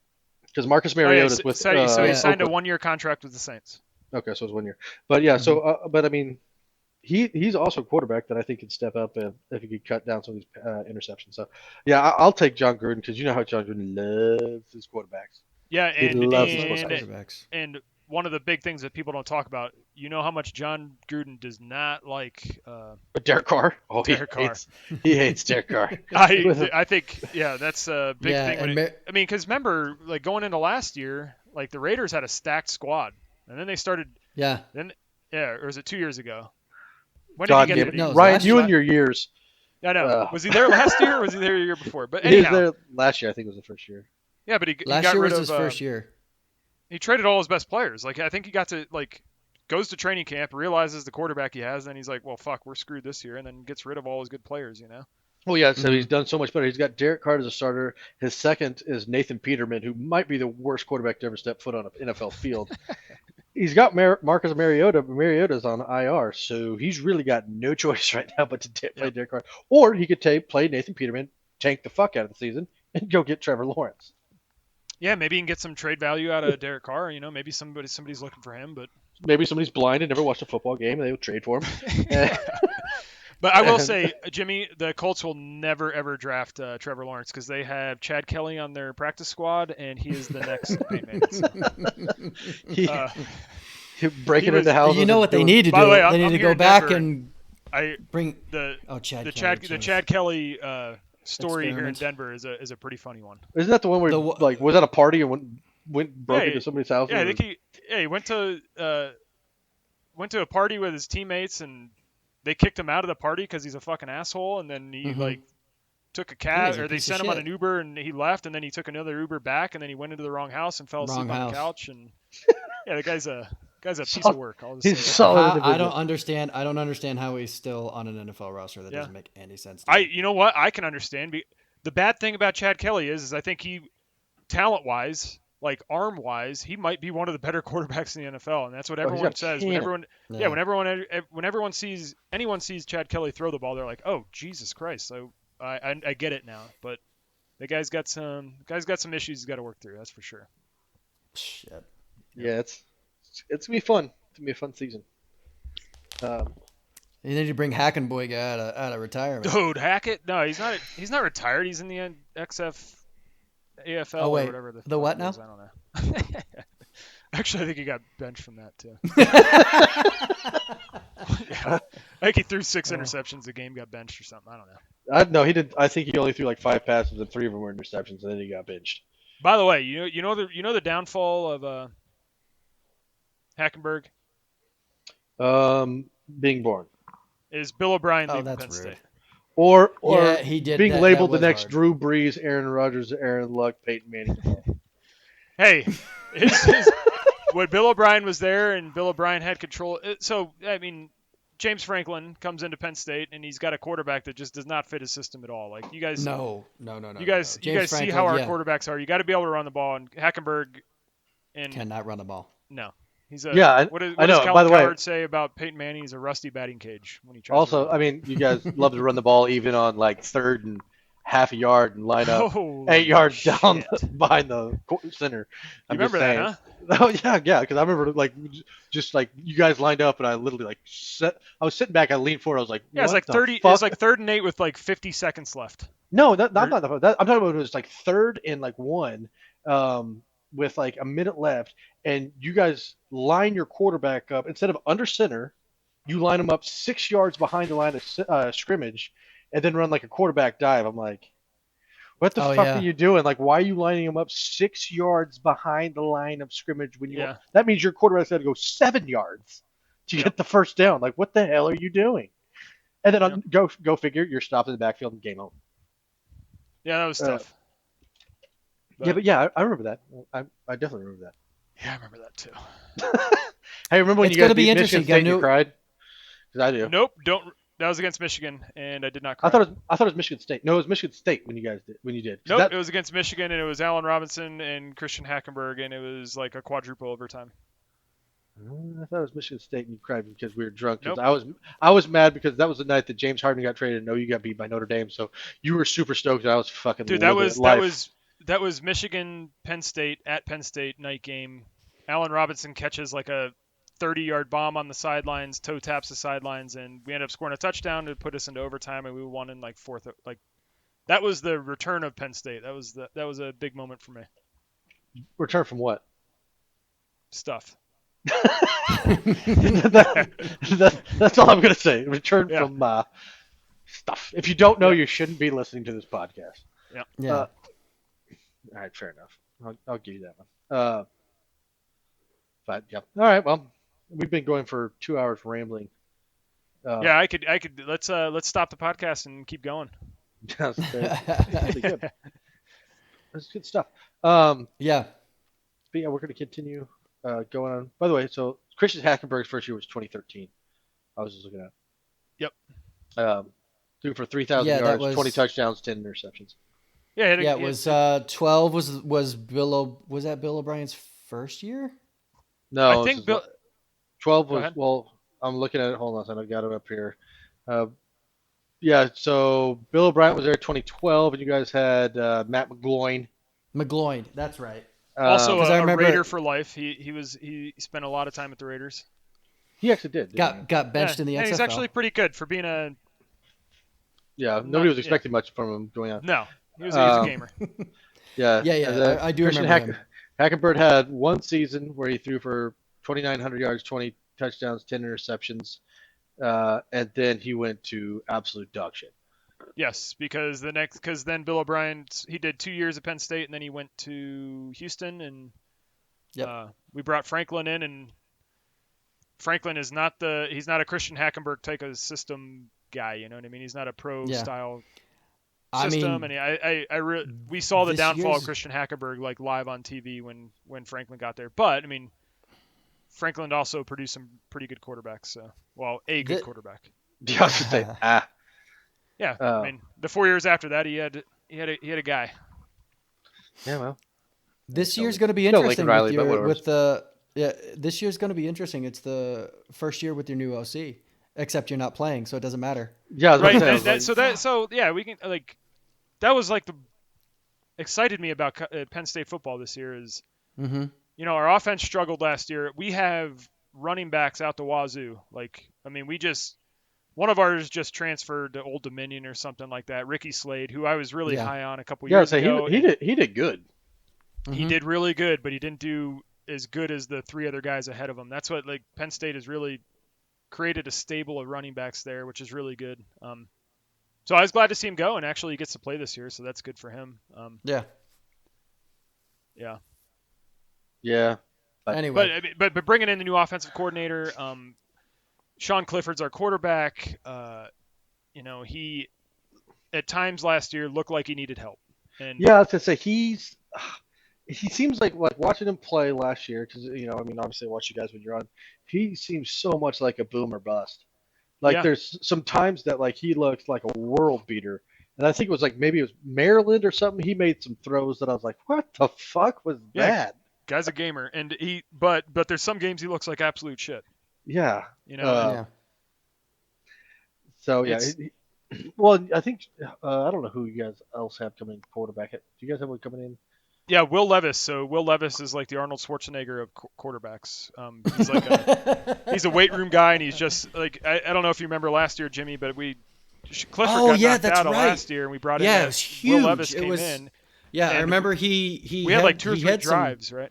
Because Marcus Mariota's with. So he signed a 1-year contract with the Saints. Okay, so it's 1 year. But yeah, but I mean, he's also a quarterback that I think could step up if he could cut down some of these interceptions. So yeah, I'll take John Gruden because you know how John Gruden loves his quarterbacks. Yeah, he loves his quarterbacks. And one of the big things that people don't talk about, you know how much John Gruden does not like Derek Carr. Oh, Derek Carr. He hates Derek Carr. I think that's a big thing. I mean, because remember, like going into last year, like the Raiders had a stacked squad, and then they started. Yeah. Or was it 2 years ago? When God did he get it? Ryan, you and your years. I know. Was he there last year or was he there a year before? But anyhow, he was there last year. I think it was the first year. Yeah, but he last got year rid was of, his first year. He traded all his best players. Like I think he got to goes to training camp, realizes the quarterback he has, and then he's like, well, fuck, we're screwed this year, and then gets rid of all his good players. You know. Well, yeah, so he's done so much better. He's got Derek Carr as a starter. His second is Nathan Peterman, who might be the worst quarterback to ever step foot on an NFL field. He's got Marcus Mariota, but Mariota's on IR, so he's really got no choice right now but to play Derek Carr. Or he could play Nathan Peterman, tank the fuck out of the season, and go get Trevor Lawrence. Yeah, maybe he can get some trade value out of Derek Carr. You know, maybe somebody's looking for him, but maybe somebody's blind and never watched a football game, and they will trade for him. But I will say, Jimmy, the Colts will never, ever draft Trevor Lawrence because they have Chad Kelly on their practice squad, and he is the next Peyton Manning. Breaking into houses. You know what they need to do? By the way, they need to go back and bring Chad Kelly story here in Denver is a pretty funny one. Isn't that the one where was at a party and broke into somebody's house? Yeah, I think he went to a party with his teammates and they kicked him out of the party because he's a fucking asshole, and then he took a cab, or they sent him on an Uber and he left, and then he took another Uber back, and then he went into the wrong house and fell asleep on the couch, and yeah, the guy's a piece of work. I don't understand how he's still on an NFL roster. That doesn't make any sense. You know what? I can understand. The bad thing about Chad Kelly is I think he, talent-wise, like arm-wise, he might be one of the better quarterbacks in the NFL, and that's what everyone says. When anyone sees Chad Kelly throw the ball, they're like, "Oh, Jesus Christ!" So I get it now, but the guy's got some issues he's got to work through. That's for sure. Shit. Yeah, it's gonna be fun. It's gonna be a fun season. You need to bring Hackenboy guy out of retirement. Dude, Hackett? No, he's not retired. He's in the AFL or whatever. The what now? I don't know. Actually, I think he got benched from that too. I think he threw 6 interceptions. The game got benched or something. I don't know. No, he did. I think he only threw like 5 passes and 3 of them were interceptions, and then he got benched. By the way, you know the downfall of Hackenberg? Being born. Is Bill O'Brien leaving Penn rude. State? Or he did being labeled the next hard. Drew Brees, Aaron Rodgers, Aaron Luck, Peyton Manning. Hey, when Bill O'Brien was there and Bill O'Brien had control. So, I mean, James Franklin comes into Penn State and he's got a quarterback that just does not fit his system at all. Like you guys, No. you guys James see Franklin, how our yeah, quarterbacks are. You got to be able to run the ball. And Hackenberg, and cannot run the ball. no, he's a. Yeah, What I does know. By Colin the way, Cowherd say about Peyton Manning? He's a rusty batting cage when he tries to also, run. I mean, you guys love to run the ball even on like third and half a yard and line up Holy 8 yards down shit. behind the center. You I'm remember just that, saying. huh? Oh yeah, because I remember like just like you guys lined up and I literally like I was sitting back, I leaned forward, I was like, Yeah, it's what like the 30. fuck? It's like 3rd and 8 with like 50 seconds left. No, I'm Or- not. I'm talking about it was like third and like one, with like a minute left, and you guys line your quarterback up instead of under center, you line him up 6 yards behind the line of scrimmage, and then run like a quarterback dive. I'm like, what the Oh, fuck yeah. are you doing? Like, why are you lining him up 6 yards behind the line of scrimmage when you? Yeah. That means your quarterback's got to go 7 yards to Yep. get the first down. Like, what the hell are you doing? And then Yep. go figure, you're stopped in the backfield and game over. Yeah, that was tough. But yeah, I remember that. I definitely remember that. Yeah, I remember that too. Hey, remember when It's you guys gonna be beat interesting. Michigan State and you Ganu- cried? Because I do. Nope, don't. That was against Michigan, and I did not cry. I thought it was Michigan State. No, it was Michigan State when you did. 'Cause Nope, it was against Michigan, and it was Allen Robinson and Christian Hackenberg, and it was like a quadruple overtime. I thought it was Michigan State and you cried because we were drunk. 'Cause Nope. I was mad because that was the night that James Harden got traded and you got beat by Notre Dame. So you were super stoked and I was fucking Dude, living life. that was Michigan Penn State at Penn State night game. Allen Robinson catches like a 30-yard bomb on the sidelines, toe taps the sidelines, and we ended up scoring a touchdown to put us into overtime, and we won in like fourth. Like that was the return of Penn State. That was a big moment for me. Return from what? Stuff. That's all I'm gonna say. Return Yeah. from stuff. If you don't know, Yeah. you shouldn't be listening to this podcast. Yeah. All right, fair enough. I'll give you that one. But yeah. All right. Well, we've been going for 2 hours rambling. Yeah, I could. Let's stop the podcast and keep going. That's pretty good. That's good stuff. Yeah. But yeah, we're going to continue going on. By the way, so Christian Hackenberg's first year was 2013. I was just looking at it. Yep. Threw for 3,000 Yeah, that yards, was- 20 touchdowns, 10 interceptions. Yeah, Yeah, it was 12 was was that Bill O'Brien's first year? No, I think Bill. 12 Go was, ahead. well, I'm looking at it. Hold on a second. I've got it up here. Yeah, so Bill O'Brien was there 2012, and you guys had Matt McGloin. McGloin, that's right. Also, 'cause I a remember- Raider for life. He spent a lot of time at the Raiders. He actually did. didn't he? Got benched in the and XFL. he's actually pretty good for being a. Yeah, nobody was yeah. expecting much from him going on. No, he was a gamer. Yeah, Yeah, and then I do Christian remember him. Hackenberg had one season where he threw for 2,900 yards, 20 touchdowns, 10 interceptions, and then he went to absolute dog shit. Yes, because then Bill O'Brien, he did 2 years at Penn State, and then he went to Houston, and Yep. we brought Franklin in, and Franklin is he's not a Christian Hackenberg type of system guy. You know what I mean? He's not a pro Yeah. style I system, mean, and we saw the this downfall of year's- Christian Hackenberg like live on TV when Franklin got there. But I mean, Franklin also produced some pretty good quarterbacks. So, a good The- quarterback. Yeah, I was gonna say, Yeah, I mean, the 4 years after that, he had a guy. yeah, well, This No, year's going to be no interesting Lincoln Riley, but with, whatever. with the yeah. This year's going to be interesting. It's the first year with your new OC, except you're not playing, so it doesn't matter. yeah, I was Right. gonna say, I was like, So yeah, we can like that was like the excited me about Penn State football this year is Mm-hmm. our offense struggled last year. We have running backs out the wazoo. Like I mean, one of ours just transferred to Old Dominion or something like that. Ricky Slade, who I was really Yeah. high on a couple yeah, years so ago. he did good. He did really good, but he didn't do as good as the three other guys ahead of him. That's what like Penn State has really created a stable of running backs there, which is really good. So I was glad to see him go, and actually he gets to play this year, so that's good for him. Yeah. Yeah. Yeah, Anyway, But bringing in the new offensive coordinator, Sean Clifford's our quarterback. He at times last year looked like he needed help. And yeah, I was gonna say he seems like watching him play last year, because I mean, obviously I watch you guys when you're on. He seems so much like a boom or bust. Like Yeah. there's some times that like he looks like a world beater, and I think it was like maybe it was Maryland or something. He made some throws that I was like, what the fuck was Yeah. that? Guy's a gamer, and but there's some games he looks like absolute shit. Yeah. You know. Yeah. So yeah. It's- Well, I think I don't know who you guys else have coming quarterback. Do you guys have one coming in? Yeah, Will Levis. So Will Levis is like the Arnold Schwarzenegger of quarterbacks. He's like he's a weight room guy, and he's just like I don't know if you remember last year, Jimmy, but Clifford got knocked out of last year, and we brought in it was huge. Will Levis came in. Yeah, I and remember he we had like 2 or 3 drives, right?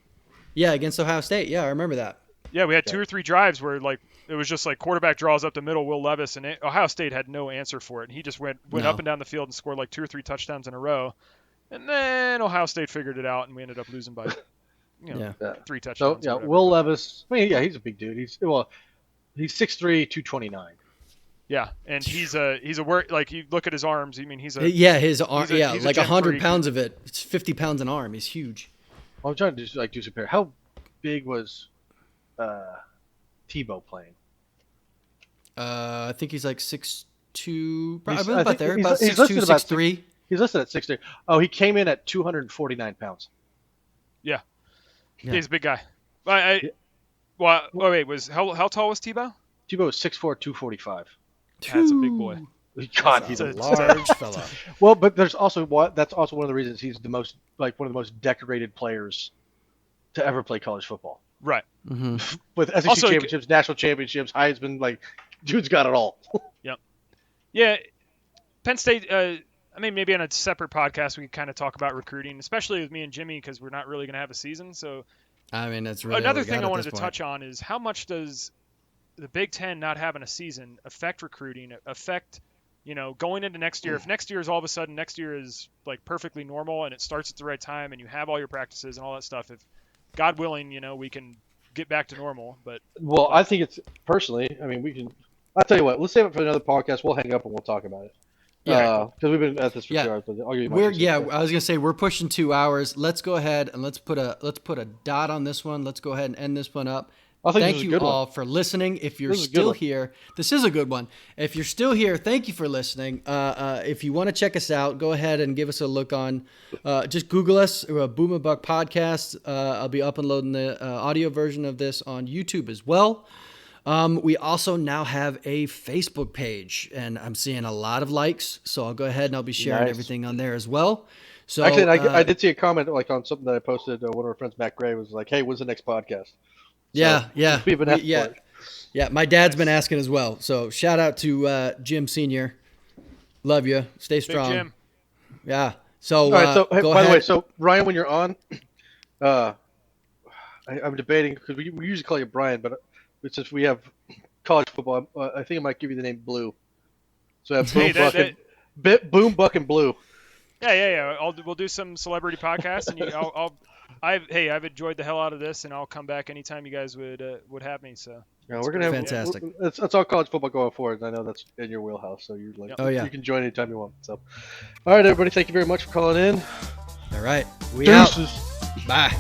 Yeah, against Ohio State. Yeah, I remember that. Yeah, we had 2 or 3 drives where like it was just like quarterback draws up the middle, Will Levis, and Ohio State had no answer for it, and he just went up and down the field and scored like 2 or 3 touchdowns in a row. And then Ohio State figured it out, and we ended up losing by, 3 touchdowns. So yeah, Will Levis. I mean, yeah, he's a big dude. He's 6'3", 229. Yeah, and he's a like you look at his arms. I mean, his arm. He's like gym 100 freak. pounds of it. It's 50 pounds an arm. He's huge. I'm trying to do some pair. How big was Tebow playing? I think he's like 6'2", I about think there, he's about 6'2", listed about 6'3". He's listed at 6'3". Oh, he came in at 249 pounds. Yeah. Yeah. He's a big guy. Well, wait, how tall was Tebow? Tebow was 6'4", 245. That's a big boy. God, he's a a large fella. Well, but that's also one of the reasons he's one of the most decorated players to ever play college football. Right. Mm-hmm. With SEC Also, championships, national championships, Heisman, like dude's got it all. Yep. Yeah. Penn State. I mean, maybe on a separate podcast we could kind of talk about recruiting, especially with me and Jimmy, because we're not really going to have a season. So I mean, that's really another thing I wanted to touch on is how much does the Big Ten not having a season affect recruiting, affect going into next year? If next year is all of a sudden next year is like perfectly normal and it starts at the right time and you have all your practices and all that stuff, if God willing, we can get back to normal. But Well, I think it's personally. I mean, we can. I'll tell you what. Let's save it for another podcast. We'll hang up and we'll talk about it. Yeah, because we've been at this for 2 hours. But I'll give you my 2 cents. I was gonna say we're pushing 2 hours. Let's go ahead and let's put a dot on this one. Let's go ahead and end this one up. I think Thank this is a you good all one. for listening. If you're This is a good still one. here, this is a good one. If you're still here, thank you for listening. If you want to check us out, go ahead and give us a look on. Just Google us, Boom and Buck Podcast. I'll be uploading the audio version of this on YouTube as well. We also now have a Facebook page, and I'm seeing a lot of likes. So I'll go ahead and I'll be sharing everything on there as well. So Actually, I did see a comment like on something that I posted. One of our friends, Matt Gray, was like, "Hey, when's the next podcast?" Yeah. we've been asking for it. Yeah, my dad's been asking as well. So shout out to Jim Sr. Love you. Stay strong. Big Jim. Yeah. So, All right. So, hey, go by ahead. the way, so Ryan, when you're on, I'm debating because we usually call you Brian, but since we have college football, I think I might give you the name Blue. So I have Boom, Buck, and Blue. Yeah. We'll do some celebrity podcasts, and I've enjoyed the hell out of this, and I'll come back anytime you guys would have me. So Yeah, we're gonna have Fantastic. That's all college football going forward. And I know that's in your wheelhouse, so you're like, Oh, yeah. you can join anytime you want. So, all right, everybody, thank you very much for calling in. All right. We out. Deuces. Bye.